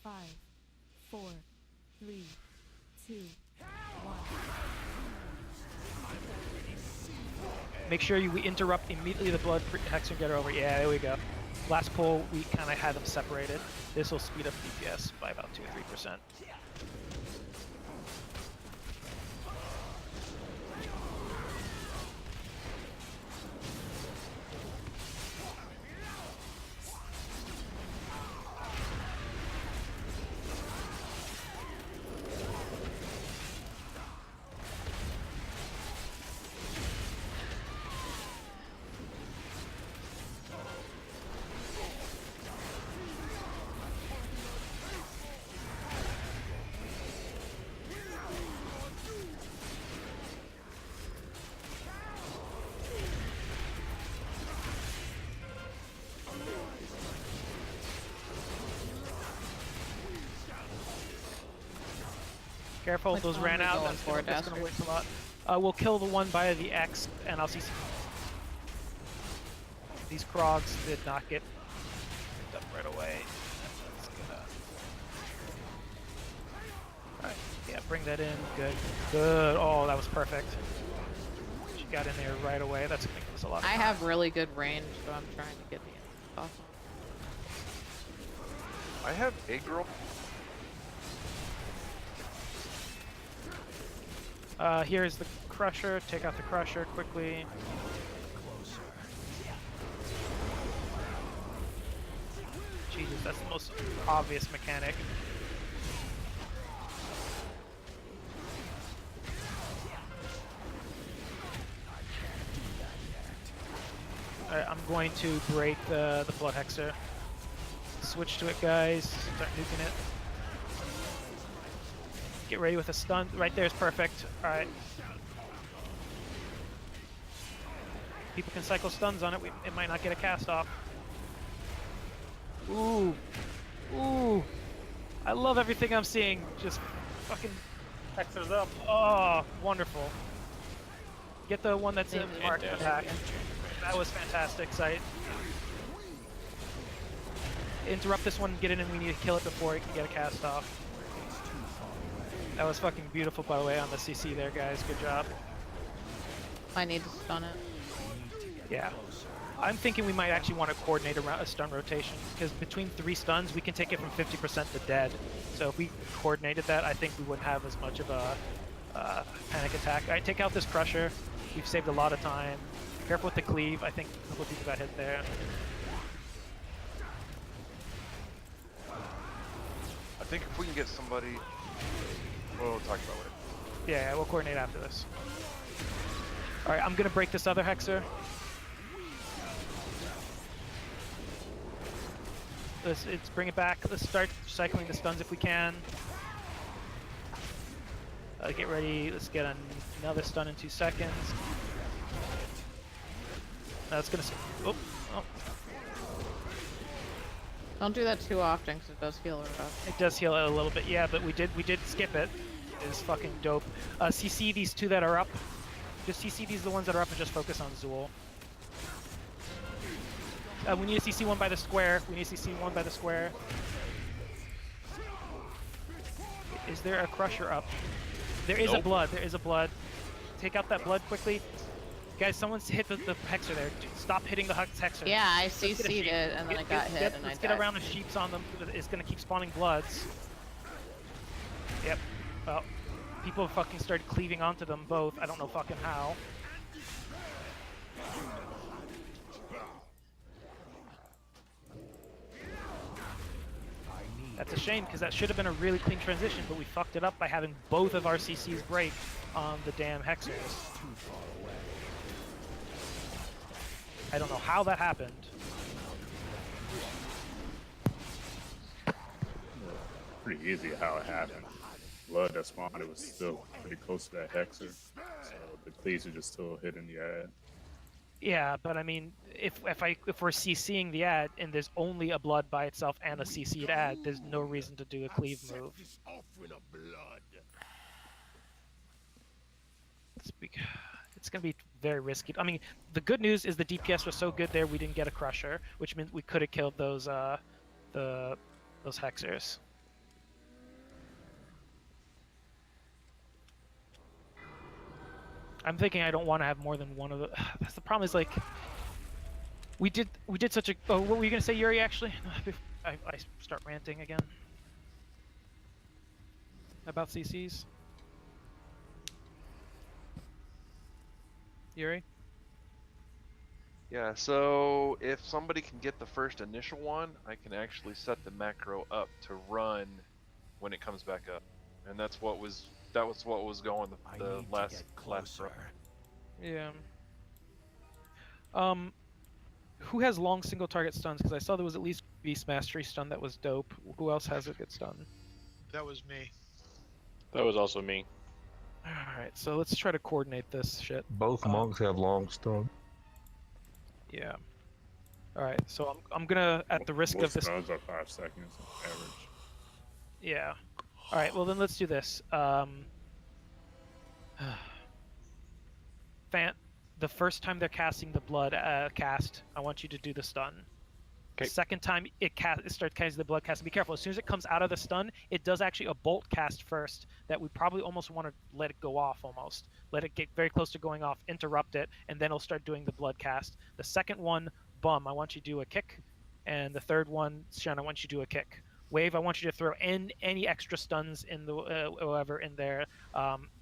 5, 4, 3, 2, 1. Make sure we interrupt immediately the blood hexer and get her over. Yeah, there we go. Last pull, we kind of had them separated. This will speed up DPS by about 2 or 3%. Careful, Which those one ran we out. going That's for, gonna Dastard? waste a lot. We'll kill the one by the X, and I'll see. These Krogs did not get picked up right away. That's gonna... Alright, yeah, bring that in. Good. Good. Oh, that was perfect. She got in there right away. That's gonna give us a lot of I time. have really good range, so I'm trying to get the off. I have egg roll. Here's the Crusher. Take out the Crusher quickly. Jesus, that's the most obvious mechanic. Alright, I'm going to break the Blood Hexer. Switch to it, guys. Start nuking it. Get ready with a stun. Right there is perfect. Alright. People can cycle stuns on it. It might not get a cast off. Ooh. Ooh. I love everything I'm seeing. Just fucking... Hexer's up. Oh, wonderful. Get the one that's in mark attack. That was fantastic, Sight. Interrupt this one, get in, and we need to kill it before it can get a cast off. That was fucking beautiful, by the way, on the CC there, guys. Good job. I need to stun it. Yeah. I'm thinking we might actually want to coordinate around a stun rotation, because between 3 stuns, we can take it from 50% to dead. So if we coordinated that, I think we wouldn't have as much of a panic attack. Alright, take out this Crusher. We've saved a lot of time. Careful with the cleave. I think a couple of people got hit there. I think if we can get somebody... We'll talk about it. Yeah, we'll coordinate after this. Alright, I'm gonna break this other Hexer. Let's bring it back. Let's start cycling the stuns if we can. Get ready. Let's get another stun in 2 seconds. That's gonna... Oh, oh. Don't do that too often, because it does heal her up. It does heal it a little bit, yeah, but we did skip it. It is fucking dope. CC these 2 that are up. Just CC these the ones that are up and just focus on Zool. We need to CC one by the square. We need to CC one by the square. Is there a Crusher up? There is a blood. There is a blood. Take out that blood quickly. Guys, someone's hit the Hexer there. Stop hitting the Hexer. Yeah, I CC'd it, and then I got hit, and I died. Let's get around the sheeps on them. It's going to keep spawning bloods. Yep. Well, people fucking started cleaving onto them both. I don't know fucking how. That's a shame, because that should have been a really clean transition, but we fucked it up by having both of our CCs break on the damn Hexers. I don't know how that happened. Pretty easy how it happened. Blood that spawned, it was still pretty close to that Hexer. So the cleaves are just still hitting the ad. Yeah, but I mean, if we're CCing the ad and there's only a blood by itself and a CC'd ad, there's no reason to do a cleave move. It's going to be very risky. I mean, the good news is the DPS was so good there we didn't get a Crusher, which means we could have killed those those Hexers. I'm thinking I don't want to have more than one of the. That's the problem. Is like we did such a. Oh, what were you gonna say, Yuri? Actually, I start ranting again about CCs. Yuri? Yeah, so if somebody can get the first initial one, I can actually set the macro up to run when it comes back up, and that was what was going the last run. Yeah. Who has long single target stuns? Because I saw there was at least Beast Mastery stun that was dope. Who else has a good stun? That was me. That was also me. Alright, so let's try to coordinate this shit. Both monks have long stun. Yeah. Alright, so I'm gonna, at the risk of this... Stuns are 5 seconds average. Yeah. All right, well then let's do this. Fant, the first time they're casting the blood cast, I want you to do the stun. The second time it starts casting the blood cast, be careful. As soon as it comes out of the stun, it does actually a bolt cast first that we probably almost want to let it go off almost. Let it get very close to going off, interrupt it, and then it'll start doing the blood cast. The second one, Bum, I want you to do a kick. And the third one, Shen, I want you to do a kick. Wave, I want you to throw in any extra stuns in the whoever in there,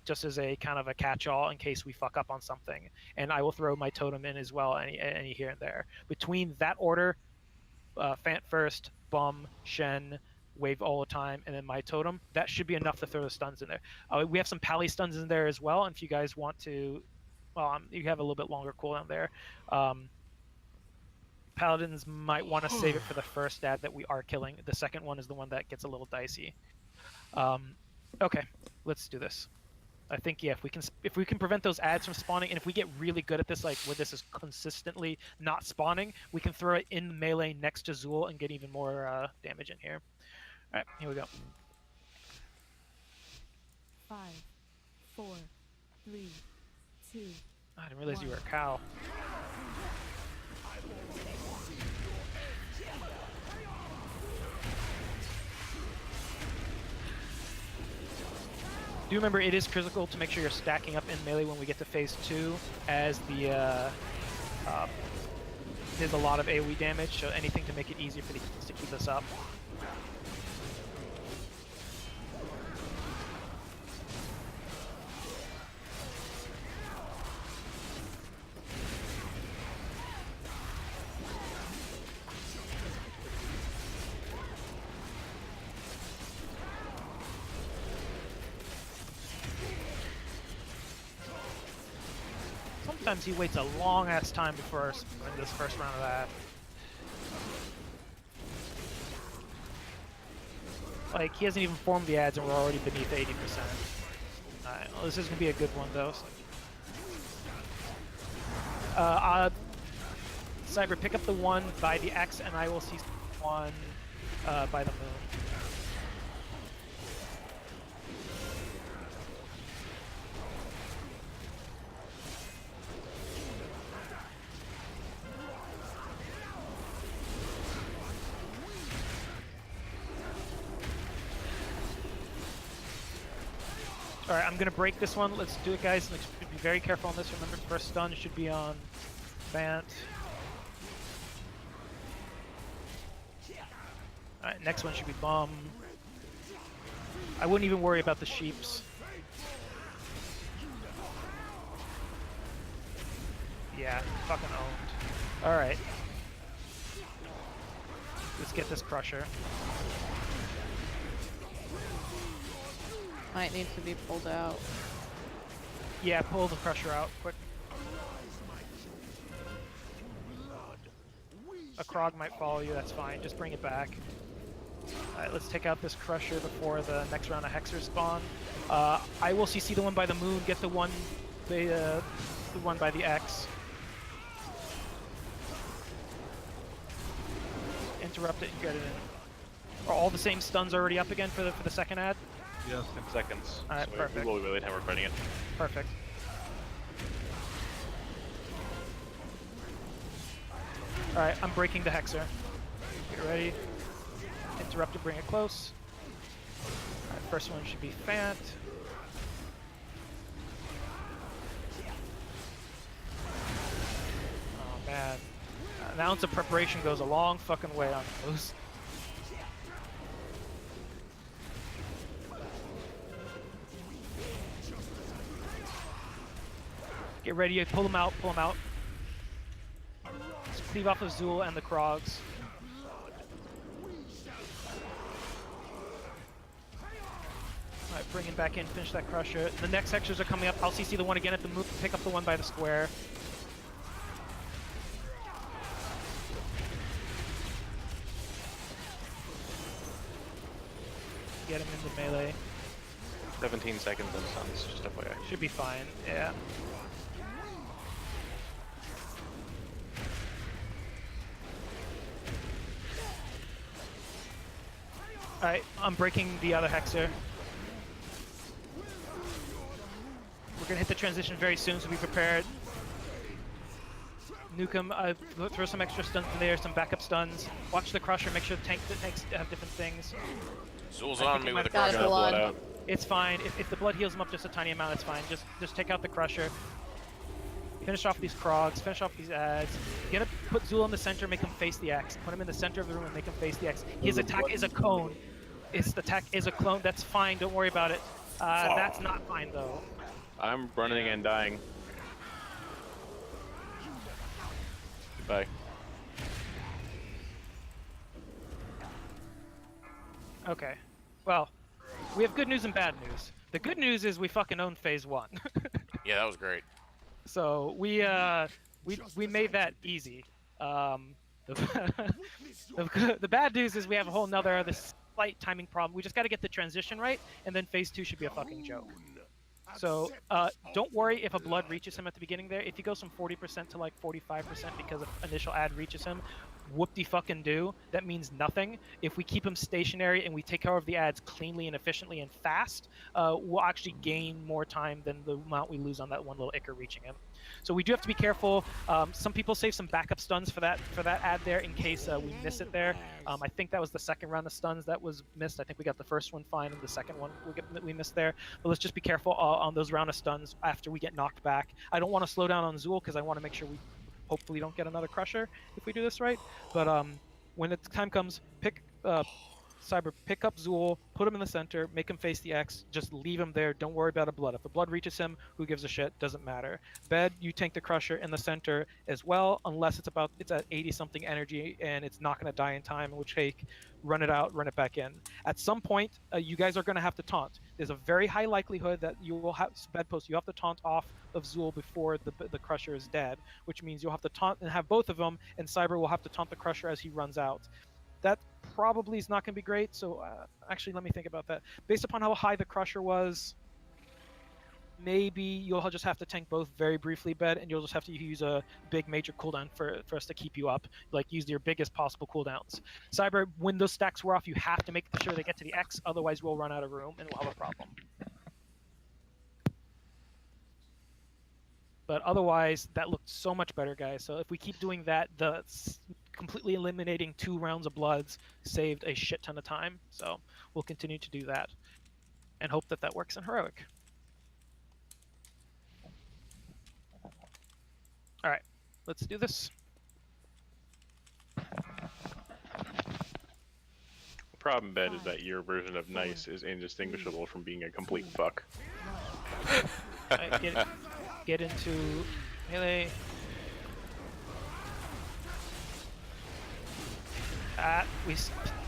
just as a kind of a catch-all in case we fuck up on something. And I will throw my totem in as well, any here and there. Between that order, Fant first, Bum, Shen, Wave all the time, and then my totem. That should be enough to throw the stuns in there. We have some pally stuns in there as well, and if you guys want to, you have a little bit longer cooldown there. Paladins might want to save it for the first ad that we are killing. The second one is the one that gets a little dicey. Okay, let's do this. I think if we can prevent those ads from spawning, and if we get really good at this, like where this is consistently not spawning, we can throw it in melee next to Zool and get even more damage in here. All right, here we go. 5, 4, 3, 2. I didn't realize you were a cow. Do remember it is critical to make sure you're stacking up in melee when we get to phase 2, as the there's a lot of AoE damage, so anything to make it easier for the heals to keep us up. Sometimes he waits a long ass time before in this first round of that. Like, he hasn't even formed the ads and we're already beneath 80%. Alright, well, this is gonna be a good one though. So. Cyber, pick up the one by the X and I will see one by the moon. Alright, I'm gonna break this one. Let's do it, guys. Let's be very careful on this. Remember, first stun should be on Fant. Alright, next one should be Bum. I wouldn't even worry about the sheeps. Yeah, fucking owned. Alright. Let's get this Crusher. Might need to be pulled out. Yeah, pull the Crusher out, quick. A Krog might follow you, that's fine, just bring it back. Alright, let's take out this Crusher before the next round of Hexers spawn. I will CC the one by the moon, get the one by the X. Interrupt it and get it in. Are all the same stuns already up again for the second ad? Yes. 10 seconds. Alright, so perfect. We will be waiting time we're fighting it. Perfect. Alright, I'm breaking the Hexer. Get ready. Interrupt it, bring it close. Alright, first one should be Fant. Oh man. An ounce of preparation goes a long fucking way on those. Get ready, pull them out, pull them out. Just cleave off the Zool and the Krogs. Alright, bring him back in, finish that Crusher. The next Hexers are coming up. I'll CC the one again at the move, pick up the one by the square. Get him into melee. 17 seconds on stuns, just FYI. Should be fine, yeah. Alright, I'm breaking the other Hexer. We're gonna hit the transition very soon, so be prepared. Nuke him, throw some extra stuns in there, some backup stuns. Watch the Crusher, make sure the tanks have different things. Zul's on me with a got Crusher. blood. out. It's fine. If the blood heals him up just a tiny amount, it's fine. Just take out the Crusher. Finish off these Krogs, finish off these ads. You gotta put Zul in the center, make him face the X. Put him in the center of the room and make him face the X. His attack is a cone. His attack is a clone. That's fine, don't worry about it. That's not fine though. I'm running and dying. Goodbye. Okay. Well, we have good news and bad news. The good news is we fucking own phase 1. Yeah, that was great. So we made that easy. The bad news is we have a whole nother this slight timing problem. We just got to get the transition right, and then phase 2 should be a fucking joke. So don't worry if a blood reaches him at the beginning there. If he goes from 40% to like 45% because an initial ad reaches him, whoop-de-fucking-do. That means nothing. If we keep him stationary and we take care of the ads cleanly and efficiently and fast, we'll actually gain more time than the amount we lose on that one little Icar reaching him. So we do have to be careful. Some people save some backup stuns for that ad there in case we miss it there. I think that was the second round of stuns that was missed. I think we got the first one fine and the second one we missed there. But let's just be careful on those round of stuns after we get knocked back. I don't want to slow down on Zul because I want to make sure we hopefully don't get another Crusher if we do this right. But when the time comes, Cyber, pick up Zul, put him in the center, make him face the X, just leave him there, don't worry about a blood. If the blood reaches him, who gives a shit, doesn't matter. Bed, you tank the Crusher in the center as well, unless it's at 80-something energy and it's not going to die in time, in which case, run it out, run it back in. At some point, you guys are going to have to taunt. There's a very high likelihood that you will have, Bedpost, you have to taunt off of Zul before the Crusher is dead, which means you'll have to taunt and have both of them, and Cyber will have to taunt the Crusher as he runs out. That probably is not going to be great, so actually let me think about that. Based upon how high the Crusher was, maybe you'll just have to tank both very briefly, Bed, and you'll just have to use a big major cooldown for us to keep you up. Like, use your biggest possible cooldowns. Cyber, when those stacks wear off, you have to make sure they get to the X, otherwise we'll run out of room and we'll have a problem. But otherwise, that looked so much better, guys. So if we keep doing that, the completely eliminating 2 rounds of bloods saved a shit ton of time. So we'll continue to do that and hope that that works in Heroic. All right, let's do this. The problem, Ben, is that your version of nice is indistinguishable from being a complete fuck. Get into melee.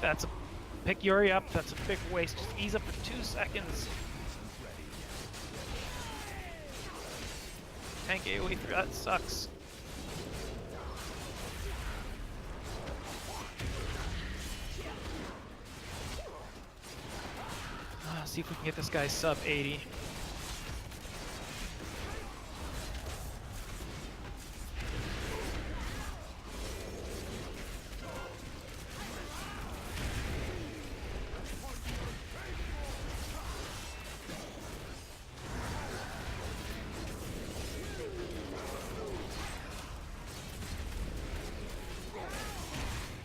That's a pick Yuri up. That's a big waste. Just ease up for 2 seconds. Tank AoE through that sucks. See if we can get this guy sub 80.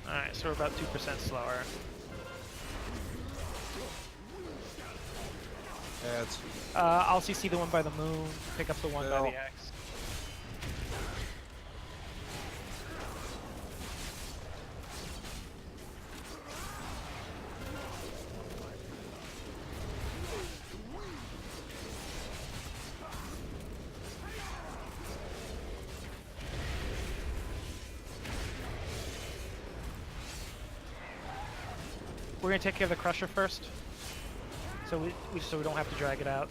Alright, so we're about 2% slower. I'll CC the one by the moon, pick up the one by the X. We're gonna take care of the Crusher first, so we don't have to drag it out.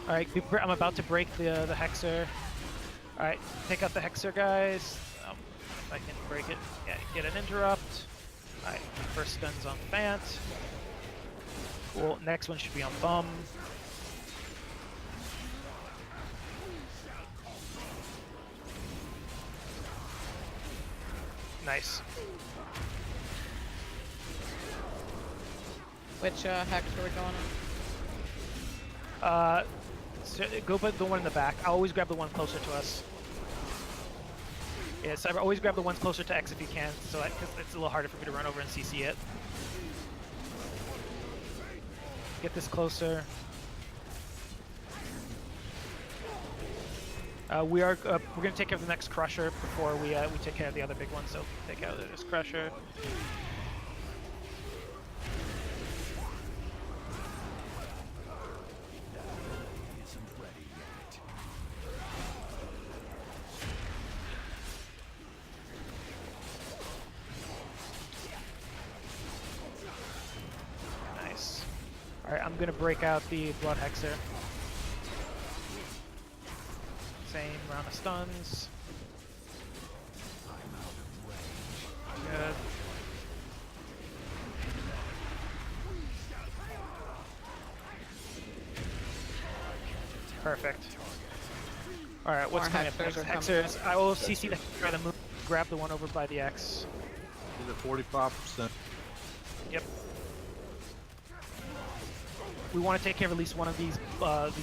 All right, I'm about to break the Hexer. All right, take out the Hexer, guys. If I can break it, yeah, get an interrupt. Alright, first stun's on Fant. Cool, next one should be on Bum. Nice. Which hex are we going on? So go put the one in the back. I'll always grab the one closer to us. Yeah, Cyber, always grab the ones closer to X if you can, so that, cause it's a little harder for me to run over and CC it. Get this closer. We're gonna take care of the next Crusher before we take care of the other big one. So take out this Crusher. Nice. All right, I'm gonna break out the Blood Hexer. Same round of stuns. Good. Perfect. Alright, what's coming up next? Hexers. I will CC the try to move, grab the one over by the X. Is it 45%? Yep. We want to take care of at least one of these Blood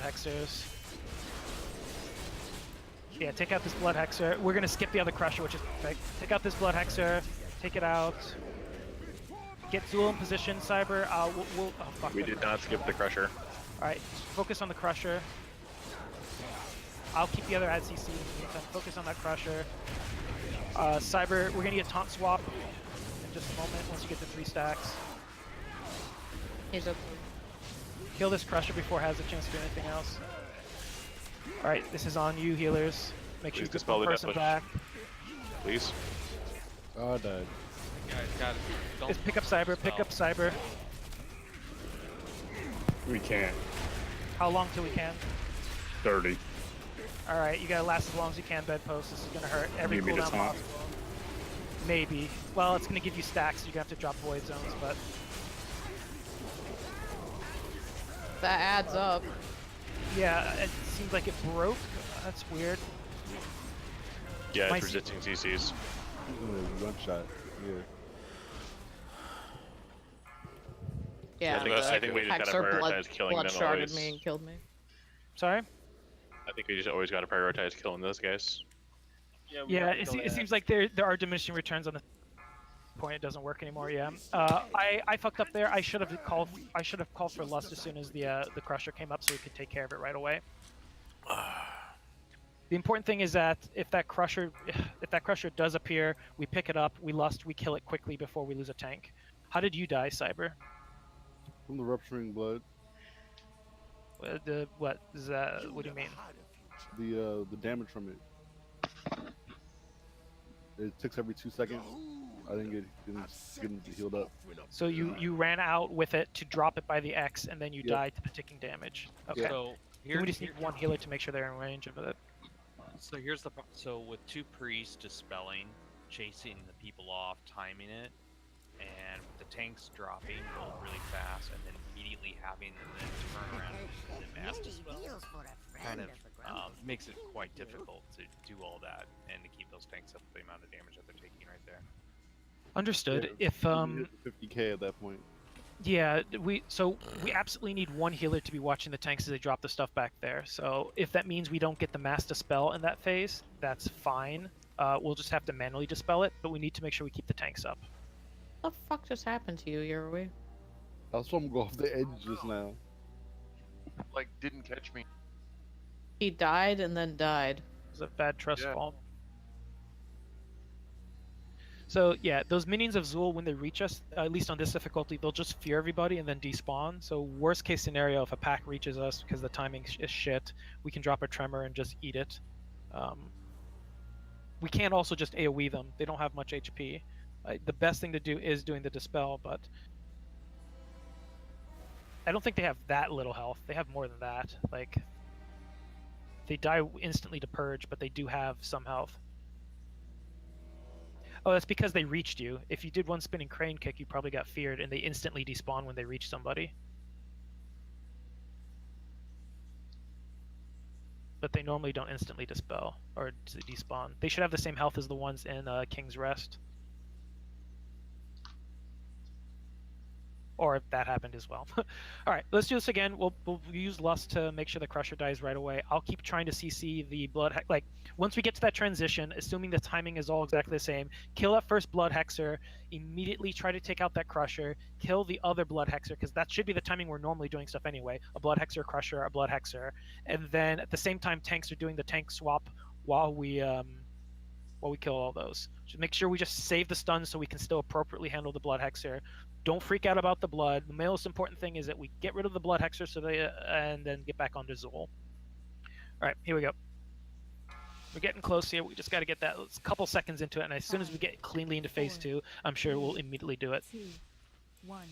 Hexers. Yeah, take out this Blood Hexer. We're gonna skip the other Crusher, which is perfect. Take out this Blood Hexer. Take it out. Get Zool in position, Cyber. Oh fuck. We did not skip the Crusher. Alright, focus on the Crusher. I'll keep the other ad CC. Focus on that Crusher. Cyber, we're gonna get taunt swap in just a moment once you get the 3 stacks. He's okay. Kill this Crusher before it has a chance to do anything else. Alright, this is on you, healers. Make sure you get one person back. Please. Oh, I died. Just pick up Cyber, pick up Cyber. We can't. How long till we can? 30. Alright, you gotta last as long as you can, bedpost. This is gonna hurt every Give me the cooldown taunt. possible. Maybe. Well, it's gonna give you stacks, so you're gonna have to drop void zones, but... That adds up. Yeah, it seems like it broke. That's weird. Yeah, it's resisting CCs. One shot. Yeah. Yeah, I think we just gotta prioritize killing them sharded always. me and killed me. Sorry? I think we just always gotta prioritize killing those guys. Yeah, it seems like there are diminishing returns on the point. It doesn't work anymore. Yeah. I fucked up there. I should have called for Lust as soon as the Crusher came up, so we could take care of it right away. The important thing is that if that Crusher does appear, we pick it up, we Lust, we kill it quickly before we lose a tank. How did you die, Cyber? From the rupturing blood. What do you mean? The damage from it. It ticks every 2 seconds. I didn't get healed up. So you ran out with it to drop it by the X, and then you died to the ticking damage. Okay. So we just need one healer to make sure they're in range of it. So here's the so with 2 priests dispelling, chasing the people off, timing it, and with the tanks dropping really fast, and then immediately having them then turn around and mass dispel, kind of makes it quite difficult to do all that and to keep those tanks up the amount of damage that they're taking right there. Understood. Yeah, If 50k at that point. Yeah, we absolutely need one healer to be watching the tanks as they drop the stuff back there. So if that means we don't get the mass dispel in that phase, that's fine. We'll just have to manually dispel it, but we need to make sure we keep the tanks up. What the fuck just happened to you, Yoroi? I saw him go off the edge just now. Like, didn't catch me. He died and then died. It was a bad trust fall. So yeah, those minions of Zool, when they reach us, at least on this difficulty, they'll just fear everybody and then despawn. So worst case scenario, if a pack reaches us because the timing is shit, we can drop a tremor and just eat it. We can't also just AoE them. They don't have much HP. The best thing to do is doing the dispel, but I don't think they have that little health. They have more than that. Like, they die instantly to purge, but they do have some health. Oh, that's because they reached you. If you did one spinning crane kick, you probably got feared, and they instantly despawn when they reach somebody. but they normally don't instantly dispel or despawn. They should have the same health as the ones in King's Rest. Or if that happened as well. All right, let's do this again. We'll use Lust to make sure the Crusher dies right away. I'll keep trying to CC the Blood like once we get to that transition, assuming the timing is all exactly the same, kill that first Blood Hexer, immediately try to take out that Crusher, kill the other Blood Hexer, because that should be the timing we're normally doing stuff anyway. A Blood Hexer, Crusher, a Blood Hexer. And then at the same time, tanks are doing the tank swap while we kill all those. Just make sure we just save the stuns so we can still appropriately handle the Blood Hexer. Don't freak out about the blood. The most important thing is that we get rid of the Blood Hexer so they and then get back onto Zol. All right, here we go. We're getting close here. We just got to get that couple seconds into it, and as soon as we get cleanly into phase 2, I'm sure we'll immediately do it. 2, 1.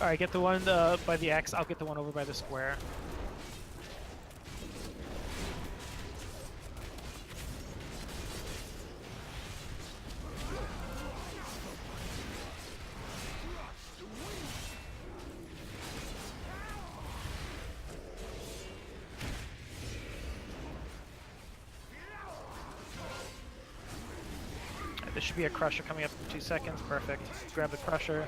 Alright, get the one by the X, I'll get the one over by the square. There should be a Crusher coming up in 2 seconds, perfect. Grab the Crusher.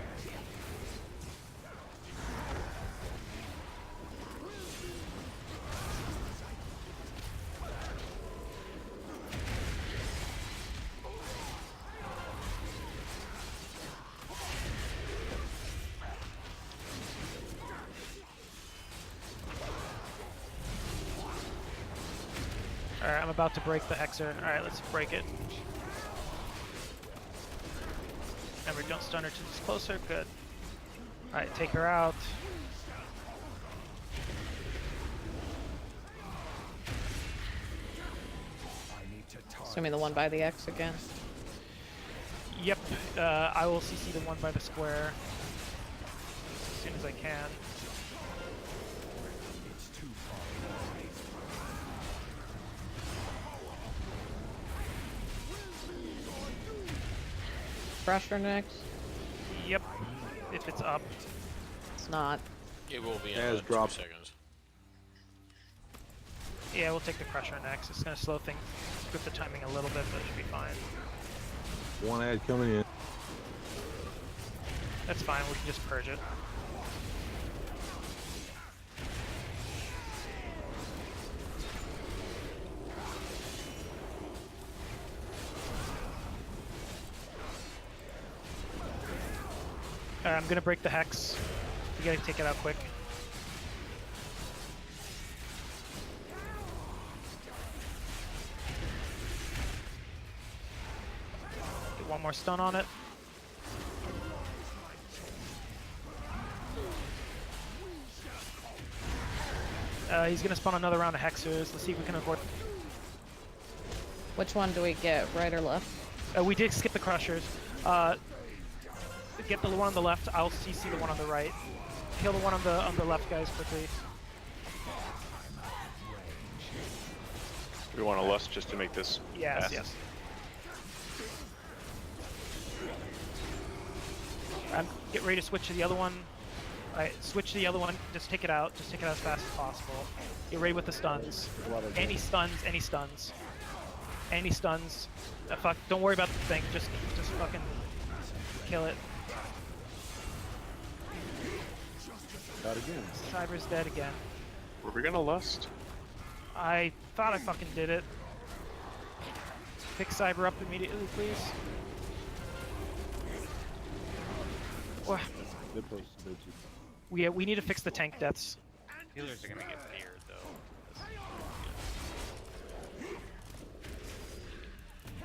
Alright, I'm about to break the Hexer. Alright, let's break it. Remember, don't stun her till she's closer. Good. Alright, take her out. Assuming the one by the X again. Yep, I will CC the one by the square as soon as I can. Crusher next? Yep, if it's up. It's not. It will be in As 2 dropped. seconds. Yeah, we'll take the Crusher next. It's gonna slow things with the timing a little bit, but it should be fine. One ad coming in. That's fine, we can just purge it. I'm gonna break the Hex. You gotta take it out quick. Get one more stun on it. He's gonna spawn another round of Hexers. Let's see if we can avoid. Which one do we get, right or left? We did skip the Crushers. Get the one on the left. I'll CC the one on the right. Kill the one on the left, guys, quickly. We want a Lust just to make this Yes, fast. yes. Get ready to switch to the other one. Alright, switch to the other one. Just take it out. Just take it out as fast as possible. Get ready with the stuns. Any stuns, any stuns. Any stuns. Fuck, don't worry about the thing. Just fucking kill it. Got again. Cyber's dead again. Were we gonna lust? I thought I fucking did it. Pick Cyber up immediately, please. Well, we need to fix the tank deaths. Healers are gonna get feared though.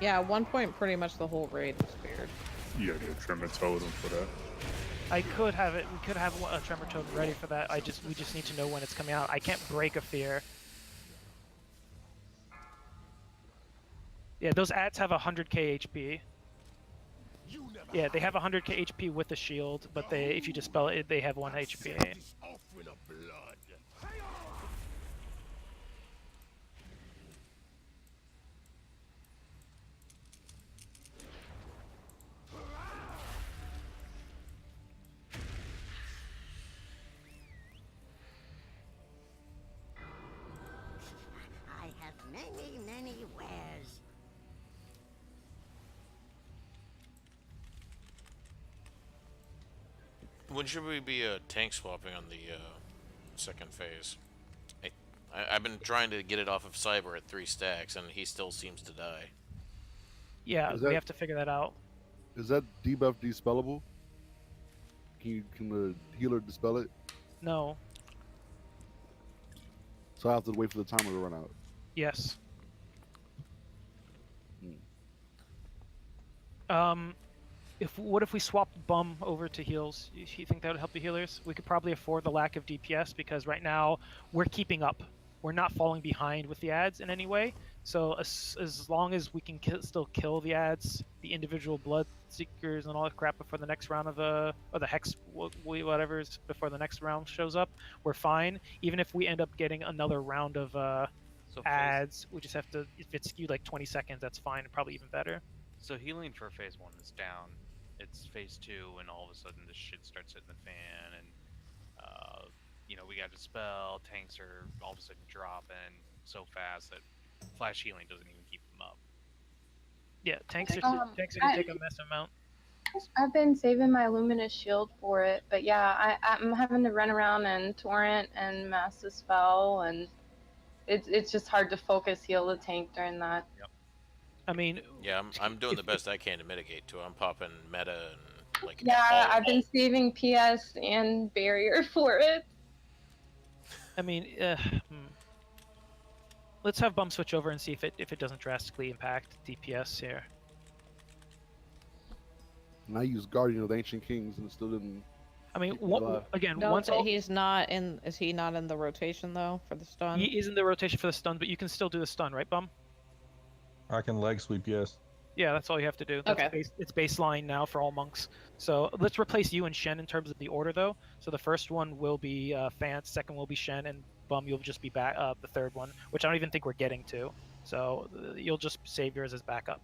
Yeah, at one point, pretty much the whole raid was feared. You gotta get Tremor Totem for that. I could have it. We could have a Tremor Totem ready for that. We just need to know when it's coming out. I can't break a fear. Yeah, those ads have 100k HP. Yeah, they have 100k HP with the shield, but if you dispel it, they have 1 HP. I have many, many wares. When should we be tank swapping on the second phase? I've been trying to get it off of Cyber at 3 stacks, and he still seems to die. Yeah, we have to figure that out. Is that debuff dispellable? Can the healer dispel it? No. So I have to wait for the timer to run out. Yes. What if we swapped Bum over to heals? You think that would help the healers? We could probably afford the lack of DPS because right now we're keeping up. We're not falling behind with the ads in any way. So as long as we can still kill the ads, the individual blood seekers and all that crap before the next round of or the hex whatever's before the next round shows up, we're fine. Even if we end up getting another round of ads, we just have to, if it's skewed like 20 seconds, that's fine, probably even better. So healing for phase 1 is down. It's phase 2, and all of a sudden this shit starts hitting the fan, and you know, we got to spell, tanks are all of a sudden dropping so fast that flash healing doesn't even keep them up. Yeah, tanks are gonna take a massive amount. I've been saving my luminous shield for it, but yeah, I'm having to run around and torrent and mass dispel, and it's just hard to focus heal the tank during that. Yep. I mean, yeah, I'm doing the best I can to mitigate too. I'm popping meta and like. Yeah, I've been saving PS and barrier for it. I mean, let's have Bum switch over and see if it doesn't drastically impact DPS here. And I used Guardian of the Ancient Kings and it still didn't. I mean, again, No, once but he's not in. Is he not in the rotation though for the stun? he is in the rotation for the stun, but you can still do the stun, right, Bum? I can leg sweep, yes. Yeah, that's all you have to do. That's Okay. It's baseline now for all monks. So let's replace you and Shen in terms of the order, though. So the first one will be Fance, second will be Shen, and Bum, you'll just be back the third one, which I don't even think we're getting to. So you'll just save yours as backup.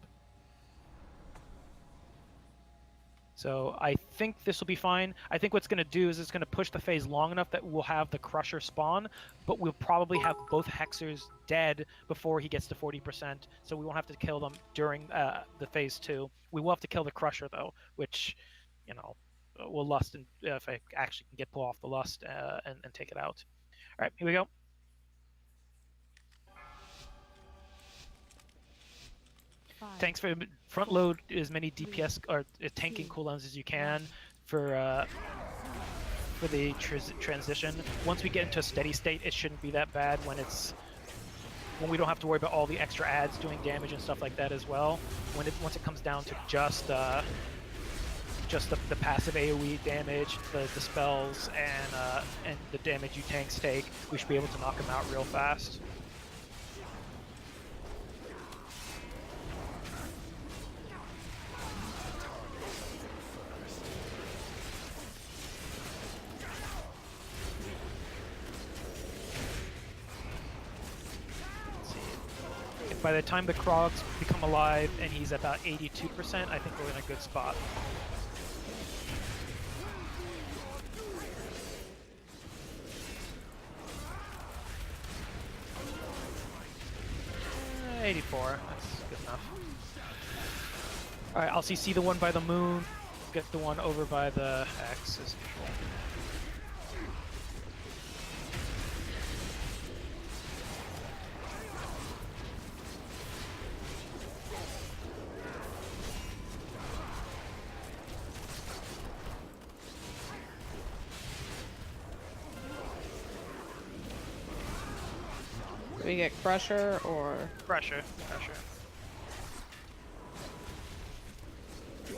So I think this will be fine. I think what's going to do is it's going to push the phase long enough that we'll have the Crusher spawn, but we'll probably have both Hexers dead before he gets to 40%, so we won't have to kill them during the phase 2. We will have to kill the Crusher, though, which, you know, we'll lust, and if I actually can pull off the lust and take it out. All right, here we go. Thanks for front load as many DPS or tanking cooldowns as you can for the transition. Once we get into a steady state, it shouldn't be that bad when we don't have to worry about all the extra ads doing damage and stuff like that as well. Once it comes down to just the passive AoE damage, the spells, and the damage you tanks take, we should be able to knock them out real fast. By the time the Krogs become alive and he's at about 82%, I think we're in a good spot. Uh, 84, that's good enough. Alright, I'll CC the one by the moon, get the one over by the X as usual. we get Crusher or... Pressure.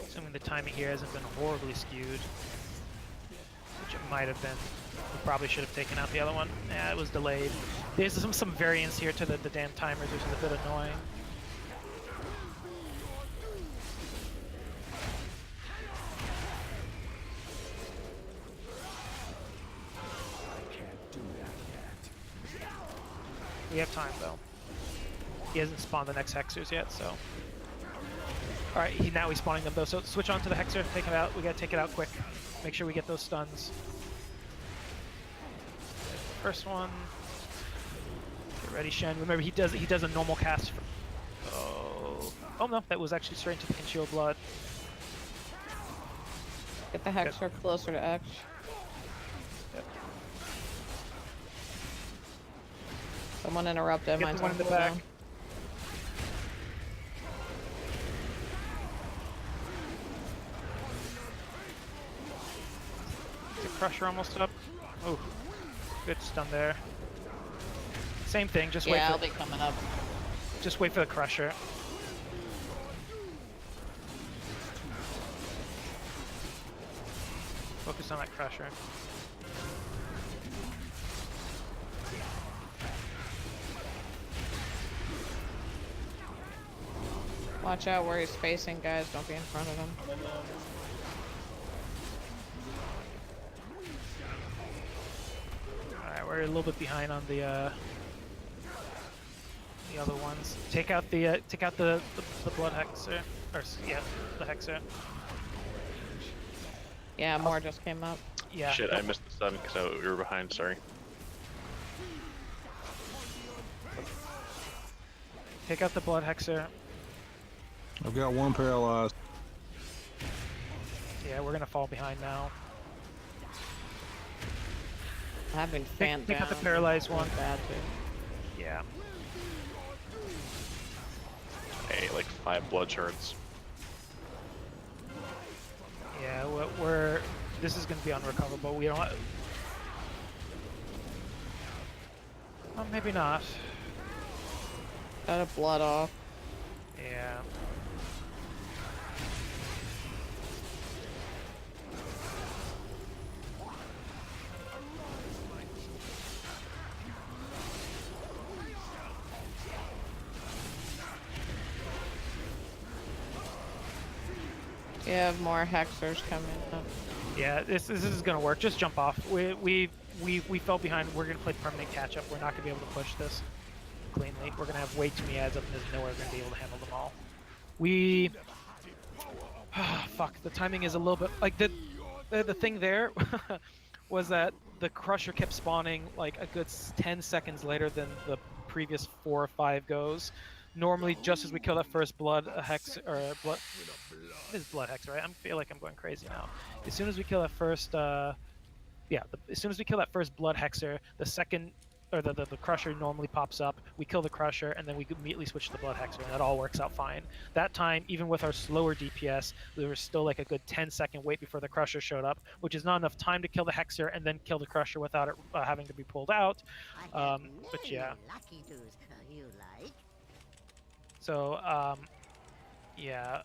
Assuming the timing here hasn't been horribly skewed, which it might have been. We probably should have taken out the other one. Yeah, it was delayed. There's some variance here to the damn timers, which is a bit annoying. We have time though. He hasn't spawned the next Hexers yet, so. Alright, now he's spawning them though, so switch on to the Hexer, take it out. We gotta take it out quick. Make sure we get those stuns. First one. Get ready, Shen. Remember, he does a normal cast. Oh no, that was actually straight into the Conceal Blood. Get the Hexer closer to X. Yep. Someone interrupted. Get Mine's the one on in the back. cooldown. Is the Crusher almost up? Oh, good stun there. Same thing, just wait Yeah, for I'll be coming up. Just wait for the Crusher. Focus on that Crusher. Watch out where he's facing, guys. Don't be in front of him. Alright, we're a little bit behind on the other ones. Take out the Blood Hexer. Or yeah, the Hexer. Yeah, more just came up. Yeah. Shit, I missed the stun because we were behind, sorry. Take out the Blood Hexer. I've got one paralyzed. Yeah, we're gonna fall behind now. Having fan Take down. out the paralyzed one. Bad too. Yeah. Hey, like 5 blood shards. Yeah, we're this is gonna be unrecoverable. We don't. Well, maybe not. Got a blood off. Yeah. You have more Hexers coming up. Yeah, this is gonna work. Just jump off. We fell behind. We're gonna play permanent catch up. We're not gonna be able to push this cleanly. We're gonna have way too many ads up, and there's nowhere we're gonna be able to handle them all. We fuck. The timing is a little bit like the thing there was that the Crusher kept spawning like a good 10 seconds later than the previous 4 or 5 goes. Normally, just as we kill that first blood hex or blood, it is blood hex, right? I feel like I'm going crazy now. As soon as we kill that first, as soon as we kill that first blood hexer, the second or the Crusher normally pops up. We kill the Crusher, and then we immediately switch to the blood hexer, and that all works out fine. That time, even with our slower DPS, there was still like a good 10-second wait before the Crusher showed up, which is not enough time to kill the hexer and then kill the Crusher without it having to be pulled out. But yeah. Lucky dudes, you like? So, yeah,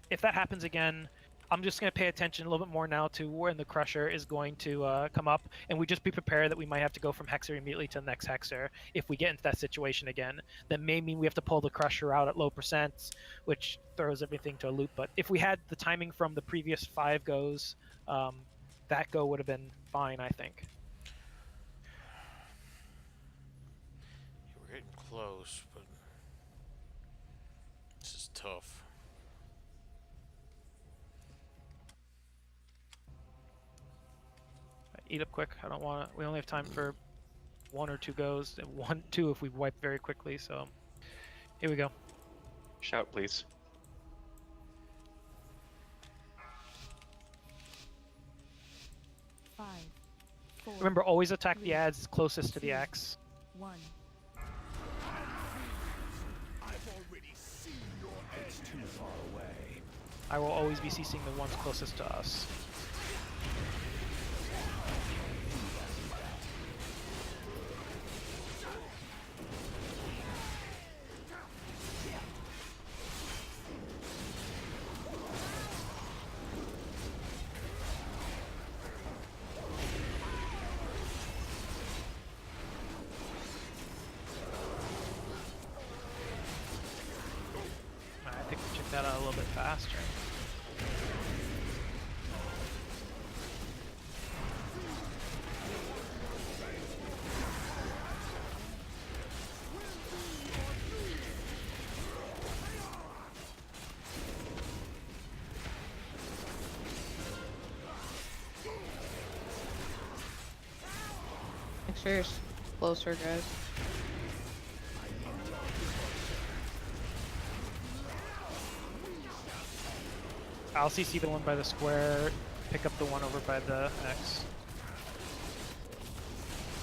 if that happens again, I'm just going to pay attention a little bit more now to when the Crusher is going to come up, and we just be prepared that we might have to go from Hexer immediately to the next Hexer if we get into that situation again. That may mean we have to pull the Crusher out at low percents, which throws everything to a loop, but if we had the timing from the previous 5 goes, that go would have been fine, I think. We're getting close, but this is tough. Eat up quick. I don't want to. We only have time for 1 or 2 goes, and 1, 2 if we wipe very quickly. So here we go. Shout, please. Five, 4, Remember, always attack the ads closest to the axe. 1. It's too far away. I will always be CCing the ones closest to us. that out a little bit faster. Make sure you're closer, guys. I'll CC the one by the square, pick up the one over by the X.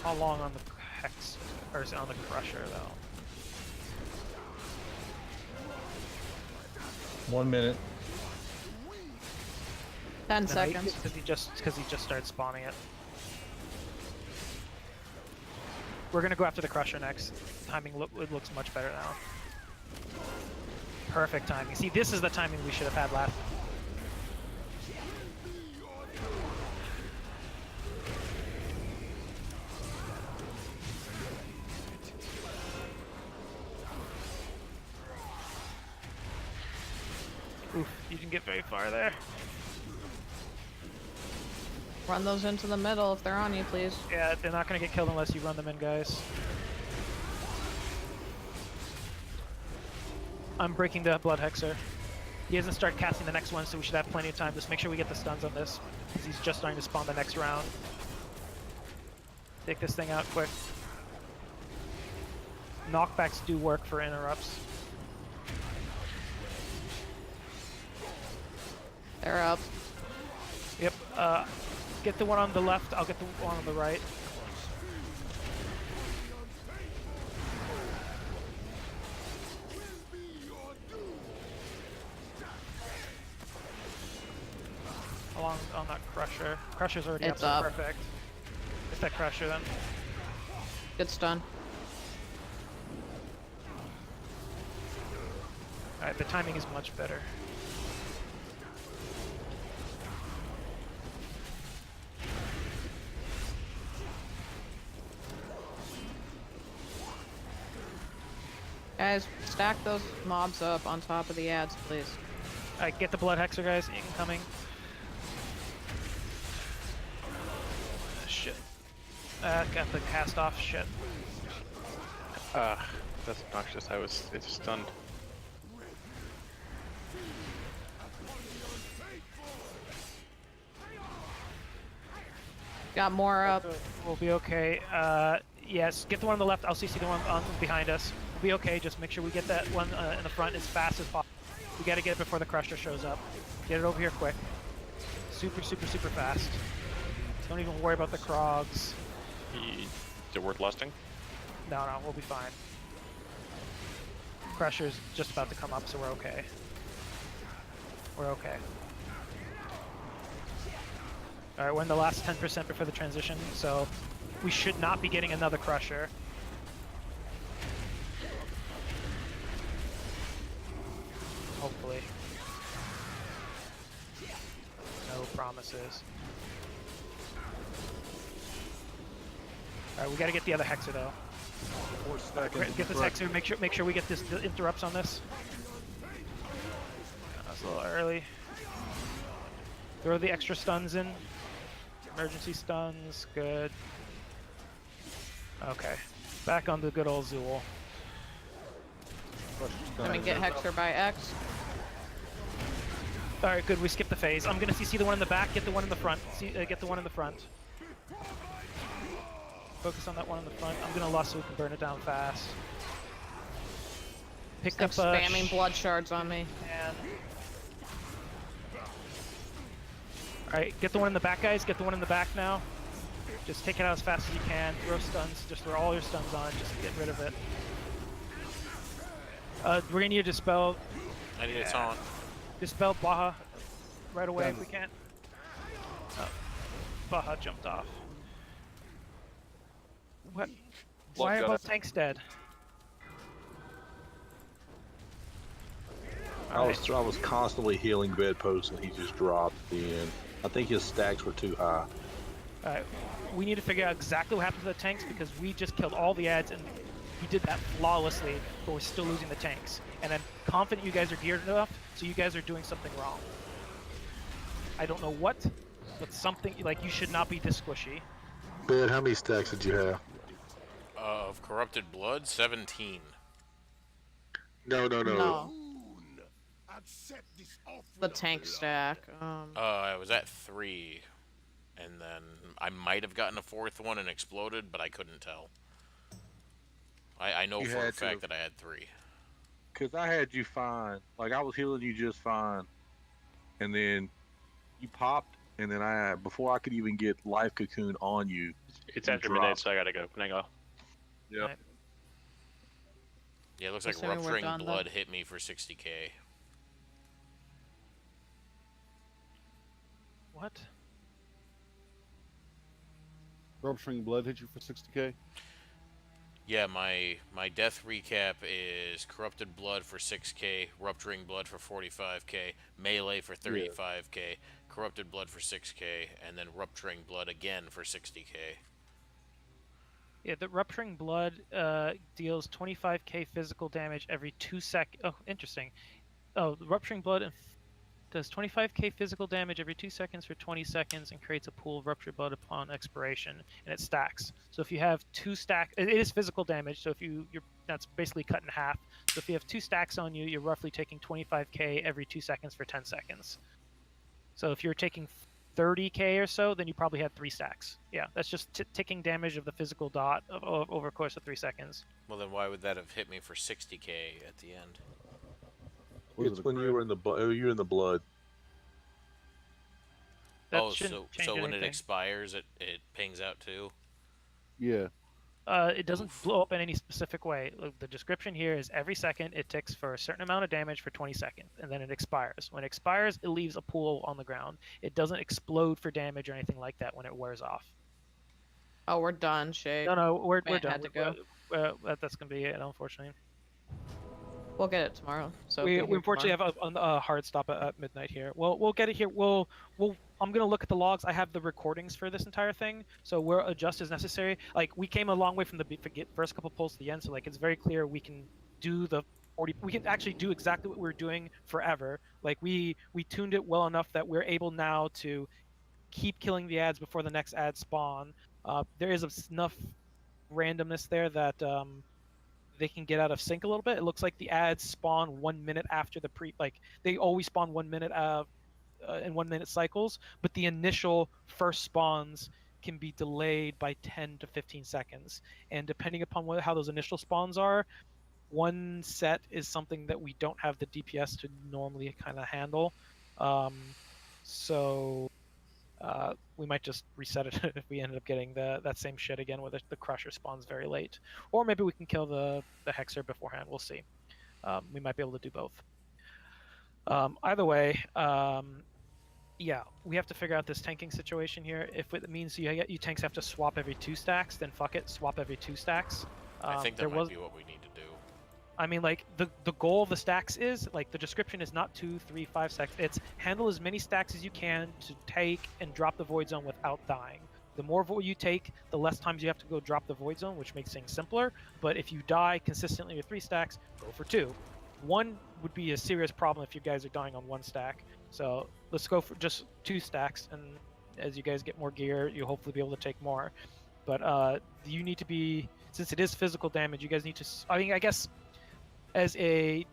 How long on the Hex, or is it on the Crusher though? 1 minute. 10 seconds. Because he just started spawning it. We're gonna go after the Crusher next. Timing it looks much better now. Perfect timing. See, this is the timing we should have had last. Oof, you didn't get very far there. Run those into the middle if they're on you, please. Yeah, they're not gonna get killed unless you run them in, guys. I'm breaking the Blood Hexer. He doesn't start casting the next one, so we should have plenty of time. Just make sure we get the stuns on this, because he's just starting to spawn the next round. Take this thing out quick. Knockbacks do work for interrupts. They're up. Yep, get the one on the left, I'll get the one on the right. Along on that Crusher. Crusher's already It's up, so up. perfect. Get that Crusher then. Good stun. Alright, the timing is much better. Guys, stack those mobs up on top of the ads, please. Alright, get the Blood Hexer, guys, incoming. Shit. Got the cast off, shit. That's obnoxious. It's stunned. Got more up. We'll be okay. Yes, get the one on the left. I'll CC the one on behind us. We'll be okay. Just make sure we get that one in the front as fast as possible. We gotta get it before the Crusher shows up. Get it over here quick. Super, super, super fast. Don't even worry about the Krogs. Is it worth lusting? No, we'll be fine. Crusher's just about to come up, so we're okay. We're okay. Alright, we're in the last 10% before the transition, so we should not be getting another Crusher. Hopefully. No promises. Alright, we gotta get the other Hexer though. 4 seconds. Get this Hexer, make sure we get this the interrupts on this. That's a little early. Throw the extra stuns in. Emergency stuns, good. Okay. Back on the good old Zool. Gonna get Hexer by X. Alright, good, we skipped the phase. I'm gonna CC the one in the back, get the one in the front. Get the one in the front. Focus on that one in the front. I'm gonna lust so we can burn it down fast. Picked up spamming blood shards on me. Alright, get the one in the back, guys. Get the one in the back now. Just take it out as fast as you can. Throw stuns. Just throw all your stuns on. Just get rid of it. We're gonna need to dispel. I need it on. Dispel Baha right away if we can. Oh, Baha jumped off. What? Why are both tanks dead? I was constantly healing bedposts and he just dropped at the end. I think his stacks were too high. Alright, we need to figure out exactly what happened to the tanks because we just killed all the ads and You did that flawlessly, but we're still losing the tanks. And I'm confident you guys are geared enough, so you guys are doing something wrong. I don't know what, but something, like, you should not be this squishy. Ben, how many stacks did you have? Of corrupted blood, 17. No. No. The tank stack. I was at 3, and then I might have gotten a 4th one and exploded, but I couldn't tell. I know You for a had to fact have- that I had 3. Because I had you fine. Like, I was healing you just fine. And then you popped, and then before I could even get Life Cocoon on you, It's you after dropped. midnight, so I gotta go. Can I go? Yep. Yeah, it looks like Assuming we're Rupturing done, then. Blood hit me for 60k. What? Rupturing Blood hit you for 60k? Yeah, my death recap is Corrupted Blood for 6k, Rupturing Blood for 45k, Melee for 35k, Corrupted Blood for 6k, and then Rupturing Blood again for 60k. Yeah, the Rupturing Blood deals 25k physical damage every 2 seconds. Oh, interesting. Oh, the Rupturing Blood does 25k physical damage every 2 seconds for 20 seconds and creates a pool of Ruptured Blood upon expiration, and it stacks. So if you have 2 stacks, it is physical damage, so if that's basically cut in half. So if you have 2 stacks on you, you're roughly taking 25k every 2 seconds for 10 seconds. So if you're taking 30k or so, then you probably had 3 stacks. Yeah, that's just ticking damage of the physical dot over a course of 3 seconds. Well, then why would that have hit me for 60k at the end? It's when you were in the blood. That Oh, shouldn't so change when it anything. expires, it pings out too? Yeah. It doesn't blow up in any specific way. Look, the description here is every second it ticks for a certain amount of damage for 20 seconds, and then it expires. When it expires, it leaves a pool on the ground. It doesn't explode for damage or anything like that when it wears off. Oh, we're done, Shay. No, we're Man done. had to go. That's gonna be it, unfortunately. We'll get it tomorrow. So We unfortunately have a hard stop at midnight here. We'll get it here. I'm gonna look at the logs. I have the recordings for this entire thing, so we'll adjust as necessary. Like, we came a long way from the first couple pulls to the end, so like it's very clear we can do the 40. We can actually do exactly what we were doing forever. Like, we tuned it well enough that we're able now to keep killing the ads before the next ads spawn. There is enough randomness there that they can get out of sync a little bit. It looks like the ads spawn 1 minute after the they always spawn 1 minute in 1 minute cycles, but the initial first spawns can be delayed by 10 to 15 seconds. And depending upon how those initial spawns are, one set is something that we don't have the DPS to normally kind of handle. So we might just reset it if we ended up getting that same shit again where the Crusher spawns very late. Or maybe we can kill the Hexer beforehand. We'll see. We might be able to do both. Either way, yeah, we have to figure out this tanking situation here. If it means you tanks have to swap every 2 stacks, then fuck it, swap every 2 stacks. I think that might be what we need to do. I mean, like, the goal of the stacks is, like, the description is not 2, 3, 5 stacks. It's handle as many stacks as you can to take and drop the Void Zone without dying. The more void you take, the less times you have to go drop the Void Zone, which makes things simpler. But if you die consistently with 3 stacks, go for 2. 1 would be a serious problem if you guys are dying on 1 stack. So let's go for just 2 stacks, and as you guys get more gear, you'll hopefully be able to take more. But you need to be, since it is physical damage, you guys need to, I mean, I guess as a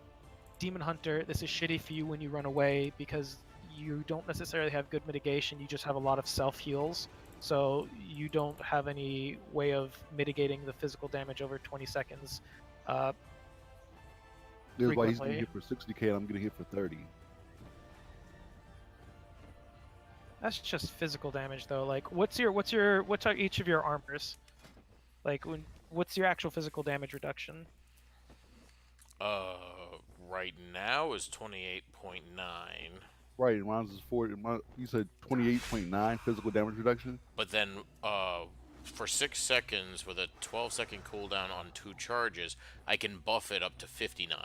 demon hunter, this is shitty for you when you run away because you don't necessarily have good mitigation. You just have a lot of self heals, so you don't have any way of mitigating the physical damage over 20 seconds. This is why he's getting hit for 60k and I'm getting hit for 30. That's just physical damage, though. Like, what's each of your armors? Like, what's your actual physical damage reduction? Right now is 28.9. Right, mine is 40. You said 28.9 physical damage reduction. But then, for 6 seconds with a 12-second cooldown on 2 charges, I can buff it up to 59.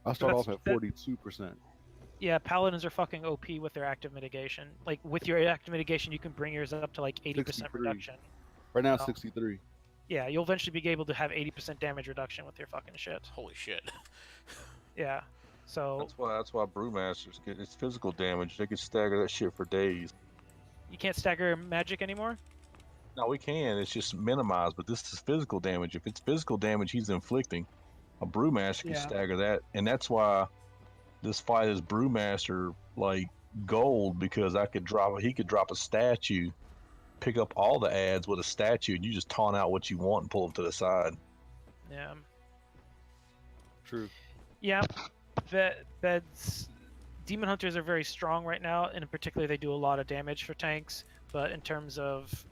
I'll start off at 42%. Yeah, paladins are fucking OP with their active mitigation. Like, with your active mitigation, you can bring yours up to like 80% 63. reduction. Right now, 63. Yeah, you'll eventually be able to have 80% damage reduction with your fucking shit. Holy shit. Yeah. So That's why brewmasters get it's physical damage. They can stagger that shit for days. you can't stagger magic anymore? No, we can. It's just minimized, but this is physical damage. If it's physical damage he's inflicting, a brewmaster can Yeah. stagger that, and that's why this fight is brewmaster like gold, because he could drop a statue, pick up all the ads with a statue, and you just taunt out what you want and pull them to the side. Yeah. True. Yeah. Beds. Demon Hunters are very strong right now, and in particular, they do a lot of damage for tanks. But in terms of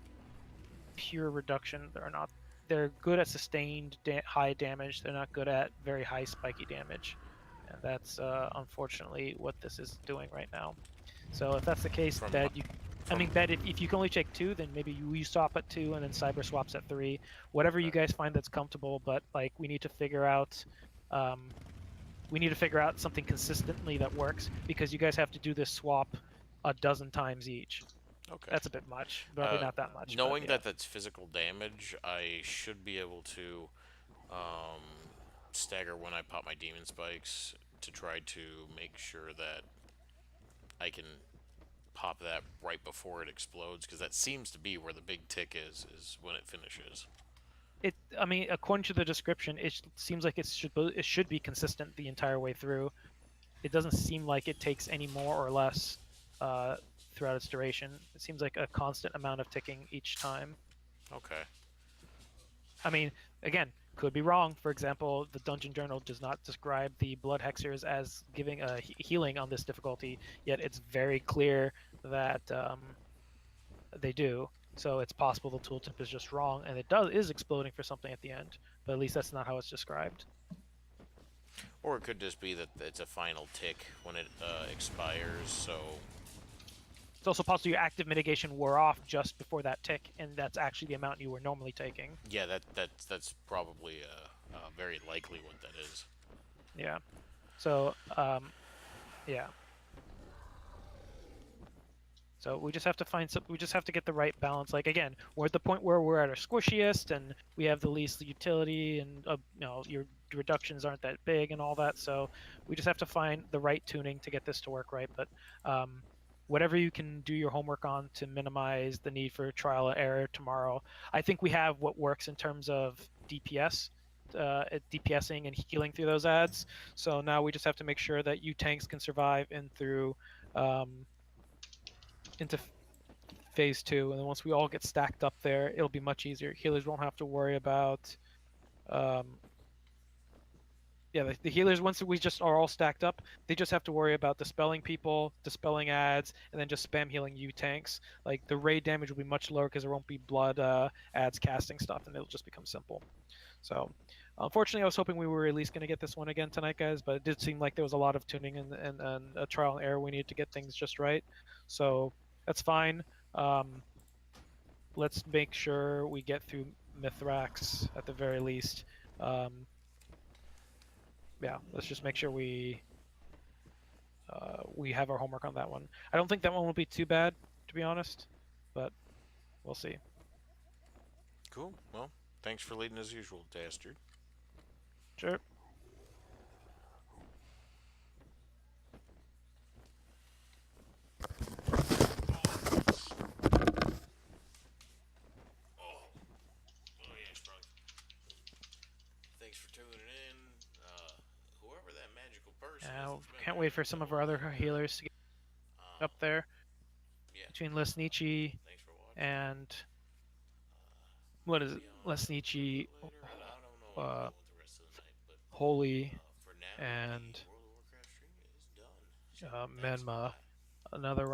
pure reduction, they're not. They're good at sustained high damage. They're not good at very high spiky damage, and that's unfortunately what this is doing right now. So if that's the case, Bed, Bed, if you can only take 2, then maybe you stop at 2 and then Cyber swaps at 3. Whatever you guys find that's comfortable, but like we need to figure out. We need to figure out something consistently that works, because you guys have to do this swap a dozen times each. Okay. That's a bit much. Probably not that much. Knowing but, yeah. that that's physical damage, I should be able to stagger when I pop my demon spikes to try to make sure that I can pop that right before it explodes, because that seems to be where the big tick is when it finishes. I mean, according to the description, it seems like it should be consistent the entire way through. It doesn't seem like it takes any more or less throughout its duration. It seems like a constant amount of ticking each time. Okay. I mean, again, could be wrong. For example, the Dungeon Journal does not describe the Blood Hexers as giving a healing on this difficulty, yet it's very clear that they do. So it's possible the tooltip is just wrong, and it is exploding for something at the end. But at least that's not how it's described. Or it could just be that it's a final tick when it expires, so... It's also possible your active mitigation wore off just before that tick, and that's actually the amount you were normally taking. Yeah, that's probably very likely what that is. Yeah. So, yeah. So we just have to find some. We just have to get the right balance. Like again, we're at the point where we're at our squishiest, and we have the least utility, and your reductions aren't that big, and all that. So we just have to find the right tuning to get this to work right. But whatever you can do your homework on to minimize the need for trial and error tomorrow. I think we have what works in terms of DPS, DPSing and healing through those ads. So now we just have to make sure that you tanks can survive through. Into phase 2, and then once we all get stacked up there, it'll be much easier. Healers won't have to worry about the healers, once we just are all stacked up, they just have to worry about dispelling people, dispelling ads, and then just spam healing you tanks. Like the raid damage will be much lower because there won't be blood ads casting stuff, and it'll just become simple. So unfortunately, I was hoping we were at least going to get this one again tonight, guys, but it did seem like there was a lot of tuning and a trial and error. We needed to get things just right. So that's fine. Let's make sure we get through Mithrax at the very least. Yeah, let's just make sure we have our homework on that one. I don't think that one will be too bad, to be honest, but we'll see. Cool. Well, thanks for leading as usual, Dastard. Sure. Thanks for tuning in. Whoever that magical person is. Can't wait for some of our other healers to get up there. Yeah. Between Lesnichi and what is it? Lesnichi, Holy, and Menma. Another